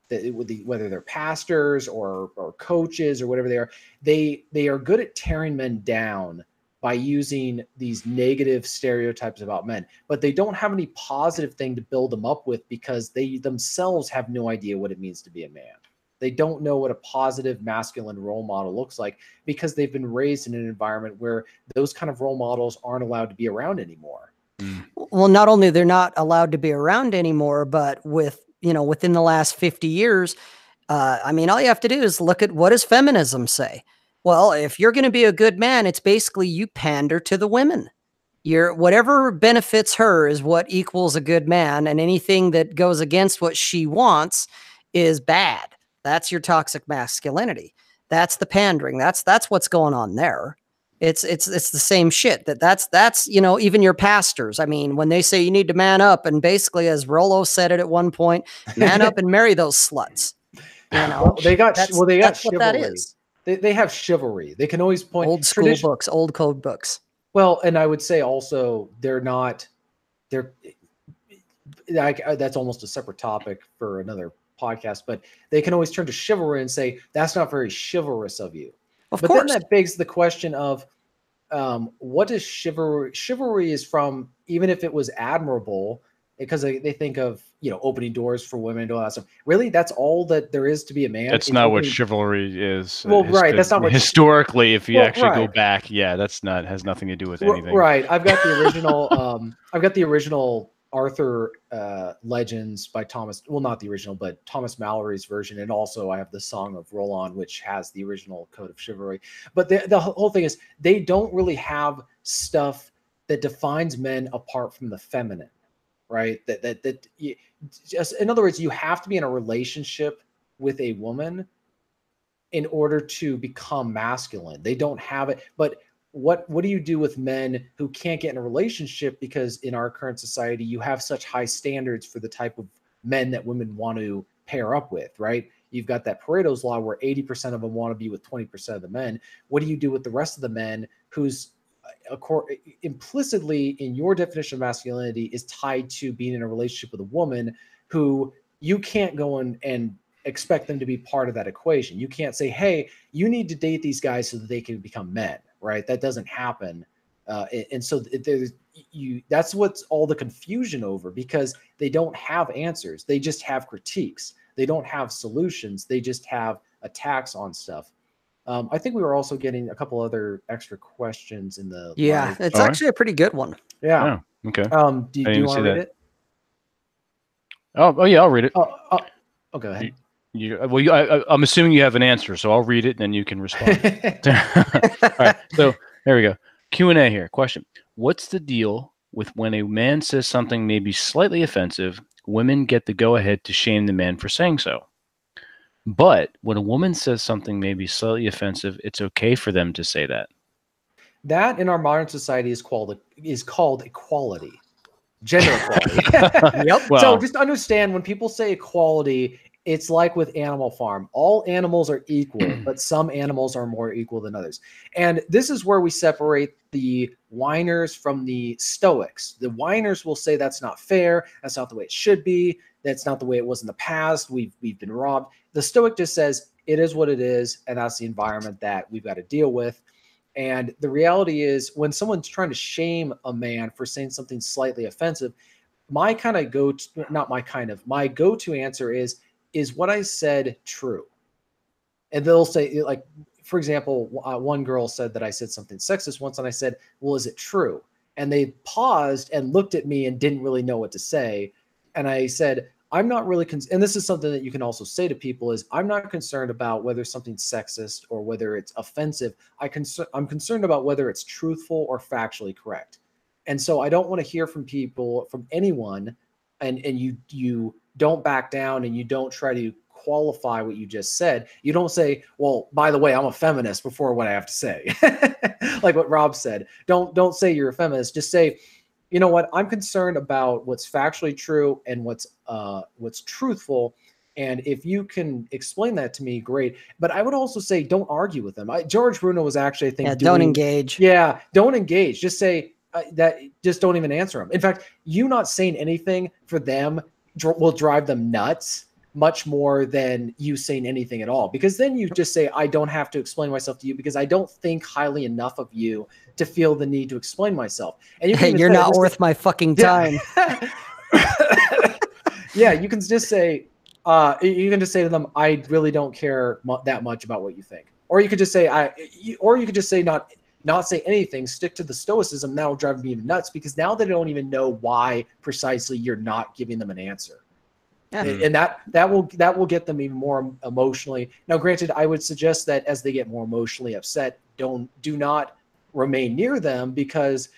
that whether they're pastors or coaches or whatever they are good at tearing men down by using these negative stereotypes about men, but they don't have any positive thing to build them up with, because they themselves have no idea what it means to be a man. They don't know what a positive masculine role model looks like, because they've been raised in an environment where those kind of role models aren't allowed to be around anymore. Well, not only they're not allowed to be around anymore, but within the last 50 years, I mean, all you have to do is look at, what does feminism say? Well, if you're going to be a good man, it's basically you pander to the women. Whatever benefits her is what equals a good man, and anything that goes against what she wants is bad. That's your toxic masculinity. That's the pandering. That's what's going on there. It's the same shit. That's even your pastors. I mean, when they say you need to man up, and basically, as Rollo said it at one point, man up and marry those sluts. Well, they got chivalry. What that is. They have chivalry. They can always point old school books, old code books. Well, and I would say also that's almost a separate topic for another podcast, but they can always turn to chivalry and say, that's not very chivalrous of you. But then that begs the question of, what is chivalry? Chivalry is from, even if it was admirable, because they think of, opening doors for women and all that stuff. Really, that's all that there is to be a man? That's not what chivalry is. Well, right. That's not what historically, if you actually go back, has nothing to do with anything. Right. I've got the original Arthur Legends by Thomas. Well, not the original, but Thomas Mallory's version. And also I have the Song of Roland, which has the original code of chivalry. But the whole thing is, they don't really have stuff that defines men apart from the feminine. Right. Just, in other words, you have to be in a relationship with a woman in order to become masculine. They don't have it. But what do you do with men who can't get in a relationship, because in our current society, you have such high standards for the type of men that women want to pair up with, right? You've got that Pareto's law where 80% of them want to be with 20% of the men. What do you do with the rest of the men who's implicitly in your definition of masculinity is tied to being in a relationship with a woman who you can't go and expect them to be part of that equation? You can't say, hey, you need to date these guys so that they can become men, right? That doesn't happen. And so that's what's all the confusion over, because they don't have answers. They just have critiques. They don't have solutions. They just have attacks on stuff. I think we were also getting a couple other extra questions in the live. It's actually a pretty good one. Yeah. Oh, okay. Do you want to read it? Oh yeah, I'll read it. Oh, go ahead. I'm assuming you have an answer, so I'll read it and then you can respond. All right. So there we go. Q&A here. Question: what's the deal with when a man says something maybe slightly offensive, women get the go-ahead to shame the man for saying so? But when a woman says something maybe slightly offensive, it's okay for them to say that. That in our modern society is called equality, gender equality. Yep. Well, So just understand, when people say equality, it's like with Animal Farm. All animals are equal, but some animals are more equal than others. And this is where we separate the whiners from the Stoics. The whiners will say that's not fair. That's not the way it should be. That's not the way it was in the past. We've been robbed. The Stoic just says it is what it is, and that's the environment that we've got to deal with. And the reality is, when someone's trying to shame a man for saying something slightly offensive, my go-to answer is what I said true? And they'll say, like, for example, one girl said that I said something sexist once, and I said, well, is it true? And they paused and looked at me and didn't really know what to say. And I said, I'm not really, and this is something that you can also say to people, is I'm not concerned about whether something's sexist or whether it's offensive. I'm concerned about whether it's truthful or factually correct. And so I don't want to hear from people, from anyone, and you don't back down and you don't try to qualify what you just said. You don't say, well, by the way, I'm a feminist before what I have to say. Like what Rob said. Don't say you're a feminist. Just say, you know what, I'm concerned about what's factually true and what's truthful. And if you can explain that to me, great. But I would also say, don't argue with them. George Bruno was actually, I think, don't engage. Yeah, don't engage. Just say that. Just don't even answer them. In fact, you not saying anything for them will drive them nuts much more than you saying anything at all. Because then you just say, I don't have to explain myself to you because I don't think highly enough of you to feel the need to explain myself. And you're not worth my fucking time. Yeah, you can just say, to them, I really don't care that much about what you think. Or you could just say, not say anything, stick to the Stoicism. That'll drive me even nuts, because now they don't even know why precisely you're not giving them an answer. Yeah. And that will get them even more emotionally. Now, granted, I would suggest that as they get more emotionally upset, do not remain near them, because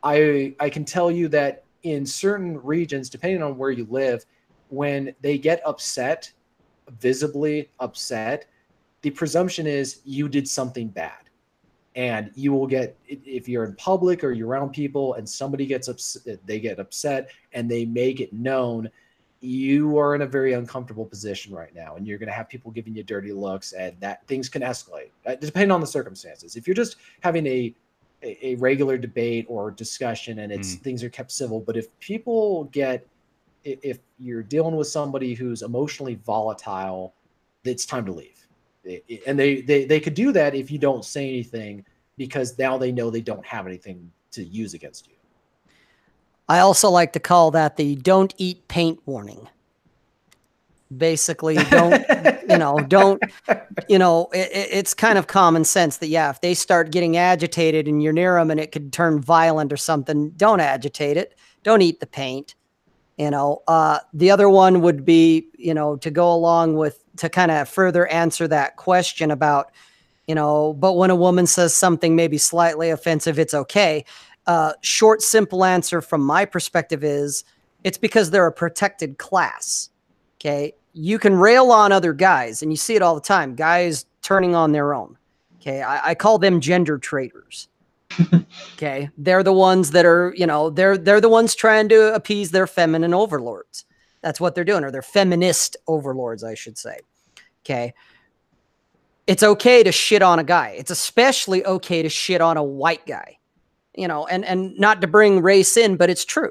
I can tell you that in certain regions, depending on where you live, when they get upset, visibly upset, the presumption is you did something bad. And you will get, if you're in public or you're around people and somebody gets upset, they get upset and they make it known, you are in a very uncomfortable position right now, and you're going to have people giving you dirty looks, and that things can escalate depending on the circumstances. If you're just having a regular debate or discussion and things are kept civil, but if you're dealing with somebody who's emotionally volatile, it's time to leave. And they could do that if you don't say anything, because now they know they don't have anything to use against you. I also like to call that the don't eat paint warning. Basically, it's kind of common sense that, yeah, if they start getting agitated and you're near them and it could turn violent or something, don't agitate it. Don't eat the paint. The other one would be, to go along with, to kind of further answer that question about, but when a woman says something maybe slightly offensive, it's okay. Short, simple answer from my perspective is it's because they're a protected class. Okay. You can rail on other guys, and you see it all the time. Guys turning on their own. Okay. I call them gender traitors. Okay. They're the ones that are, they're the ones trying to appease their feminine overlords. That's what they're doing, or their feminist overlords, I should say. Okay. It's okay to shit on a guy. It's especially okay to shit on a white guy. And not to bring race in, but it's true.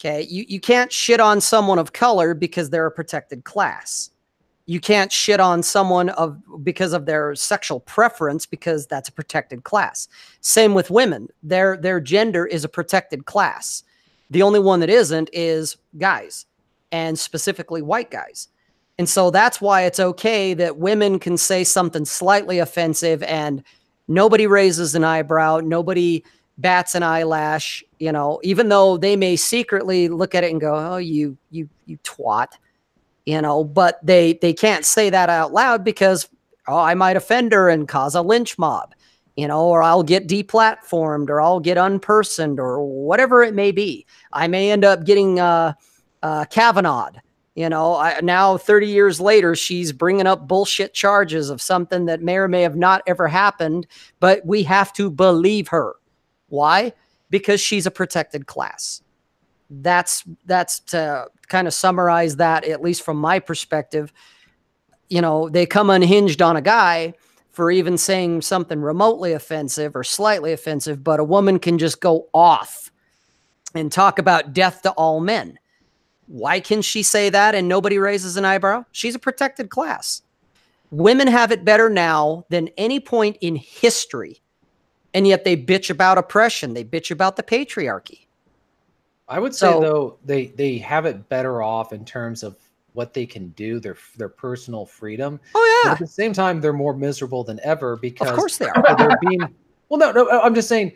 Okay. You can't shit on someone of color because they're a protected class. You can't shit on someone because of their sexual preference, because that's a protected class. Same with women. Their gender is a protected class. The only one that isn't is guys, and specifically white guys. And so that's why it's okay that women can say something slightly offensive and nobody raises an eyebrow, nobody bats an eyelash, even though they may secretly look at it and go, oh, you twat, but they can't say that out loud because, I might offend her and cause a lynch mob, or I'll get deplatformed, or I'll get unpersoned, or whatever it may be. I may end up getting Kavanaugh'd, You know, now 30 years later, she's bringing up bullshit charges of something that may or may have not ever happened, but we have to believe her. Why? Because she's a protected class. That's to kind of summarize that, at least from my perspective. You know, they come unhinged on a guy for even saying something remotely offensive or slightly offensive, but a woman can just go off and talk about death to all men. Why can she say that and nobody raises an eyebrow? She's a protected class. Women have it better now than any point in history, and yet they bitch about oppression. They bitch about the patriarchy. I would say, though, they have it better off in terms of what they can do, their personal freedom. Oh, yeah. But at the same time, they're more miserable than ever because of course they are. They're being, well, no, I'm just saying,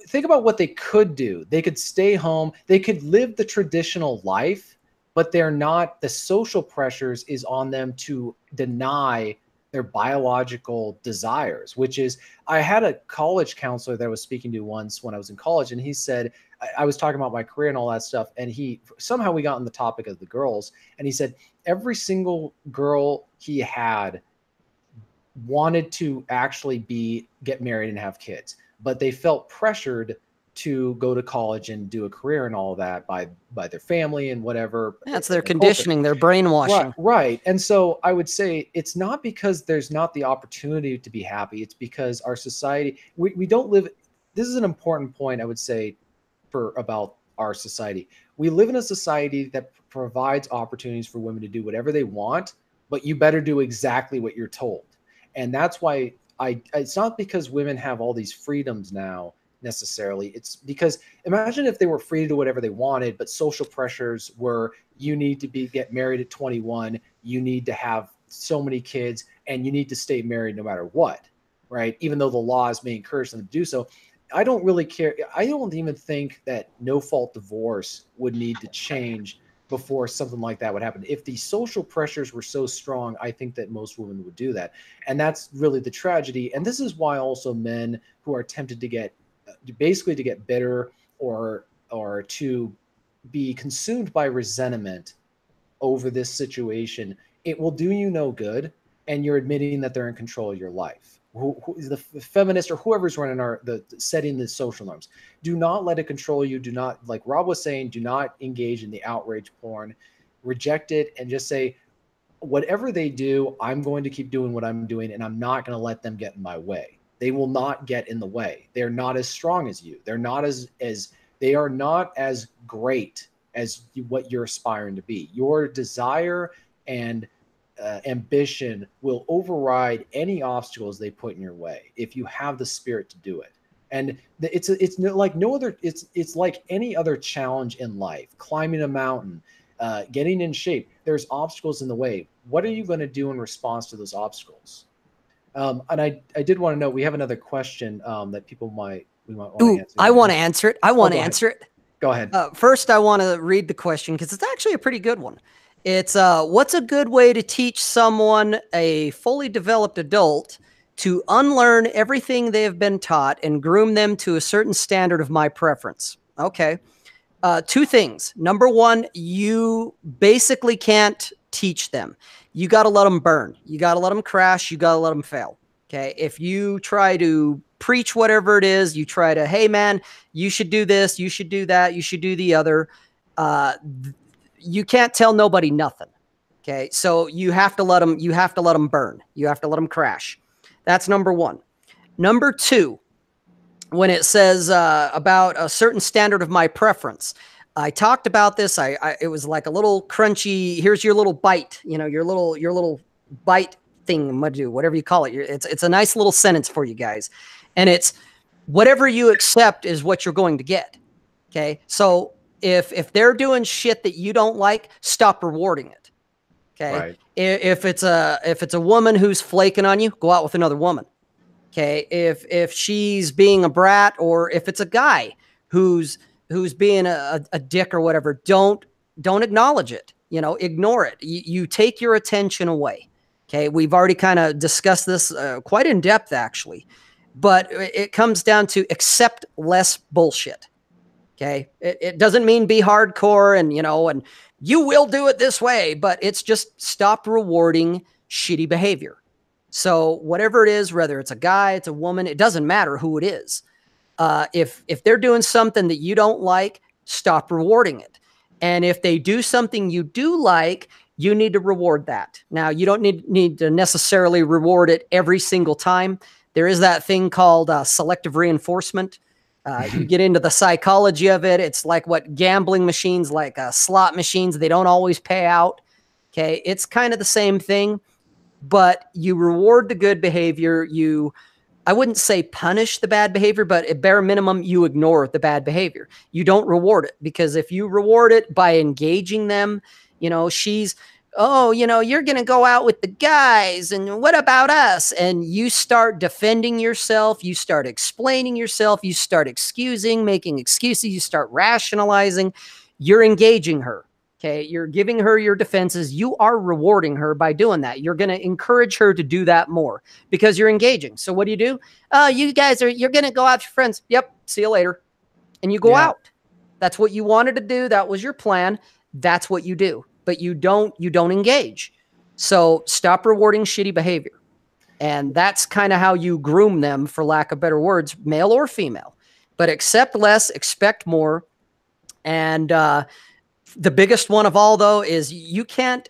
think about what they could do. They could stay home. They could live the traditional life, but they're not, the social pressures is on them to deny their biological desires, which is, I had a college counselor that I was speaking to once when I was in college, and he said, I was talking about my career and all that stuff, and somehow we got on the topic of the girls, and he said every single girl he had wanted to actually get married and have kids, but they felt pressured to go to college and do a career and all that by their family and whatever. That's their conditioning, their brainwashing. Right. And so I would say it's not because there's not the opportunity to be happy. It's because our society, we don't live. This is an important point, I would say, about our society. We live in a society that provides opportunities for women to do whatever they want, but you better do exactly what you're told. And that's why it's not because women have all these freedoms now necessarily. It's because imagine if they were free to do whatever they wanted, but social pressures were, you need to get married at 21, you need to have so many kids, and you need to stay married no matter what, right? Even though the laws may encourage them to do so. I don't really care. I don't even think that no-fault divorce would need to change before something like that would happen. If the social pressures were so strong, I think that most women would do that. And that's really the tragedy. And this is why also men who are tempted to get bitter or to be consumed by resentment over this situation, it will do you no good. And you're admitting that they're in control of your life. Who is the feminist or whoever's running setting the social norms. Do not let it control you. Do not, like Rob was saying, do not engage in the outrage porn. Reject it and just say, whatever they do, I'm going to keep doing what I'm doing, and I'm not going to let them get in my way. They will not get in the way. They're not as strong as you. They're not they are not as great as what you're aspiring to be. Your desire and ambition will override any obstacles they put in your way if you have the spirit to do it. And it's like no other. It's like any other challenge in life. Climbing a mountain, getting in shape. There's obstacles in the way. What are you going to do in response to those obstacles? And I did want to know, we have another question that we might want to answer. I want to answer it. I want to answer it. Go ahead. First, I want to read the question because it's actually a pretty good one. It's what's a good way to teach someone, a fully developed adult, to unlearn everything they have been taught and groom them to a certain standard of my preference? Okay. Two things. Number one, you basically can't teach them. You got to let them burn. You got to let them crash. You got to let them fail. Okay. If you try to preach whatever it is, you try to, hey man, you should do this, you should do that, you should do the other. You can't tell nobody nothing. Okay. So you have to let them burn. You have to let them crash. That's number one. Number two, when it says about a certain standard of my preference, I talked about this. It was like a little crunchy. Here's your little bite, your little bite thing, whatever you call it. It's a nice little sentence for you guys. And it's whatever you accept is what you're going to get. Okay. So if they're doing shit that you don't like, stop rewarding it. Okay. Right. If it's a woman who's flaking on you, go out with another woman. Okay. If she's being a brat, or if it's a guy who's being a dick or whatever, don't acknowledge it. Ignore it. You take your attention away. Okay. We've already kind of discussed this quite in depth, actually, but it comes down to accept less bullshit. Okay. It doesn't mean be hardcore and you will do it this way, but it's just stop rewarding shitty behavior. So whatever it is, whether it's a guy, it's a woman, it doesn't matter who it is. If they're doing something that you don't like, stop rewarding it. And if they do something you do like, you need to reward that. Now, you don't need to necessarily reward it every single time. There is that thing called selective reinforcement. You get into the psychology of it. It's like what gambling machines, like slot machines, they don't always pay out. Okay. It's kind of the same thing, but you reward the good behavior. I wouldn't say punish the bad behavior, but at bare minimum, you ignore the bad behavior. You don't reward it, because if you reward it by engaging them, you're going to go out with the guys, and what about us? And you start defending yourself. You start explaining yourself. You start making excuses. You start rationalizing. You're engaging her. Okay. You're giving her your defenses. You are rewarding her by doing that. You're going to encourage her to do that more because you're engaging. So what do? You're going to go out with your friends. Yep. See you later. And you go out. That's what you wanted to do. That was your plan. That's what you do, but you don't engage. So stop rewarding shitty behavior. And that's kind of how you groom them, for lack of better words, male or female, but accept less, expect more. And, the biggest one of all, though, is you can't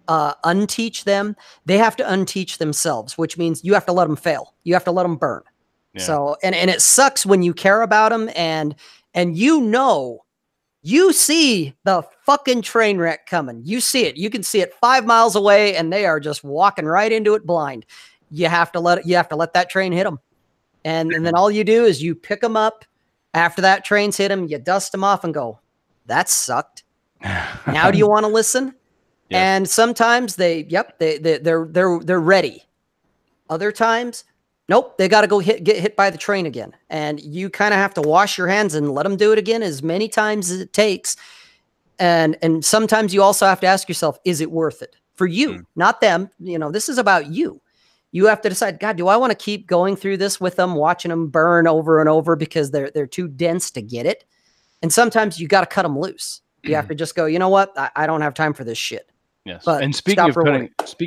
unteach them. They have to unteach themselves, which means you have to let them fail. You have to let them burn. Yeah. So, and it sucks when you care about them and you see the fucking train wreck coming. You see it. You can see it 5 miles away, and they are just walking right into it blind. You have to let that train hit them. And then all you do is you pick them up after that train's hit them, you dust them off and go, that sucked. Now do you want to listen? Yes. And sometimes they're ready. Other times, nope, they got to go get hit by the train again. And you kind of have to wash your hands and let them do it again as many times as it takes. And sometimes you also have to ask yourself, is it worth it for you, not them? This is about you. You have to decide, God, do I want to keep going through this with them, watching them burn over and over because they're too dense to get it? And sometimes you got to cut them loose. You have to just go, you know what? I don't have time for this shit. Yes. But and speaking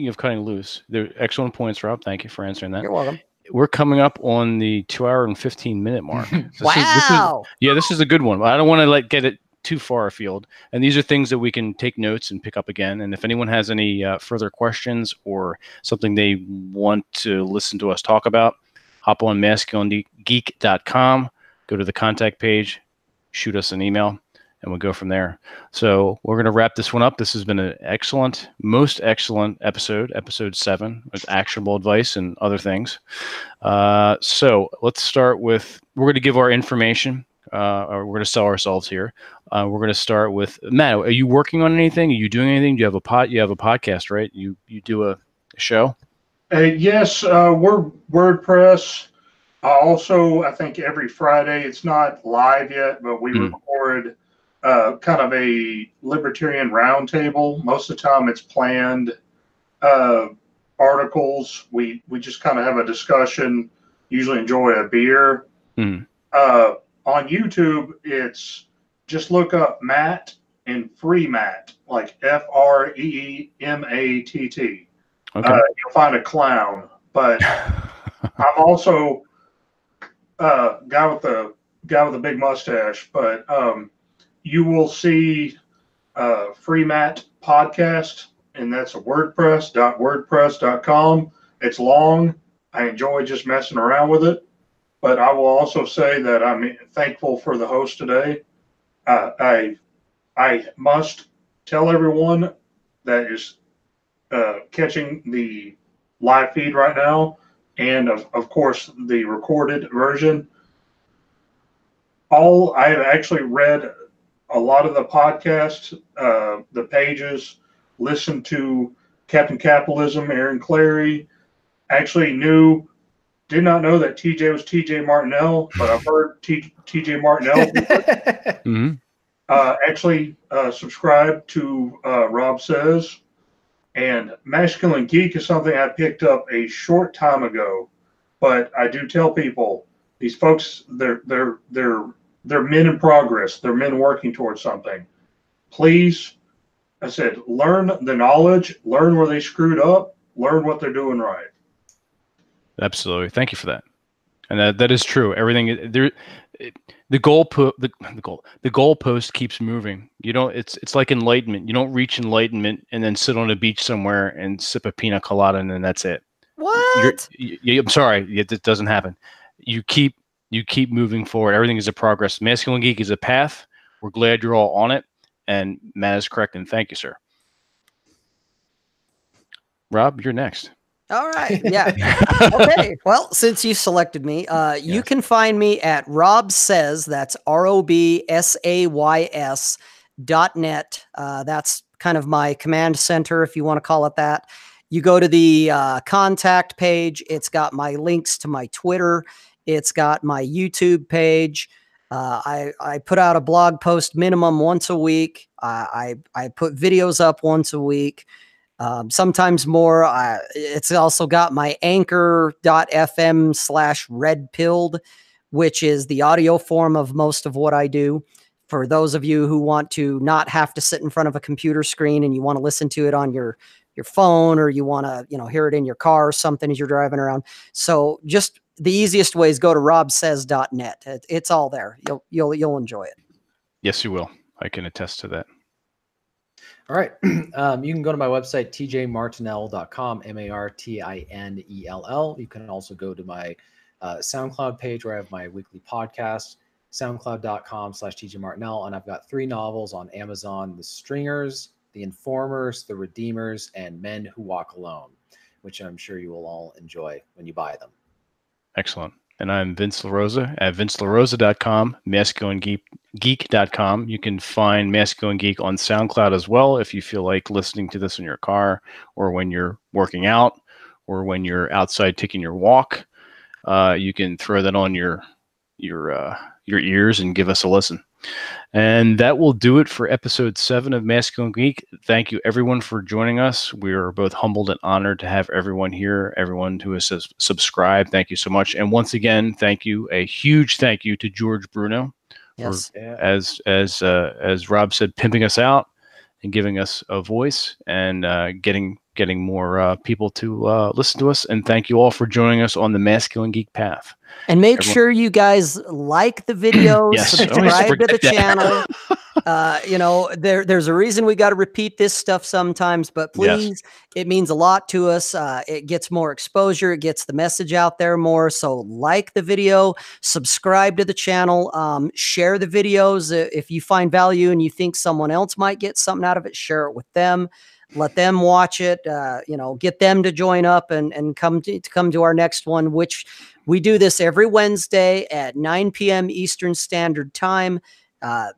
of cutting loose, there are excellent points, Rob. Thank you for answering that. You're welcome. We're coming up on the 2 hour and 15 minute mark. Wow. This is a good one. I don't want to get it too far afield. And these are things that we can take notes and pick up again. And if anyone has any further questions or something they want to listen to us talk about, hop on masculinitygeek.com, go to the contact page, shoot us an email, and we'll go from there. So we're going to wrap this one up. This has been an most excellent episode 7, with actionable advice and other things. So let's start with, we're going to give our information, or we're going to sell ourselves here. We're going to start with Matt. Are you working on anything? Are you doing anything? Do you have you have a podcast, right? You do a show? Yes, we're WordPress. Also, I think every Friday, it's not live yet, but we record kind of a libertarian roundtable. Most of the time it's planned articles. We just kind of have a discussion, usually enjoy a beer. On YouTube, it's just look up Matt and Free Matt, like FREEMATT. Okay. You'll find a clown, but I'm also guy with the big mustache, but you will see Free Matt podcast, and that's a wordpress.wordpress.com. It's long. I enjoy just messing around with it, but I will also say that I'm thankful for the host today. I must tell everyone that is catching the live feed right now, and of course the recorded version. I have actually read a lot of the podcasts, the pages, listened to Captain Capitalism, Aaron Clarey. Actually did not know that TJ was TJ Martinell, but I've heard TJ Martinell. Actually subscribed to Rob Says. And Masculine Geek is something I picked up a short time ago. But I do tell people, these folks, they're men in progress. They're men working towards something. Please I said, learn the knowledge, learn where they screwed up, learn what they're doing right. Absolutely. Thank you for that. And that is true. Everything there, the goalpost keeps moving. You don't. It's like enlightenment. You don't reach enlightenment and then sit on a beach somewhere and sip a pina colada and then that's it. What? I'm sorry. It doesn't happen. You keep moving forward. Everything is a progress. Masculine Geek is a path. We're glad you're all on it. And Matt is correct. And thank you, sir. Rob, you're next. All right. Yeah. Okay. Well, since you selected me, you can find me at Rob Says, that's ROBSAYS.net. That's kind of my command center, if you want to call it that. You go to the contact page. It's got my links to my Twitter. It's got my YouTube page. I put out a blog post minimum once a week. I put videos up once a week. Sometimes more. It's also got my anchor.fm/redpilled, which is the audio form of most of what I do. For those of you who want to not have to sit in front of a computer screen and you want to listen to it on your phone, or you want to, hear it in your car or something as you're driving around. So just the easiest way is go to robsays.net. It's all there. You'll enjoy it. Yes, you will. I can attest to that. All right. You can go to my website, tjmartinell.com, MARTINELL. You can also go to my SoundCloud page where I have my weekly podcast, soundcloud.com/tjmartinell. And I've got 3 novels on Amazon: The Stringers, The Informers, The Redeemers, and Men Who Walk Alone, which I'm sure you will all enjoy when you buy them. Excellent. And I'm Vince LaRosa at vincelarosa.com, masculinegeek.com. You can find Masculine Geek on SoundCloud as well if you feel like listening to this in your car, or when you're working out, or when you're outside taking your walk. You can throw that on your ears and give us a listen. And that will do it for episode 7 of Masculine Geek. Thank you, everyone, for joining us. We are both humbled and honored to have everyone here, everyone who has subscribed. Thank you so much. And once again, thank you, a huge thank you to George Bruno, yes, for, as Rob said, pimping us out and giving us a voice and getting more people to listen to us. And thank you all for joining us on the Masculine Geek path. And make sure you guys like the video, yes, subscribe to the channel. There's a reason we got to repeat this stuff sometimes, but please, it means a lot to us. It gets more exposure. It gets the message out there more. So like the video, subscribe to the channel, share the videos. If you find value and you think someone else might get something out of it, share it with them. Let them watch it, get them to join up and come to our next one, which we do this every Wednesday at 9 p.m. Eastern Standard Time.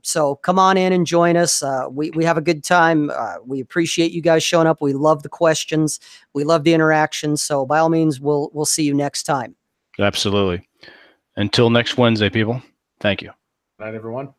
So come on in and join us. We have a good time. We appreciate you guys showing up. We love the questions. We love the interactions. So by all means, we'll see you next time. Absolutely. Until next Wednesday, people. Thank you. Good night, everyone.